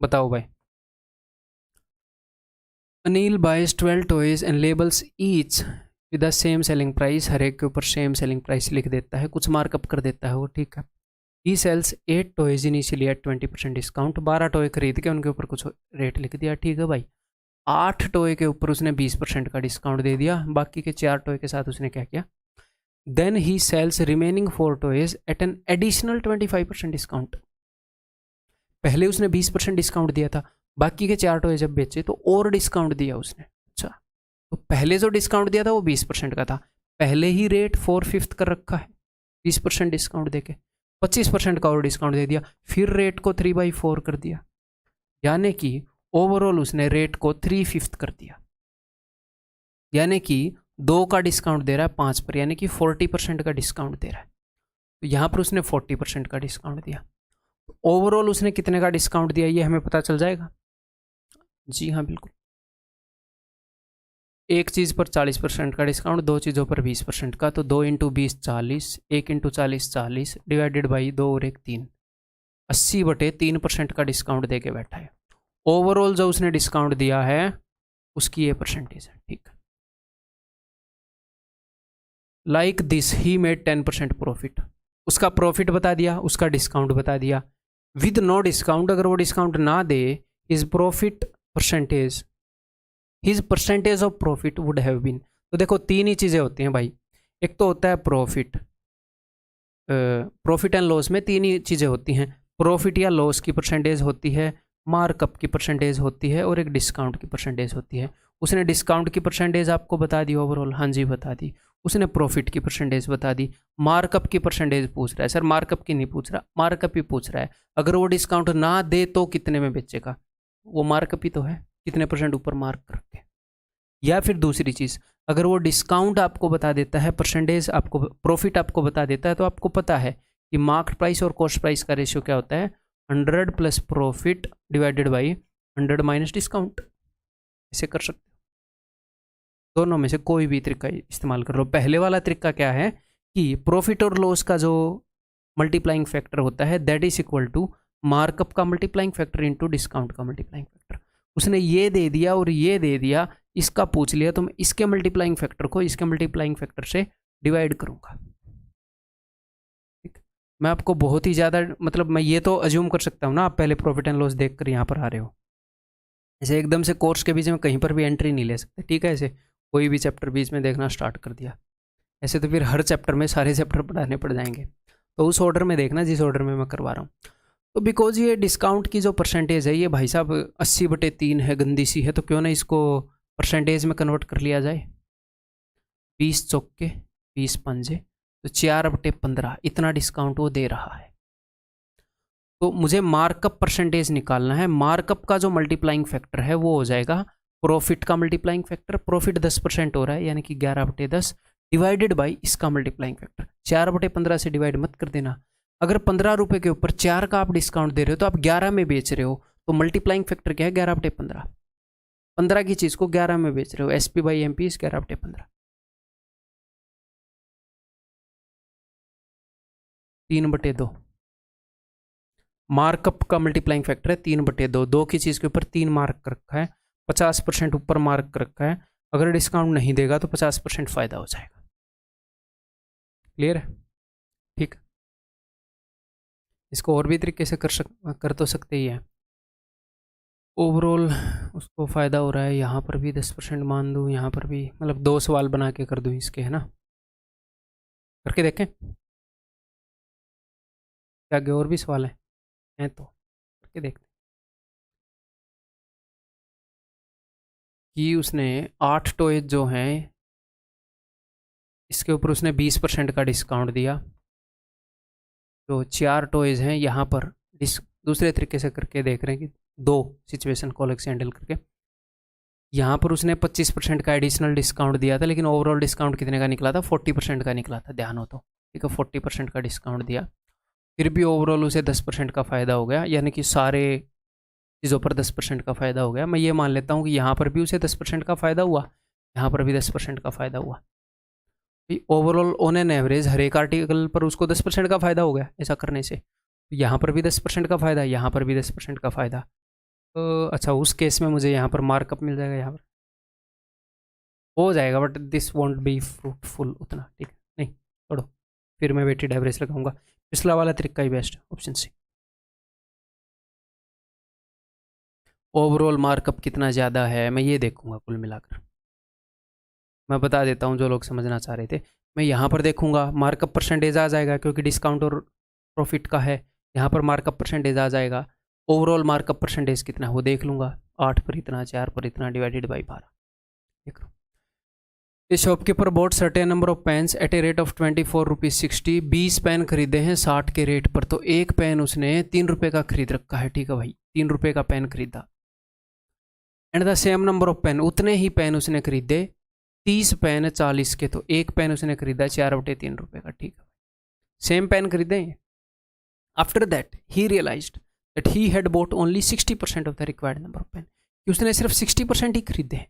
बताओ भाई। Anil buys 12 toys and labels each with the same selling price, हर एक के ऊपर सेम सेलिंग प्राइस लिख देता है, कुछ मार्कअप कर देता है वो, ठीक है। He sells 8 toys initially at 20% discount. 12 toy खरीद के उनके ऊपर कुछ रेट लिख दिया, ठीक है भाई। 8 टॉय के ऊपर उसने 20% का डिस्काउंट दे दिया, बाकी के 4 टॉय के साथ उसने क्या किया, then he sells remaining 4 toys at an additional 25% discount. पहले उसने 20% डिस्काउंट दिया था, बाकी के 4 टॉय जब बेचे तो और डिस्काउंट दिया उसने। अच्छा, तो पहले जो डिस्काउंट दिया था वो 20% का था, पहले ही रेट 4/5 कर रखा है 20% डिस्काउंट देके, 25% का और डिस्काउंट दे दिया, फिर रेट को 3/4 कर दिया, यानी कि ओवरऑल उसने रेट को 3/5 कर दिया, यानी कि 2 का डिस्काउंट दे रहा है 5 पर, यानी कि 40% का डिस्काउंट दे रहा है। तो यहाँ पर उसने 40% का डिस्काउंट दिया। ओवरऑल उसने कितने का डिस्काउंट दिया ये हमें पता चल जाएगा। जी हाँ बिल्कुल, एक चीज़ पर 40% का डिस्काउंट, 2 चीज़ों पर 20% का, तो 2 × 20 40, 1 × 40 40 डिवाइडेड बाई 2 और 1 3, 80/3% का डिस्काउंट दे के बैठा है। ओवरऑल जो उसने डिस्काउंट दिया है उसकी ये परसेंटेज है, ठीक। Like this he made 10% profit, उसका प्रॉफिट बता दिया, उसका डिस्काउंट बता दिया। विद नो डिस्काउंट, अगर वो डिस्काउंट ना दे, his profit percentage, his percentage of profit would have been. तो देखो 3 ही चीज़ें होती हैं भाई, एक तो होता है प्रॉफिट, प्रॉफिट एंड लॉस में 3 ही चीज़ें होती हैं, प्रॉफिट या लॉस की परसेंटेज होती है, मार्कअप की परसेंटेज होती है, और एक डिस्काउंट की परसेंटेज होती है। उसने डिस्काउंट की परसेंटेज आपको बता दी ओवरऑल, हाँ जी बता दी। उसने प्रॉफिट की परसेंटेज बता दी। मार्कअप की परसेंटेज पूछ रहा है, सर मार्कअप की नहीं पूछ रहा, मार्कअप ही पूछ रहा है। अगर वो डिस्काउंट ना दे तो कितने में बेचेगा, वो मार्कअप ही तो है, कितने % ऊपर मार्क करके। या फिर दूसरी चीज़, अगर वो डिस्काउंट आपको बता देता है, परसेंटेज आपको, प्रॉफिट आपको बता देता है, तो आपको पता है कि मार्केट प्राइस और कॉस्ट प्राइस का रेशियो क्या होता है, 100 plus profit divided by 100 minus discount. ऐसे कर सकते हो, दोनों में से कोई भी तरीका इस्तेमाल कर लो। पहले वाला तरीका क्या है कि प्रॉफिट और लॉस का जो मल्टीप्लाइंग फैक्टर होता है that is equal to markup का मल्टीप्लाइंग फैक्टर इंटू डिस्काउंट का मल्टीप्लाइंग फैक्टर। उसने ये दे दिया और ये दे दिया, इसका पूछ लिया, तो मैं इसके मल्टीप्लाइंग फैक्टर को इसके मल्टीप्लाइंग फैक्टर से डिवाइड करूंगा। ठीक, मैं आपको बहुत ही ज़्यादा, मतलब मैं ये तो अज्यूम कर सकता हूँ ना, आप पहले प्रॉफिट एंड लॉस देख कर यहाँ पर आ रहे हो, ऐसे एकदम से कोर्स के बीच में कहीं पर भी एंट्री नहीं ले सकते, ठीक है। ऐसे कोई भी चैप्टर बीच में देखना स्टार्ट कर दिया, ऐसे तो फिर हर चैप्टर में सारे चैप्टर पढ़ाने पड़ जाएंगे। तो उस ऑर्डर में देखना जिस ऑर्डर में मैं करवा रहा हूँ। तो बिकॉज ये डिस्काउंट की जो परसेंटेज है ये भाई साहब 80/3 है, गंदी सी है, तो क्यों ना इसको परसेंटेज में कन्वर्ट कर लिया जाए। 20 चौके 20 पंजे, तो 4/15 इतना डिस्काउंट वो दे रहा है। तो मुझे मार्कअप परसेंटेज निकालना है। मार्कअप का जो मल्टीप्लाइंग फैक्टर है वो हो जाएगा प्रॉफिट का मल्टीप्लाइंग फैक्टर। प्रॉफिट 10% हो रहा है, यानी कि 11/10 डिवाइडेड बाई इसका मल्टीप्लाइंग फैक्टर। 4/15 से डिवाइड मत कर देना। अगर 15 रुपये के ऊपर 4 का आप डिस्काउंट दे रहे हो तो आप 11 में बेच रहे हो, तो मल्टीप्लाइंग फैक्टर क्या है, 11/15। 15 की चीज़ को 11 में बेच रहे हो, SP/MP इज 11/15। 3/2 मार्कअप का मल्टीप्लाइंग फैक्टर है, 3/2। 2 की चीज़ के ऊपर 3 मार्क कर रखा है, 50% ऊपर मार्क कर रखा है। अगर डिस्काउंट नहीं देगा तो 50% फ़ायदा हो जाएगा। क्लियर है, ठीक। इसको और भी तरीके से कर तो सकते ही है। ओवरऑल उसको फ़ायदा हो रहा है, यहाँ पर भी 10% मान दूँ, यहाँ पर भी, मतलब 2 सवाल बना के कर दूँ इसके, है ना। करके देखें, क्या आगे और भी सवाल हैं तो करके देखते हैं। कि उसने 8 टॉयज जो हैं इसके ऊपर उसने 20% का डिस्काउंट दिया। तो 4 टॉयज हैं यहाँ पर, दूसरे तरीके से करके देख रहे हैं कि 2 सिचुएशन को अलग से हैंडल करके। यहाँ पर उसने 25% का एडिशनल डिस्काउंट दिया था, लेकिन ओवरऑल डिस्काउंट कितने का निकला था, 40% का निकला था, ध्यान हो तो, ठीक है। 40% का डिस्काउंट दिया, फिर भी ओवरऑल उसे 10% का फ़ायदा हो गया, यानी कि सारे चीज़ों पर 10% का फ़ायदा हो गया। मैं ये मान लेता हूँ कि यहाँ पर भी उसे 10% का फ़ायदा हुआ, यहाँ पर भी 10% का फ़ायदा हुआ। ओवरऑल ऑन एन एवरेज हर एक आर्टिकल पर उसको 10% का फ़ायदा हो गया ऐसा करने से। यहाँ पर भी 10% का फ़ायदा, यहाँ पर भी 10% का फ़ायदा। तो अच्छा, उस केस में मुझे यहाँ पर मार्कअप मिल जाएगा, यहाँ पर हो जाएगा, but this want be fruitful उतना, ठीक है, नहीं छोड़ो। फिर मैं वेटेड एवरेज लगाऊंगा। पिछला वाला तरीका ही बेस्ट है, ऑप्शन सी। ओवरऑल मार्कअप कितना ज़्यादा है मैं ये देखूंगा कुल मिलाकर। मैं बता देता हूँ जो लोग समझना चाह रहे थे। मैं यहाँ पर देखूंगा मार्कअप परसेंटेज आ जाएगा क्योंकि डिस्काउंट और प्रॉफिट का है। यहाँ पर मार्कअप परसेंटेज आ जाएगा। ओवरऑल मार्कअप परसेंटेज कितना है वो देख लूँगा। 8 पर इतना, 4 पर इतना, डिवाइडेड बाई 12। देख लो। A shopkeeper bought certain number of pens at a rate of 24 rupees 60। 20 pen खरीदे हैं 60 के रेट पर। तो एक पेन उसने 3 रुपये का खरीद रखा है। ठीक है भाई, 3 रुपये का पेन खरीदा। And the same number of pen, उतने ही पेन उसने खरीदे 30 पेन 40 के। तो एक पेन उसने खरीदा 4/3 रुपये का। ठीक है, सेम पेन खरीदे। After that he realised that he had bought only 60% of the required number of pen. कि उसने सिर्फ 60% ही खरीदे हैं,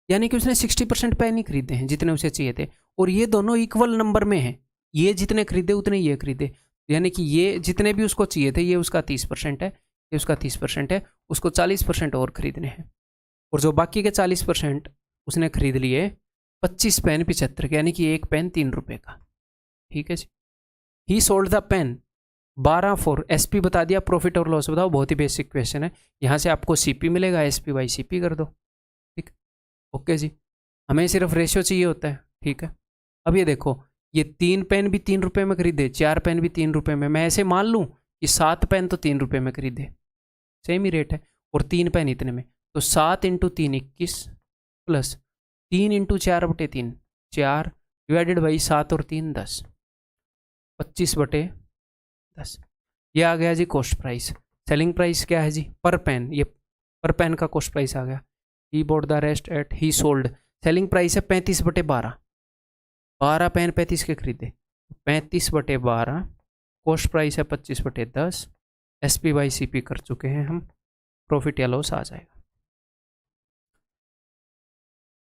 यानी कि उसने 60% पेन ही खरीदे हैं जितने उसे चाहिए थे। और ये दोनों इक्वल नंबर में हैं, ये जितने खरीदे उतने ये खरीदे। यानी कि ये जितने भी उसको चाहिए थे ये उसका 30% है, ये उसका 30% है, उसको 40% और खरीदने हैं। और जो बाकी के 40% उसने खरीद लिए 25 पेन 75 के, यानी कि एक पेन 3 रुपये का। ठीक है जी। He sold the pen 12 for, SP बता दिया, प्रॉफिट और लॉस बताओ। बहुत ही बेसिक क्वेश्चन है। यहाँ से आपको सीपी मिलेगा, एसपी बाई सीपी कर दो। ठीक, ओके जी। हमें सिर्फ रेशियो चाहिए होता है। ठीक है, अब ये देखो, ये 3 पेन भी 3 रुपये में खरीदे, 4 पेन भी 3 रुपये में। मैं ऐसे मान लूँ कि 7 पेन तो 3 रुपये में खरीदे, सेम ही रेट है, और 3 पेन इतने में। तो 7 × 3 21 प्लस 3 × 4/3 4 डिवाइडेड बाई 7 और 3 10, 25/10। ये आ गया जी कॉस्ट प्राइस। सेलिंग प्राइस क्या है जी पर पेन, ये पर पेन का कॉस्ट प्राइस आ गया। He bought the rest at, he sold, selling price है 35/12। 12 पेन 35 के खरीदे, 35/12, कॉस्ट प्राइस है 25/10, एसपी बाई सीपी कर चुके हैं हम। प्रॉफिट या लॉस आ जाएगा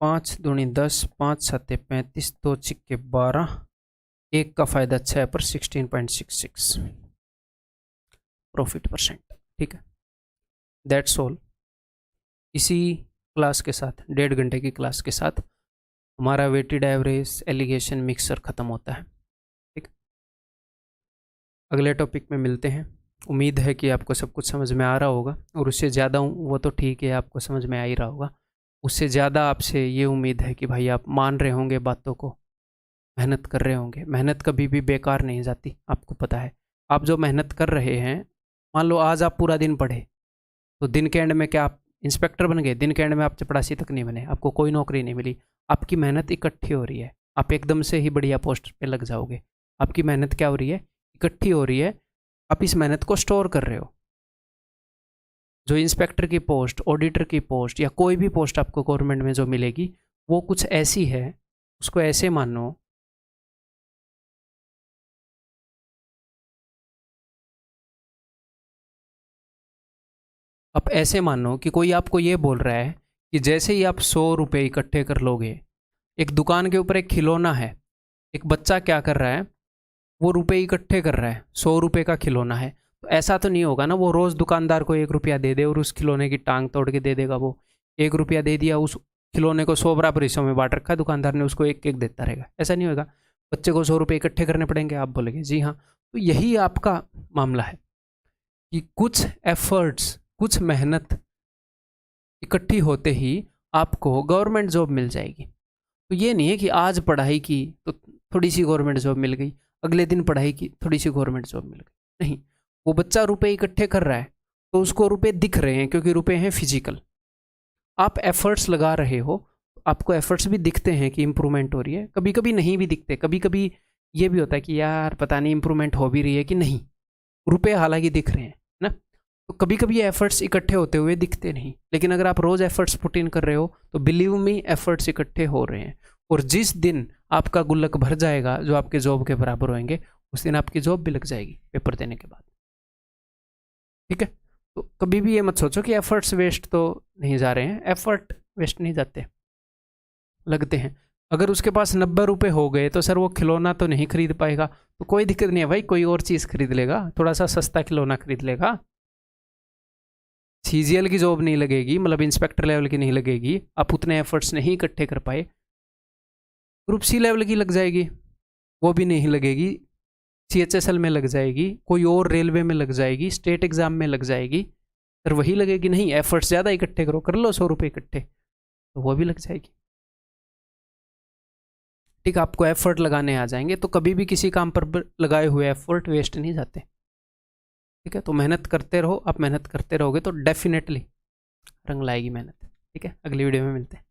5 दूनी 10, 5 7 35, 2 छिक्के 12, एक का फायदा 6 पर 16.66 प्रॉफिट परसेंट। ठीक है, दैट्स ऑल। इसी क्लास के साथ, 1.5 घंटे की क्लास के साथ हमारा वेटेड एवरेज एलिगेशन मिक्सर ख़त्म होता है। ठीक, अगले टॉपिक में मिलते हैं। उम्मीद है कि आपको सब कुछ समझ में आ रहा होगा, और उससे ज़्यादा वो तो ठीक है, आपको समझ में आ ही रहा होगा। उससे ज़्यादा आपसे ये उम्मीद है कि भाई आप मान रहे होंगे बातों को, मेहनत कर रहे होंगे। मेहनत कभी भी बेकार नहीं जाती, आपको पता है। आप जो मेहनत कर रहे हैं, मान लो आज आप पूरा दिन पढ़े, तो दिन के एंड में क्या आप इंस्पेक्टर बन गए? दिन के एंड में आप चपरासी तक नहीं बने, आपको कोई नौकरी नहीं मिली। आपकी मेहनत इकट्ठी हो रही है, आप एकदम से ही बढ़िया पोस्ट पे लग जाओगे। आपकी मेहनत क्या हो रही है? इकट्ठी हो रही है। आप इस मेहनत को स्टोर कर रहे हो। जो इंस्पेक्टर की पोस्ट, ऑडिटर की पोस्ट, या कोई भी पोस्ट आपको गवर्नमेंट में जो मिलेगी, वो कुछ ऐसी है, उसको ऐसे मानो आप ऐसे मानो कि कोई आपको ये बोल रहा है कि जैसे ही आप 100 रुपये इकट्ठे कर लोगे, एक दुकान के ऊपर एक खिलौना है, एक बच्चा क्या कर रहा है, वो रुपए इकट्ठे कर रहा है, 100 रुपये का खिलौना है। तो ऐसा तो नहीं होगा ना वो रोज़ दुकानदार को 1 रुपया दे दे और उस खिलौने की टांग तोड़ के दे देगा। वो 1 रुपया दे दिया, उस खिलौने को 100 बराबर हिस्सों में बांट रखा है दुकानदार ने, उसको एक एक देता रहेगा, ऐसा नहीं होगा। बच्चे को 100 रुपये इकट्ठे करने पड़ेंगे, आप बोलेंगे जी हाँ। तो यही आपका मामला है कि कुछ एफर्ट्स, कुछ मेहनत इकट्ठी होते ही आपको गवर्नमेंट जॉब मिल जाएगी। तो ये नहीं है कि आज पढ़ाई की तो थोड़ी सी गवर्नमेंट जॉब मिल गई, अगले दिन पढ़ाई की थोड़ी सी गवर्नमेंट जॉब मिल गई। नहीं, वो बच्चा रुपए इकट्ठे कर रहा है तो उसको रुपए दिख रहे हैं, क्योंकि रुपए हैं फिजिकल। आप एफर्ट्स लगा रहे हो, आपको एफर्ट्स भी दिखते हैं कि इंप्रूवमेंट हो रही है। कभी कभी नहीं भी दिखते, कभी कभी ये भी होता है कि यार पता नहीं इंप्रूवमेंट हो भी रही है कि नहीं, रुपए हालांकि दिख रहे हैं ना। तो कभी कभी ये एफर्ट्स इकट्ठे होते हुए दिखते नहीं, लेकिन अगर आप रोज़ एफर्ट्स पुट इन कर रहे हो तो बिलीव मी एफर्ट्स इकट्ठे हो रहे हैं। और जिस दिन आपका गुल्लक भर जाएगा जो आपके जॉब के बराबर होंगे, उस दिन आपकी जॉब भी लग जाएगी पेपर देने के बाद। ठीक है, तो कभी भी ये मत सोचो कि एफर्ट्स वेस्ट तो नहीं जा रहे हैं। एफर्ट वेस्ट नहीं जाते, लगते हैं। अगर उसके पास 90 रुपये हो गए तो सर वो खिलौना तो नहीं खरीद पाएगा, तो कोई दिक्कत नहीं है भाई, कोई और चीज़ खरीद लेगा, थोड़ा सा सस्ता खिलौना खरीद लेगा। सीजीएल की जॉब नहीं लगेगी, मतलब इंस्पेक्टर लेवल की नहीं लगेगी, आप उतने एफर्ट्स नहीं इकट्ठे कर पाए, ग्रुप सी लेवल की लग जाएगी। वो भी नहीं लगेगी, CHSL में लग जाएगी, कोई और रेलवे में लग जाएगी, स्टेट एग्जाम में लग जाएगी, फिर वही लगेगी। नहीं, एफर्ट्स ज़्यादा इकट्ठे करो, कर लो 100 रुपये इकट्ठे, तो वो भी लग जाएगी। ठीक, आपको एफर्ट लगाने आ जाएंगे, तो कभी भी किसी काम पर लगाए हुए एफर्ट वेस्ट नहीं जाते। ठीक है, तो मेहनत करते रहो, आप मेहनत करते रहोगे तो डेफिनेटली रंग लाएगी मेहनत। ठीक है, अगली वीडियो में मिलते हैं।